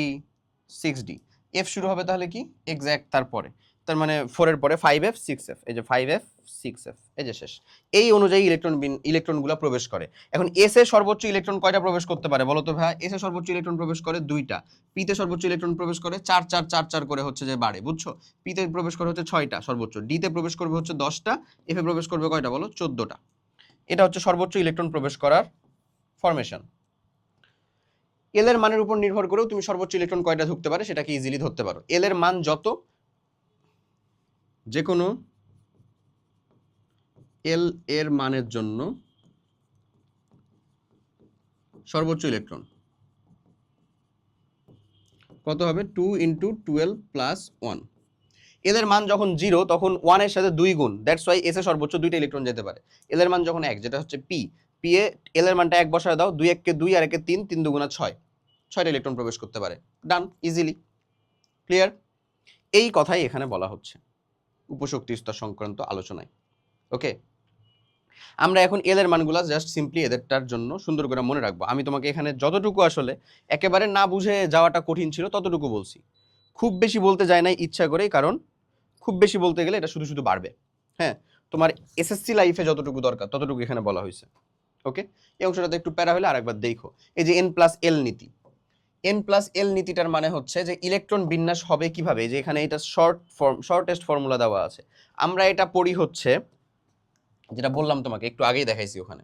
6d। এফ শুরু হবে তাহলে কি এক্স্যাক্ট তারপরে, তার মানে 4 এর পরে 5f 6f, এই যে 5f 6f, এই যে শেষ। এই অনুযায়ী ইলেকট্রনগুলো প্রবেশ করে। এখন এস এ সর্বোচ্চ ইলেকট্রন কয়টা প্রবেশ করতে পারে বলো তো ভাই? এস এ সর্বোচ্চ ইলেকট্রন প্রবেশ করে 2টা, পি তে সর্বোচ্চ ইলেকট্রন প্রবেশ করে 4 4 4 4 করে হচ্ছে যে বাড়ে, বুঝছো? পি তে প্রবেশ করে হচ্ছে 6টা সর্বোচ্চ, ডি তে প্রবেশ করবে হচ্ছে 10টা, এফ এ প্রবেশ করবে কয়টা বলো? 14টা। এটা হচ্ছে সর্বোচ্চ ইলেকট্রন প্রবেশ করার ফরমেশন। এল এর মানের উপর নির্ভর করেও তুমি সর্বোচ্চ ইলেকট্রন কয়টা ঢুকতে পারে সেটাকে ইজিলি ধরতে পারো। এল এর মান যত, যে কোনো এল এর মানের জন্য সর্বোচ্চ ইলেকট্রন কত হবে? 2 × 12 + 1। এল এর মান যখন 0 তখন 1 এর সাথে 2 গুণ, দ্যাটস ওয়াই এস এ সর্বোচ্চ 2টা ইলেকট্রন যেতে পারে। এল এর মান যখন 1, যেটা হচ্ছে পি, পি এ এল এর মানটা 1 বসায় দাও, 2 1 কে 2 আর 1 কে 3, 3 2 6, 6টা ইলেকট্রন প্রবেশ করতে পারে। ডান, ইজিলি ক্লিয়ার। এই কথাই এখানে বলা হচ্ছে উপশক্তি স্তর সংক্রান্ত আলোচনায়। ওকে, আমরা এখন এল এর মানগুলো জাস্ট সিম্পলি এদেরটার জন্য সুন্দর করে মনে রাখবো। আমি তোমাকে এখানে যতটুকু আসলে একেবারে না বুঝে যাওয়াটা কঠিন ছিল ততটুকু বলছি, খুব বেশি বলতে যায় নাই ইচ্ছা করেই, কারণ খুব বেশি বলতে গেলে এটা শুধু শুধু বাড়বে। হ্যাঁ, তোমার এসএসসি লাইফে যতটুকু দরকার ততটুকু এখানে বলা হয়েছে। ওকে, এই অংশটাতে একটু প্যারা হলে আরেকবার দেখো। এই যে n+l নীতি, n+l নীতিটার মানে হচ্ছে যে ইলেকট্রন বিন্যাস হবে কিভাবে, যে এখানে এটা শর্টেস্ট ফর্মুলা দেওয়া আছে। আমরা এটা পড়ি হচ্ছে, যেটা বললাম তোমাকে একটু আগেই দেখাইছি ওখানে,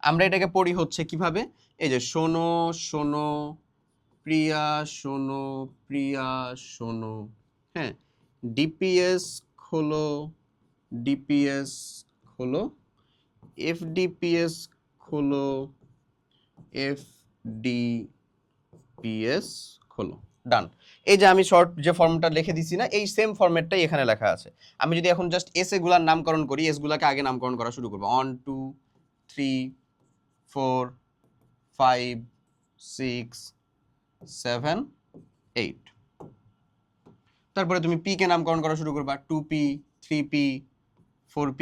আমরা এটাকে পড়ি হচ্ছে কিভাবে, এই যে শোনো শোনো প্রিয়া, শোনো প্রিয়া শোনো, হ্যাঁ ডিপিএস খোলো, ডিপিএস খোলো, এফডিপিএস খোলো, এফডিপিএস খোলো। ডান। এই যে আমি শর্ট যে ফর্মটা লিখে দিছি না, এই সেম ফরম্যাটটাই এখানে লেখা আছে। আমি যদি এখন জাস্ট এস এগুলার নামকরণ করি, এস গুলাকে আগে নামকরণ করা শুরু করবো, 1 2 3 4 5 6 7 8। তারপরে তুমি পি কে নামকরণ করা শুরু করবা, 2p 3p 4p।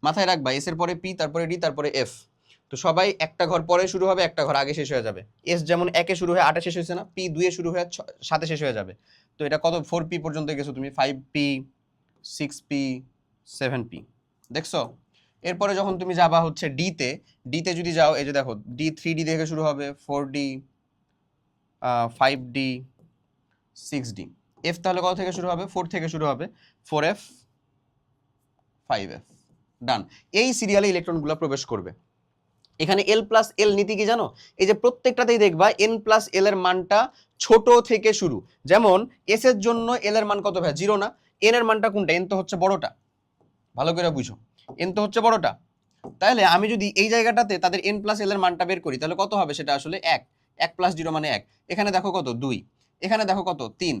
মাথায় রাখবা এস এর পরে পি, তারপরে ডি, তারপরে এফ। তো সবাই একটা ঘর পরে শুরু হবে, একটা ঘর আগে শেষ হয়ে যাবে। এস যেমন 1 এ শুরু হয়ে 8 এ শেষ হয়েছে না, পি 2 এ শুরু হয়ে 7 এ শেষ হয়ে যাবে। তো এটা কত? 4p পর্যন্ত গেছো তুমি, 5p 6p 7p, দেখছো? এরপরে যখন তুমি যাবা হচ্ছে ডিতে, ডিতে যদি যাও, এই যে দেখো ডি 3d থেকে শুরু হবে, 4d 5d 6d। এফ তাহলে কত থেকে শুরু হবে? 4 থেকে শুরু হবে, 4f 5f। ডান। এই সিরিয়ালে ইলেকট্রনগুলো প্রবেশ করবে। এখানে l+l নীতি কি জানো? এই যে প্রত্যেকটাতেই দেখবা n+l এর মানটা ছোট থেকে শুরু। যেমন s এর জন্য l এর মান কত ভাই? 0 না? n এর মানটা কোনটা? n তো হচ্ছে বড়টা, ভালো করে বুঝো, n তো হচ্ছে বড়টা। তাহলে আমি যদি এই জায়গাটাতে তাদের n+l এর মানটা বের করি তাহলে কত হবে? সেটা আসলে 1, 1 + 0 মানে 1। এখানে দেখো কত? 2, এখানে দেখো কত? 3,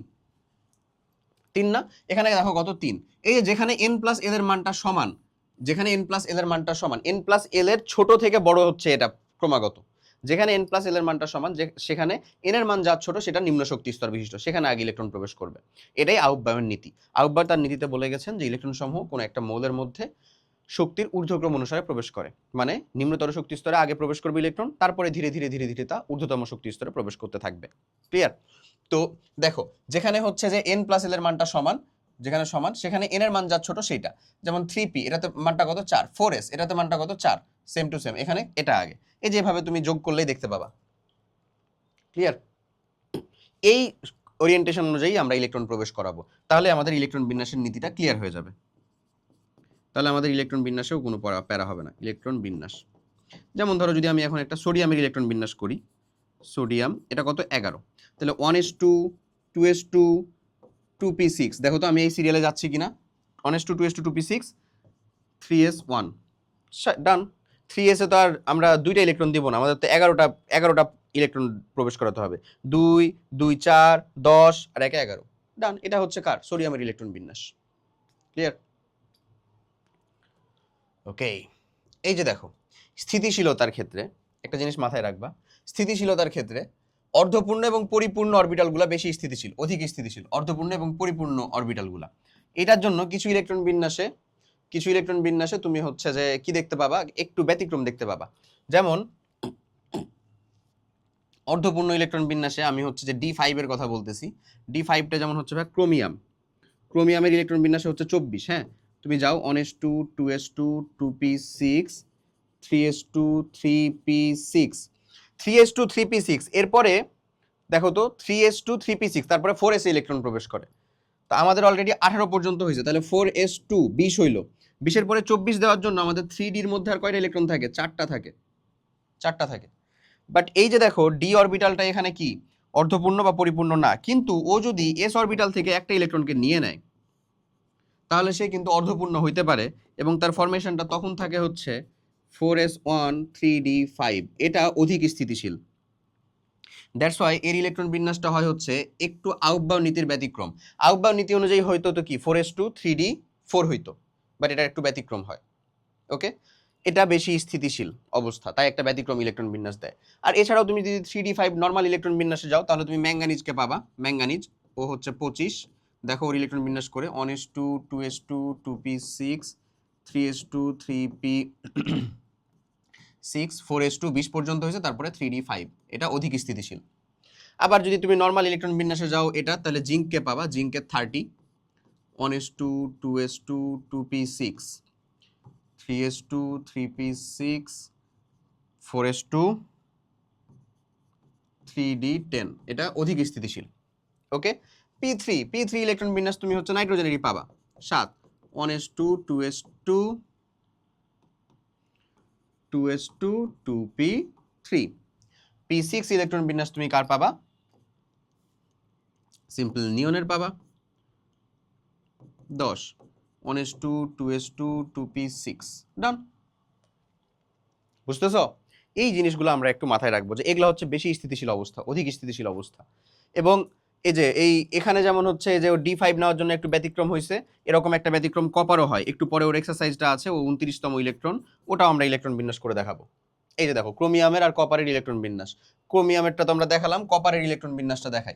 3 না? এখানে দেখো কত? 3। এই যে যেখানে n+l এর মানটা সমান, যেখানে n+l এর মানটা সমান, n+l এর ছোট থেকে বড় হচ্ছে এটা ক্রমাগত। যেখানে n+l এর মানটা সমান, সেখানে n এর মান যা ছোট সেটা নিম্ন শক্তি স্তর বিশিষ্ট, সেখানে আগে ইলেকট্রন প্রবেশ করবে। এটাই আউটবায়ন নীতি। আউটবায়ন তার নীতিতে বলে গেছেন যে ইলেকট্রন সমূহ কোনো একটা মৌলের মধ্যে শক্তির ঊর্ধ্বক্রম অনুসারে প্রবেশ করে, মানে নিম্নতর শক্তি স্তরে আগে প্রবেশ করবে ইলেকট্রন, তারপরে ধীরে ধীরে ধীরে ধীরে তা ঊর্ধ্বতম শক্তি স্তরে প্রবেশ করতে থাকবে। ক্লিয়ার? তো দেখো যেখানে হচ্ছে যে n+l এর মানটা সমান, যেখানে সমান সেখানে n এর মান যা ছোট সেটা, যেমন 3p এটাতে মানটা কত 4, 4s এটাতে মানটা কত 4, সেম টু সেম, এখানে এটা আগে। এই যেভাবে তুমি যোগ করলেই দেখতে পাবা। ক্লিয়ার? এই ওরিয়েন্টেশন অনুযায়ী আমরা ইলেকট্রন প্রবেশ করাবো, তাহলে আমাদের ইলেকট্রন বিন্যাসের নীতিটা ক্লিয়ার হয়ে যাবে। তাহলে আমাদের ইলেকট্রন বিন্যাসেও কোনো প্যারা হবে না। ইলেকট্রন বিন্যাস, যেমন ধরো যদি আমি এখন একটা সোডিয়ামের ইলেকট্রন বিন্যাস করি, সোডিয়াম এটা কত 11, তাহলে 1s2 2s2 2p6, দেখো তো আমি এই সিরিয়ালে যাচ্ছি কিনা, 1s2 2s2 2p6 3s1, ডান। 3s এ তো আর আমরা দুইটা ইলেকট্রন দিব না, আমাদের তো 11টা ইলেকট্রন প্রবেশ করাতে হবে, 2 2 4 10 আর 1 11, ডান। এটা হচ্ছে কার? সোডিয়ামের ইলেকট্রন বিন্যাস। ক্লিয়ার? ওকে, এই যে দেখো স্থিতিশীলতার ক্ষেত্রে একটা জিনিস মাথায় রাখবা, স্থিতিশীলতার ক্ষেত্রে অর্ধপূর্ণ এবং পরিপূর্ণ অরবিটালগুলো বেশি স্থিতিশীল, অধিক স্থিতিশীল, অর্ধপূর্ণ এবং পরিপূর্ণ অরবিটালগুলো। এটার জন্য কিছু ইলেকট্রন বিন্যাসে তুমি হচ্ছে যে কি দেখতে পাবা, একটু ব্যতিক্রম দেখতে পাবা। যেমন অর্ধপূর্ণ ইলেকট্রন বিন্যাসে আমি হচ্ছে যে D5 এর কথা বলতেছি, D5টা যেমন হচ্ছে ভাই ক্রোমিয়ামের ইলেকট্রন বিন্যাসে হচ্ছে 24। হ্যাঁ, তুমি যাও 1s2 2s2 2p6 3s2 3p6 3s2 3p6, এরপরে দেখো তো 3s2 3p6 তারপরে 4s ইলেকট্রন প্রবেশ করে। তা আমাদের অলরেডি 18 পর্যন্ত হয়েছে, তাহলে 4s2 20 হইলো, 20 পরে 24 দেওয়ার জন্য আমাদের 3d এর মধ্যে আর কয়টা ইলেকট্রন থাকে? 4টা থাকে। বাট এই যে দেখো d অরবিটালটা এখানে কি অর্ধপূর্ণ বা পরিপূর্ণ না, কিন্তু ও যদি s অরবিটাল থেকে একটা ইলেকট্রনকে নিয়ে নেয় তাহলে সে কিন্তু অর্ধপূর্ণ হইতে পারে, এবং তার ফরমেশনটা তখন থাকে হচ্ছে 4s1 3d5, এটা অধিক স্থিতিশীল। দ্যাটস ওয়াই এর ইলেকট্রন বিন্যাসটা হয় হচ্ছে একটু আউটবাউ নীতির ব্যতিক্রম। আউটবাউ নীতি অনুযায়ী হয়তো তো কি 4s2 3d4 হইতো, বাট এটা একটু ব্যতিক্রম হয়। ওকে, এটা বেশি স্থিতিশীল অবস্থা, তাই একটা ব্যতিক্রম ইলেকট্রন বিন্যাস দেয়। আর এছাড়াও তুমি যদি 3d5 নর্মাল ইলেকট্রন বিন্যাসে যাও তাহলে তুমি ম্যাঙ্গানিজকে পাবা, ম্যাঙ্গানিজ ও হচ্ছে 25, দেখো ওর ইলেকট্রন বিন্যাস করে 1s2 2s2 2p6 3s2 3p6 4s2 20 পর্যন্ত হয়েছে, তারপরে 3d5, এটা অধিক স্থিতিশীল। আবার যদি তুমি নর্মাল ইলেকট্রন বিন্যাসে যাও এটা, তাহলে জিঙ্ককে পাবা, জিঙ্কের 30 1s2 2s2 2p6 3s2 3p6 4s2 3d10, এটা অধিক স্থিতিশীল। ওকে, p3 ইলেকট্রন বিন্যাস তুমি হচ্ছে নাইট্রোজেনেরই পাবা, 7 1s2 2s2 2s2 2p3। p6 electron বিন্যাস তুমি কার পাবা? সিম্পল নিয়নের পাবা, 10 1s2 2s2 2p6, ডান। বুঝতেছো? এই জিনিসগুলো আমরা একটু মাথায় রাখবো যে এগুলো হচ্ছে বেশি স্থিতিশীল অবস্থা, অধিক স্থিতিশীল অবস্থা। এবং এই যে এখানে যেমন হচ্ছে যে D5 নেওয়ার জন্য একটু ব্যতিক্রম হয়েছে, এরকম একটা ব্যতিক্রম কপারও হয়, একটু পরে ওর এক্সারসাইজটা আছে, ও 29তম ইলেকট্রন, ওটাও আমরা ইলেকট্রন বিন্যাস করে দেখাবো। এই যে দেখো ক্রোমিয়ামের আর কপারের ইলেকট্রন বিন্যাস, ক্রোমিয়ামেরটা তো আমরা দেখালাম, কপারের ইলেকট্রন বিন্যাসটা দেখাই।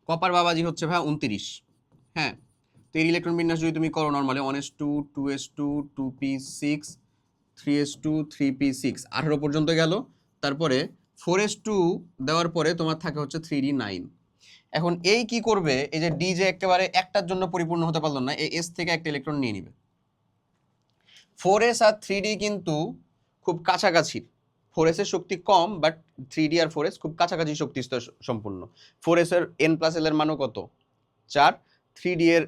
কপার বাবাজি হচ্ছে ভাই 29। হ্যাঁ, তো এই ইলেকট্রন বিন্যাস যদি তুমি করো normally 1s2 2s2 2p6 3s2 3p6 18 পর্যন্ত গেল, তারপরে 4s2 দেওয়ার পরে তোমার থাকে হচ্ছে 3d9। এখন এই কি করবে, এই যে ডি যে একেবারে একটার জন্য পরিপূর্ণ হতে পারলো না, এই এস থেকে একটা ইলেকট্রন নিয়ে নিবে। 4s আর 3d কিন্তু খুব কাছাকাছি, 4s এর শক্তি কম, বাট 3d আর 4s খুব কাছাকাছি শক্তি স্তর সম্পূর্ণ। 4s এর n+l এর মানও কত? 4, 3d এর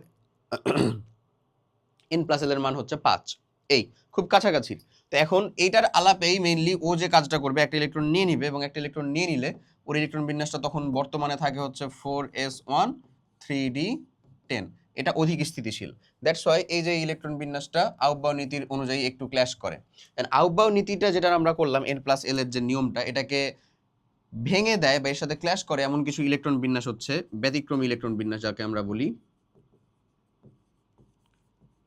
n+l এর মান হচ্ছে 5, এই খুব কাছাকাছি। তো এখন এইটার আলাপেই মেইনলি ও যে কাজটা করবে, একটা ইলেকট্রন নিয়ে নিবে, এবং একটা ইলেকট্রন নিয়ে নিলে ওর ইলেকট্রন বিন্যাসটা তখন বর্তমানে থাকে হচ্ছে 4s1 3d10, এটা অধিক স্থিতিশীল। দ্যাটস ওয়াই এই যে ইলেকট্রন বিন্যাসটা আউটবাউ নীতির অনুযায়ী একটু ক্ল্যাশ করে। আউটবাউ নীতিটা যেটা আমরা করলাম n+l এর যে নিয়মটা, এটাকে ভেঙে দেয় বা এর সাথে ক্ল্যাশ করে এমন কিছু ইলেকট্রন বিন্যাস হচ্ছে ব্যতিক্রমী ইলেকট্রন বিন্যাস, যাকে আমরা বলি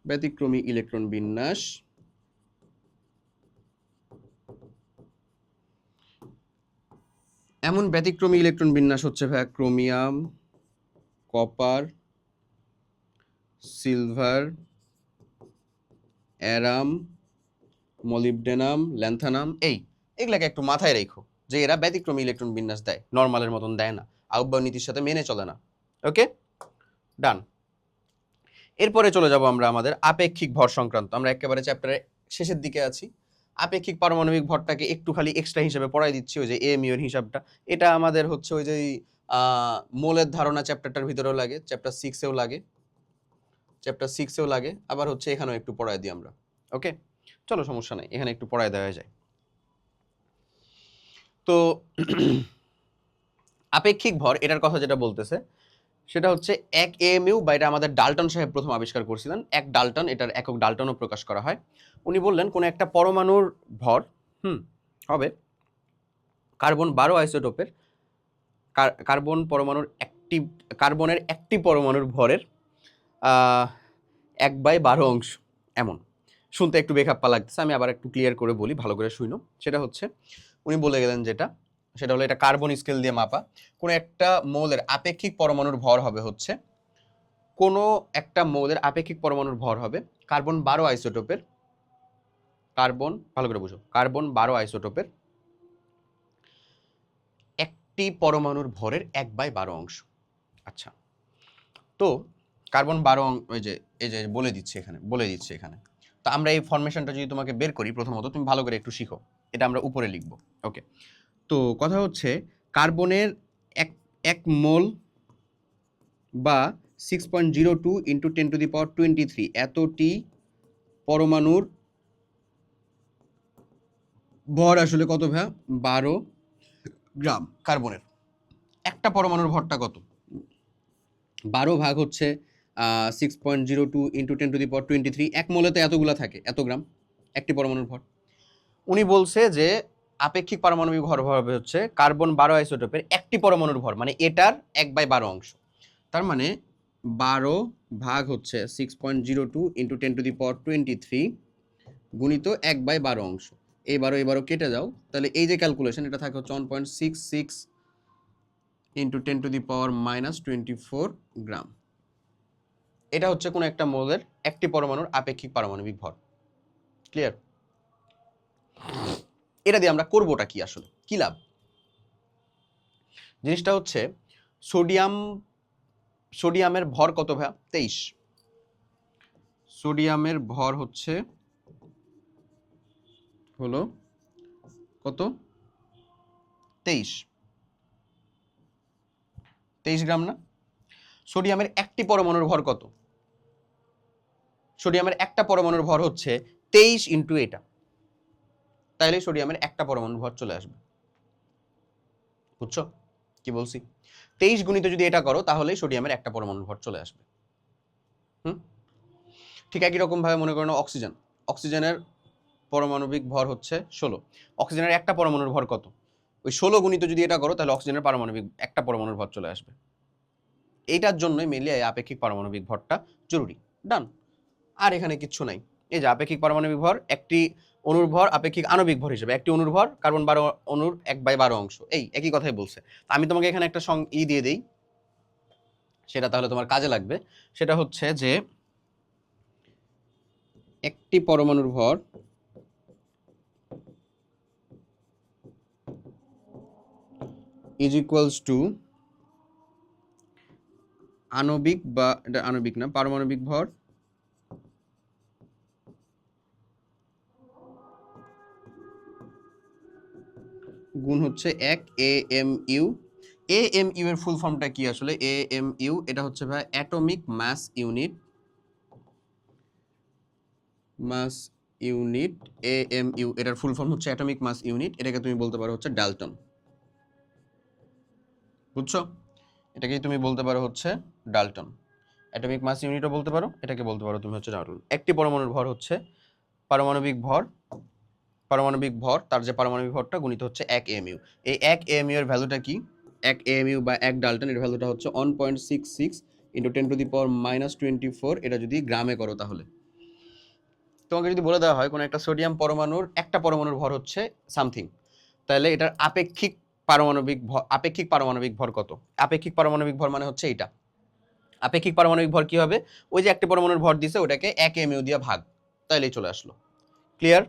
ব্যতিক্রমী ইলেকট্রন বিন্যাস। এমন ব্যতিক্রমী ইলেকট্রন বিন্যাস হচ্ছে ভাই chromium, copper, silver, arum, molybdenum, lanthanum, এগুলাকে একটু মাথায় রেখো যে এরা ব্যতিক্রমী ইলেকট্রন বিন্যাস দেয়, নর্মালের মতন দেয় না, আউটবাউ নীতির সাথে মেনে চলে না। ওকে, ডান। এরপরে চলে যাব আমরা আমাদের আপেক্ষিক ভর সংক্রান্ত। আমরা একেবারে চ্যাপ্টারের শেষের দিকে আছি। আপেক্ষিক পারমাণবিক ভরটাকে একটু খালি এক্সট্রা হিসেবে পড়াই দিচ্ছি, ওই যে এমইউ এর হিসাবটা। এটা আমাদের হচ্ছে ওই যে মোলের ধারণা চ্যাপ্টারটার ভিতরেও লাগে, চ্যাপ্টার 6 এও লাগে, আবার হচ্ছে এখানেও একটু পড়ায় দিই আমরা। ওকে, চলো সমস্যা নাই, এখানে একটু পড়ায় দেওয়া যায়। তো আপেক্ষিক ভর এটার কথা যেটা বলতেছে সেটা হচ্ছে 1 এএমইউ, বা এটা আমাদের ডাল্টন সাহেব প্রথম আবিষ্কার করেছিলেন। 1 ডাল্টন, এটার একক ডাল্টনও প্রকাশ করা হয়। উনি বললেন কোন একটা পরমাণুর ভর হবে কার্বন 12 আইসোটোপের, কার্বনের একটি পরমাণুর ভরের 1/12 অংশ। এমন শুনতে একটু বেখাপ্পা লাগতেছে, আমি আবার একটু ক্লিয়ার করে বলি, ভালো করে শুনো। সেটা হচ্ছে উনি বলে গেলেন সেটা হলো এটা কার্বন স্কেল দিয়ে মাপা। কোন একটা মৌলের আপেক্ষিক পরমাণুর ভর হবে হচ্ছে কার্বন 12 আইসোটোপের, ভালো করে বুঝো, কার্বন 12 আইসোটোপের একটি পরমাণুর ভরের 1/12 অংশ। আচ্ছা, তো কার্বন 12, ওই যে এই যে বলে দিচ্ছে এখানে। তো আমরা এই ফরমেশনটা যদি তোমাকে বের করি, প্রথমত তুমি ভালো করে একটু শিখো, এটা আমরা উপরে লিখব। ওকে, তো কথা হচ্ছে কার্বনের এক মোল বা 6.02 ইন্টু 10⁻23 এতটি পরমাণুর ভর আসলে কত ভাইয়া? 12 গ্রাম। কার্বনের একটা পরমাণুর ভরটা কত? 12 ভাগ হচ্ছে 6.02 ইন্টু 10⁻23, এক মোলে তো এতগুলা থাকে, এত গ্রাম একটি পরমাণুর ভর। উনি বলছে যে আপেক্ষিক পারমাণবিক ভর হবে হচ্ছে কার্বন 12 আইসোটোপের একটি পরমাণুর ভর, মানে এটার 1/12 অংশ। তার মানে 12 ভাগ হচ্ছে 6.02 ইন্টু 10⁻23 গুণিত 1/12 অংশ। এবারও কেটে যাও, তাহলে এই যে ক্যালকুলেশন, এটা থাকে হচ্ছে 1.66 ইন্টু 10⁻24 গ্রাম। এটা হচ্ছে কোন একটা মোলের একটি পরমাণুর আপেক্ষিক পারমাণবিক ভর। ক্লিয়ার? এটা দিয়ে আমরা করবোটা কি, আসলে কি লাভ? জিনিসটা হচ্ছে সোডিয়ামের ভর কত ভাইয়া? 23। সোডিয়ামের ভর হলো কত? 23 গ্রাম না? সোডিয়ামের একটি পরমাণুর ভর কত? সোডিয়ামের একটা পরমাণুর ভর হচ্ছে 23 ইন্টু এটা, তাইলে সোডিয়ামের একটা পরমাণুর ভর চলে আসবে। বুঝছো কি বলছি? 23 গুণিত যদি এটা করো, তাহলে সোডিয়ামের একটা পরমাণুর ভর চলে আসবে। ঠিক একই রকম ভাবে মনে করো অক্সিজেনের পারমাণবিক ভর হচ্ছে 16। অক্সিজেনের একটা পরমাণুর ভর কত? ওই 16 গুণিত যদি এটা করো, তাহলে অক্সিজেনের পারমাণবিক একটা পরমাণুর ভর চলে আসবে। এইটার জন্যই মেনলি আপেক্ষিক পারমাণবিক ভরটা জরুরি। ডান। আর এখানে কিচ্ছু নাই। এই যে আপেক্ষিক পারমাণবিক ভর, একটি অণুর ভর আপেক্ষিক আণবিক ভর হিসেবে, একটি অণুর ভর কার্বন 12 অণুর 1/12 অংশ, এই একই কথাই বলছে। আমি তোমাকে এখানে একটা দিয়ে দেই, সেটা তাহলে তোমার কাজে লাগবে। সেটা হচ্ছে যে একটি পরমাণুর ভর ইজ ইকুয়ালস টু আণবিক, বা এটা আণবিক না, পারমাণবিক ভর গুণ হচ্ছে 1 AMU। AMU এর ফুল ফর্মটা কি আসলে? AMU এটা হচ্ছে ভাই অ্যাটমিক মাস ইউনিট। AMU এটার ফুল ফর্ম হচ্ছে অ্যাটমিক মাস ইউনিট। এটাকে তুমি বলতে পারো হচ্ছে ডাল্টন। বুঝছো? এটাকে তুমি বলতে পারো হচ্ছে ডাল্টন। অ্যাটমিক মাস ইউনিটও বলতে পারো, এটাকে বলতে পারো তুমি হচ্ছে ডাল্টন। একটি পরমাণুর ভর হচ্ছে পারমাণবিক ভর তার যে পারমাণবিক ভরটা গুণিত হচ্ছে 1 AMU। এই 1 AMU এর ভ্যালুটা কি? 1 AMU বা 1 ডাল্টন এর ভ্যালুটা হচ্ছে 1.66 ইন্টু 10⁻24। এটা যদি গ্রামে করো, তাহলে তোমাকে যদি বলে দেওয়া হয় কোনো একটা সোডিয়াম পরমাণুর একটা পরমাণুর ভর হচ্ছে সামথিং, তাহলে এটার আপেক্ষিক পারমাণবিক ভর কত? আপেক্ষিক পারমাণবিক ভর মানে হচ্ছে এটা। আপেক্ষিক পারমাণবিক ভর কি হবে? ওই যে একটা পরমাণুর ভর দিছে, ওটাকে 1 AMU দিয়ে ভাগ, তাইলেই চলে আসলো। ক্লিয়ার?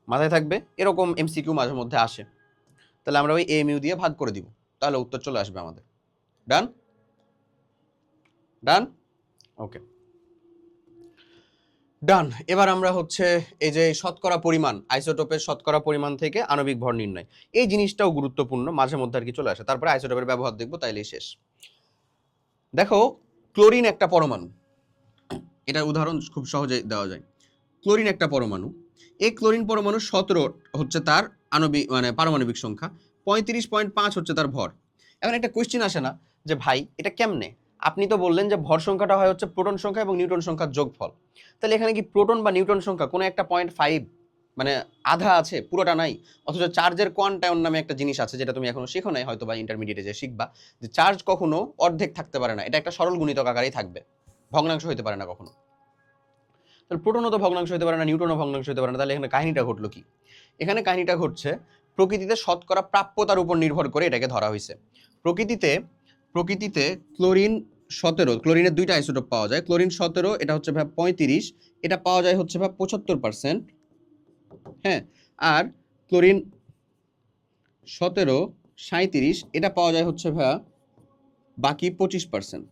মাথায় থাকবে, এরকম এমসিকিউ মাঝে মধ্যে আসে। তাহলে আমরা ওই AMU দিয়ে ভাগ করে দিব, তাহলে উত্তর চলে আসবে আমাদের। ডান? ওকে। ডান। এবার আমরা হচ্ছে এই যে শতকরা পরিমাণ, আইসোটোপের শতকরা পরিমাণ থেকে আণবিক ভর নির্ণয়, এই জিনিসটাও গুরুত্বপূর্ণ, মাঝে মধ্যে আর কি চলে আসে। তারপরে আইসোটোপের ব্যবহার দেখবো, তাইলেই শেষ। দেখো, ক্লোরিন একটা পরমাণু, এটার উদাহরণ খুব সহজে দেওয়া যায়। ক্লোরিন একটা পরমাণু, এই ক্লোরিন পরমাণু 17 হচ্ছে তার আণবিক মানে পারমাণবিক সংখ্যা, 35.5 হচ্ছে তার ভর। এখন একটা কোয়েশ্চেন আসে না যে ভাই এটা কেমনে? আপনি তো বললেন যে ভর সংখ্যাটা হয় হচ্ছে প্রোটন সংখ্যা এবং নিউট্রন সংখ্যার যোগফল। তাহলে এখানে কি প্রোটন বা নিউট্রন সংখ্যা কোনো একটা 0.5 মানে আধা আছে, পুরোটা নাই? অথচ চার্জের কোয়ান্টায়ন নামে একটা জিনিস আছে, যেটা তুমি এখনো শেখো নাই, হয়তো বা ইন্টারমিডিয়েটে যে শিখবা, যে চার্জ কখনো অর্ধেক থাকতে পারে না, এটা একটা সরল গুণিতক আকারেই থাকবে, ভগ্নাংশ হতে পারে না কখনো। তাহলে প্রোটনও তো ভগ্নাংশ হতে পারে না, নিউটনও ভগ্নাংশ হতে পারে না, তাহলে এখানে কাহিনীটা ঘটলো কি? এখানে কাহিনীটা ঘটছে প্রকৃতিতে শতকরা প্রাপ্যতার উপর নির্ভর করে এটাকে ধরা হয়েছে। প্রকৃতিতে ক্লোরিন 17, ক্লোরিনের দুইটা আইসোটোপ পাওয়া যায়, ক্লোরিন 17 এটা হচ্ছে ভাব 35, এটা পাওয়া যায় হচ্ছে ভাব 75%, হ্যাঁ। আর ক্লোরিন 17 37 এটা পাওয়া যায় হচ্ছে ভাব বাকি 25%,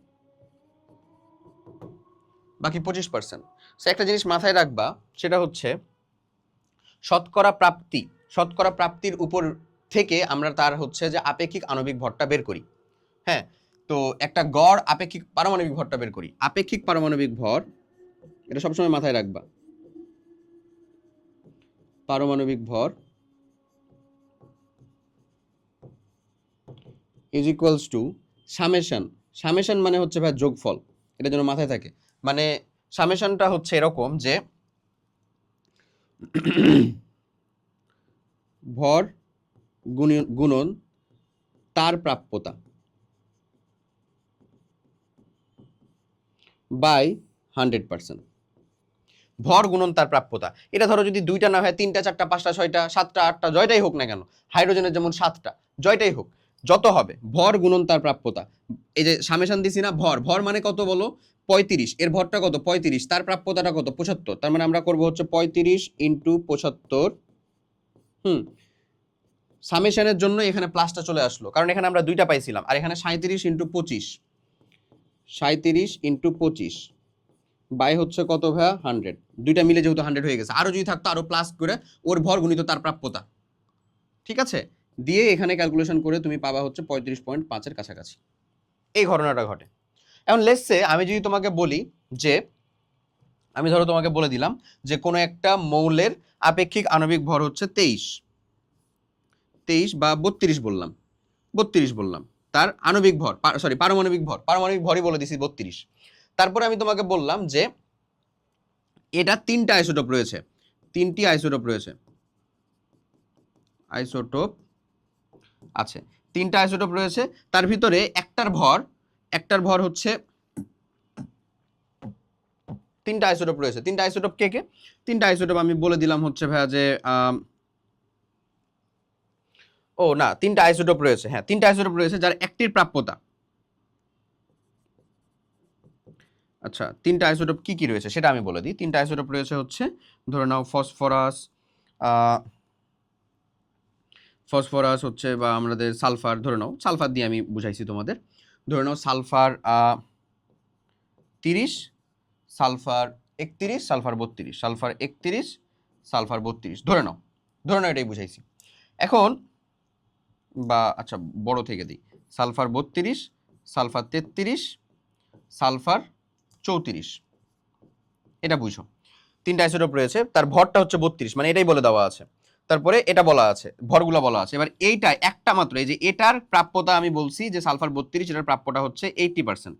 বাকি 25%। সো একটা জিনিস মাথায় রাখবা, সেটা হচ্ছে শতকরা প্রাপ্তির উপর থেকে আমরা তার হচ্ছে যে আপেক্ষিক আণবিক ভরটা বের করি, হ্যাঁ। তো একটা গড় আপেক্ষিক পারমাণবিক ভরটা বের করি, আপেক্ষিক পারমাণবিক ভর, এটা সবসময় মাথায় রাখবা। পারমাণবিক ভর ইজ ইকুয়ালস টু সামেশন মানে হচ্ছে ভাই যোগফল, এটা যেন মাথায় থাকে। মানে সামেশনটা হচ্ছে এরকম যে ভর গুণন তার প্রাপ্যতা বাই 100%। ভর গুণন তার প্রাপ্যতা, এটা ধরো যদি দুইটা না হয়, 3টা 4টা 5টা 6টা 7টা 8টা জয়টাই হোক না কেন, হাইড্রোজেনের যেমন 7টা, জয়টাই হোক, যত হবে ভর গুণন তার প্রাপ্যতা। এই যে সামেশন দিছি না, ভর মানে কত বলো? 35, এর ভরটা কত? 35, তার প্রাপ্যতাটা কত? 75। তার মানে আমরা করব হচ্ছে 35 ইন্টু 75। সামেশনের জন্য এখানে প্লাসটা চলে আসলো, কারণ এখানে আমরা দুইটা পাইছিলাম, আর এখানে 37 ইন্টু 25, 37 ইন্টু 25 বাই হচ্ছে কত ভাইয়া? 100। দুইটা মিলে যেহেতু 100 হয়ে গেছে, আরো যদি থাকতো আরো প্লাস করে ওর ভর গুণিত তার প্রাপ্যতা, ঠিক আছে, দিয়ে এখানে ক্যালকুলেশন করে তুমি পাবা হচ্ছে 35.5-এর কাছাকাছি। এই ঘটনাটা ঘটে। এখন লেটস সে আমি যদি তোমাকে বলি যে, আমি ধরো তোমাকে বলে দিলাম যে কোনো একটা মৌলের আপেক্ষিক আণবিক ভর হচ্ছে 23 বা 32 বললাম, 32 বললাম, তার আণবিক ভর পারমাণবিক ভরই বলে দিছি 32। তারপরে আমি তোমাকে বললাম যে এটা 3টা আইসোটোপ রয়েছে, 3টি আইসোটোপ রয়েছে, আছে 3টা আইসোটোপ রয়েছে, তার ভিতরে একটার ভর হচ্ছে, 3টা আইসোটোপ রয়েছে, 3টা আইসোটোপ কে কে? 3টা আইসোটোপ আমি বলে দিলাম হচ্ছে ভাইয়া যে ও না, 3টা আইসোটোপ রয়েছে, হ্যাঁ 3টা আইসোটোপ রয়েছে যার একটির প্রাপ্যতা, আচ্ছা 3টা আইসোটোপ কি কি রয়েছে সেটা আমি বলে দিই। 3টা আইসোটোপ রয়েছে হচ্ছে, ধরে নাও ফসফরাস হচ্ছে, বা আমাদের সালফার, ধরে নাও সালফার দিয়ে আমি বুঝাইছি তোমাদের, ধরে নাও sulphur 30, sulphur 31, sulphur 32, sulphur 31, sulphur 32, ধরে নাও এটাই বুঝাইছি। এখন বা আচ্ছা বড় থেকে দিই, সালফার 32, সালফার 33, সালফার 34, এটা বুঝো। 3টা আইসোটোপ রয়েছে, তার ভরটা হচ্ছে 32, মানে এটাই বলে দেওয়া আছে। তারপরে এটা বলা আছে, ভরগুলো বলা আছে। এবার এইটা একটা মাত্র, এই যে এটার প্রাপ্যতা আমি বলছি যে সালফার 32, এটার প্রাপ্যটা হচ্ছে 80%,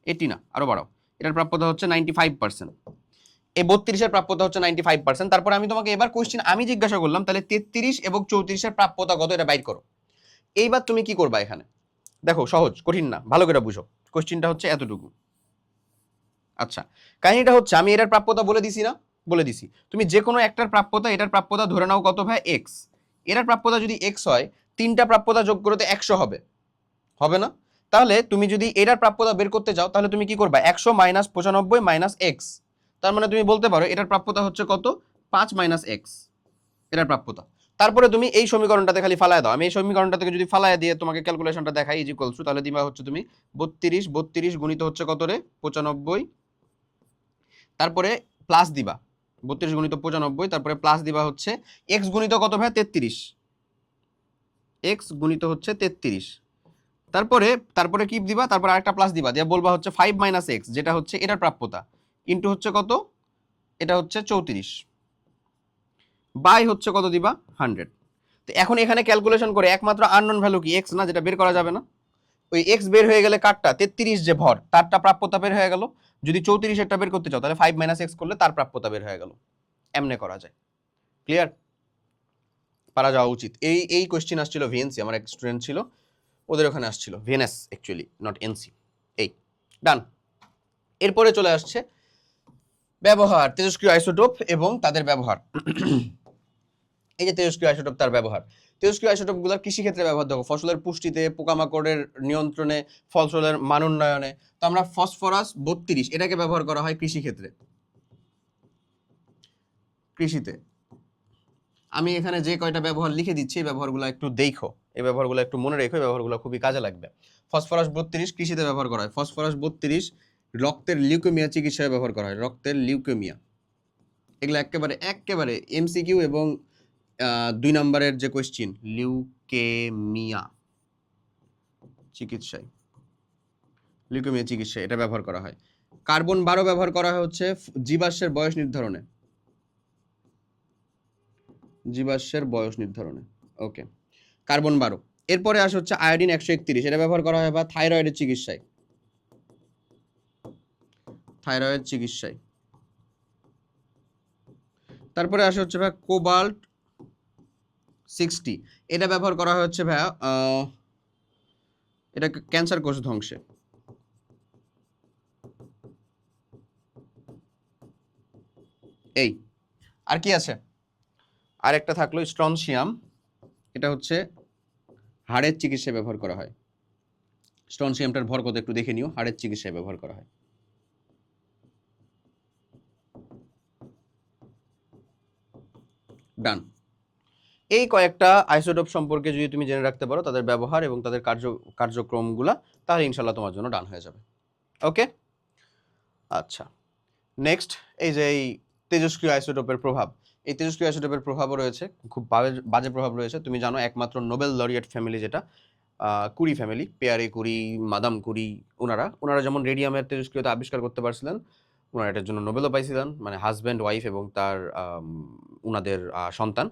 80 না আরো বাড়াও, এটার প্রাপ্যতা হচ্ছে 95%, এই 32-এর প্রাপ্যতা হচ্ছে 95%। তারপরে আমি তোমাকে এবার কোশ্চেন আমি জিজ্ঞাসা করলাম, তাহলে 33 এবং 34-এর প্রাপ্যতা কত, এটা বাইর করো। এইবার তুমি কি করবা এখানে? দেখো সহজ, কঠিন না, ভালো করে বুঝো। কোশ্চেনটা হচ্ছে এতটুকু। আচ্ছা, কাহিনীটা হচ্ছে আমি এটার প্রাপ্যতা বলে দিছি না, বলে দিছি। তুমি যে কোনো একটার প্রাপ্যতা, এটার প্রাপ্যতা ধরে নাও কত ভাই? এক্স। এটার প্রাপ্যতা যদি এক্স হয়, 3টা প্রাপ্যতা যোগ করতে 100 হবে, হবে না? তাহলে তুমি যদি এটার প্রাপ্যতা বের করতে যাও, তাহলে তুমি কি করবা? 100 মাইনাস 95 মাইনাস এক্স। তার মানে তুমি বলতে পারো এটার প্রাপ্যতা হচ্ছে কত? 5 মাইনাস এক্স, এটার প্রাপ্যতা। তারপরে তুমি এই সমীকরণটাতে খালি ফালায় দাও। আমি এই সমীকরণটা থেকে যদি ফালায় দিয়ে তোমাকে ক্যালকুলেশনটা দেখাই, ইজ ইকুয়ালস টু, তাহলে দিবা হচ্ছে তুমি 32 গুণিত হচ্ছে কত রে? 95, তারপরে প্লাস দিবা 32 গুণিত 95, তারপরে প্লাস দিবা হচ্ছে এক্স গুণিত কত ভাই 33, এক্স গুণিত হচ্ছে 33, তারপরে তারপরে কি দিবা, তারপরে আরেকটা প্লাস দিবা, দিয়ে বলবা হচ্ছে 5 মাইনাস এক্স, যেটা হচ্ছে এটার প্রাপ্যতা, ইন্টু হচ্ছে কত, এটা হচ্ছে 34, বাই হচ্ছে কত দিবা 100। তো এখন এখানে ক্যালকুলেশন করে একমাত্র আননোন ভ্যালু কি এক্স না, যেটা বের করা যাবে না, ওই এক্স বের হয়ে গেলে কারটা 33 যে ভর তারটা প্রাপ্যতা বের হয়ে গেল, যদি 34 একটা বের করতে চাও তাহলে 5 মাইনাস এক্স করলে তার প্রাপ্যতা বের হয়ে গেল, এমনে করা যায়। ক্লিয়ার? পারা যাওয়া উচিত। এই কোশ্চেন আসছিল ভিএনসি, আমার এক স্টুডেন্ট ছিল, ওদের ওখানে আসছিল ভিএনএস অ্যাকচুয়ালি, নট এনসি। এই ডান। এরপরে চলে আসছে ব্যবহার, তেজস্ক্রিয় আইসোটোপ এবং তাদের ব্যবহার। এই যে তেজস্ক্রিয় আইসোটোপ, তার ব্যবহার। তেজস্ক্রিয় আইসোটোপগুলোর কৃষিক্ষেত্রে ব্যবহার দেখো, ফসলের পুষ্টিতে, পোকামাকড়ের নিয়ন্ত্রণে, ফসলের মান উন্নয়নে। তো আমরা ফসফরাস 32 এটাকে ব্যবহার করা হয় কৃষিক্ষেত্রে, কৃষিতে। আমি এখানে যে কয়টা ব্যবহার লিখে দিচ্ছি এই ব্যবহারগুলো একটু দেখো, এই ব্যবহারগুলো একটু মনে রেখো, এই ব্যবহারগুলো খুবই কাজে লাগবে। ফসফরাস 32 কৃষিতে ব্যবহার করা হয়। ফসফরাস 32 রক্তের লিউকেমিয়া চিকিৎসায় ব্যবহার করা হয়, রক্তের লিউকেমিয়া। এগুলো একেবারে একেবারে এমসিকিউ এবং 2 নম্বরের যে কোয়েশ্চেন, লিউকেমিয়া চিকিৎসায়, লিউকেমিয়া চিকিৎসায় এটা ব্যবহার করা হয়। কার্বন 12 ব্যবহার করা হয় হচ্ছে জীবাশ্মের বয়স নির্ধারণে, জীবাশ্মের বয়স নির্ধারণে। ওকে, কার্বন 12। এরপরে আসে হচ্ছে আয়োডিন 131, এটা ব্যবহার করা হয় বা থাইরয়েডের চিকিৎসায়, থাইরয়েড চিকিৎসায়। তারপরে আসে হচ্ছে ভাই কোবাল্ট 60, এটা ব্যবহার করা হচ্ছে ভাইয়া এটা ক্যান্সার কোষ ধ্বংসে। এই আর কি আছে, আর একটা থাকলো স্ট্রনশিয়াম, এটা হচ্ছে হাড়ের চিকিৎসায় ব্যবহার করা হয়। স্ট্রনশিয়ামটার ভর কত একটু দেখে নিও, হাড়ের চিকিৎসায় ব্যবহার করা হয়। ডান। এই কয়েকটা আইসোটোপ সম্পর্কে যদি তুমি জেনে রাখতে পারো, তাদের ব্যবহার এবং তাদের কার্যক্রমগুলা, তাহলে ইনশাল্লাহ তোমার জন্য ডান হয়ে যাবে। ওকে, আচ্ছা নেক্সট, এই যে এই তেজস্ক্রিয় আইসোটোপের প্রভাব, এই তেজস্ক্রিয় আইসোটোপের প্রভাবও রয়েছে, খুব বাজে প্রভাব রয়েছে। তুমি জানো একমাত্র নোবেল লরিয়েট ফ্যামিলি যেটা কুরি ফ্যামিলি, পেয়ারে কুরি, মাদাম কুরি, ওনারা যেমন রেডিয়ামের তেজস্ক্রিয়তা আবিষ্কার করতে পারছিলেন, ওনারা এটার জন্য নোবেলও পাইছিলেন, মানে হাজব্যান্ড ওয়াইফ এবং তার ওনাদের সন্তান,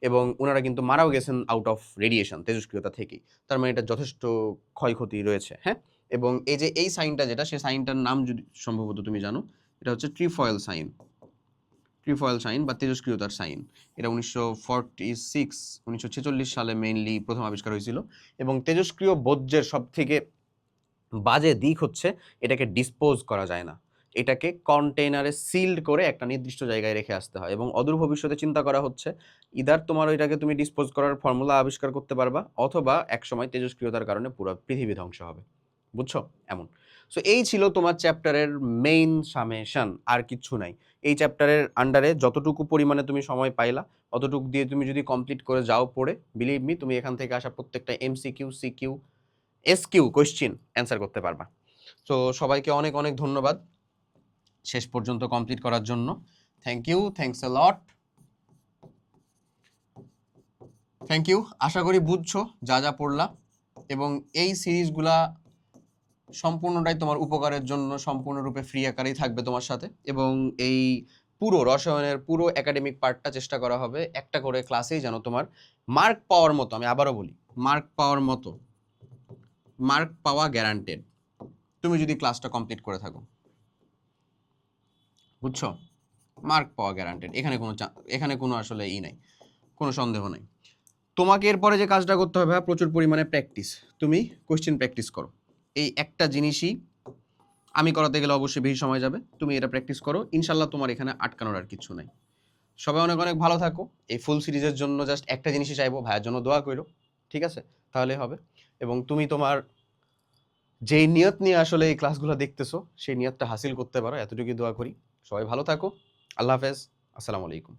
এবং ওনারা কিন্তু মারাও গেছেন আউট অফ রেডিয়েশন, তেজস্ক্রিয়তা থেকেই। তার মানে এটা যথেষ্ট ক্ষয়ক্ষতি রয়েছে। হ্যাঁ, এবং এই যে এই সাইনটা যেটা, সেই সাইনটার নাম যদি সম্ভবত তুমি জানো, এটা হচ্ছে ট্রিফয়েল সাইন, ট্রিফয়েল সাইন বা তেজস্ক্রিয়তার সাইন। এটা 1946 সালে মেইনলি প্রথম আবিষ্কার হয়েছিল। এবং তেজস্ক্রিয় বর্জ্যের সব থেকে বাজে দিক হচ্ছে এটাকে ডিসপোজ করা যায় না, এটাকে কন্টেইনারে সিল্ড করে একটা নির্দিষ্ট জায়গায় রেখে আসতে হয়। এবং অদূর ভবিষ্যতে চিন্তা করা হচ্ছে ইদার তোমার ওইটাকে তুমি ডিসপোজ করার ফর্মুলা আবিষ্কার করতে পারবা, অথবা একসময় তেজস্ক্রিয়তার কারণে পুরো পৃথিবী ধ্বংস হবে। বুঝছো? এমন। সো এই ছিল তোমার চ্যাপ্টারের মেইন সামেশন, আর কিচ্ছু নাই। এই চ্যাপ্টারের আন্ডারে যতটুকু পরিমাণে তুমি সময় পাইলা, অতটুকু দিয়ে তুমি যদি কমপ্লিট করে যাও পড়ে, বিলিভ মি তুমি এখান থেকে আসা প্রত্যেকটা MCQ, CQ, SQ question answer করতে পারবা। তো সবাইকে অনেক অনেক ধন্যবাদ শেষ পর্যন্ত কমপ্লিট করার জন্য। Thank you, thanks a lot, thank you. আশা করি বুঝছো যা যা পড়লা, এবং এই সিরিজগুলা সম্পূর্ণটাই তোমার উপকারের জন্য, সম্পূর্ণরূপে ফ্রি আকারেই থাকবে তোমার সাথে। এবং এই পুরো রসায়নের পুরো একাডেমিক পার্টটা চেষ্টা করা হবে একটা করে ক্লাসেই যেন তোমার মার্ক পাওয়ার মতো, আমি আবারও বলি মার্ক পাওয়ার মতো, মার্ক পাওয়া গ্যারান্টেড তুমি যদি ক্লাসটা কমপ্লিট করে থাকো। বুঝছো? মার্ক পাওয়া গ্যারান্টেড, এখানে কোনো আসলে নাই, কোনো সন্দেহ নাই। তোমাকে এরপরে যে কাজটা করতে হবে প্রচুর পরিমাণে প্র্যাকটিস, তুমি কোশ্চেন প্র্যাকটিস করো। এই একটা জিনিসই আমি করাতে গেলে অবশ্যই বেশি সময় যাবে, তুমি এটা প্র্যাকটিস করো, ইনশাল্লাহ তোমার এখানে আটকানোর আর কিছু নাই। সবাই অনেক অনেক ভালো থাকো। এই ফুল সিরিজের জন্য জাস্ট একটা জিনিসই চাইবো, ভাইয়ের জন্য দোয়া করো, ঠিক আছে? তাহলে হবে। এবং তুমি তোমার যেই নিয়ত নিয়ে আসলে এই ক্লাসগুলো দেখতেছো, সেই নিয়তটা হাসিল করতে পারো, এতটুকুই দোয়া করি। সবাই ভালো থাকো। আল্লাহ হাফেজ, আসসালামু আলাইকুম।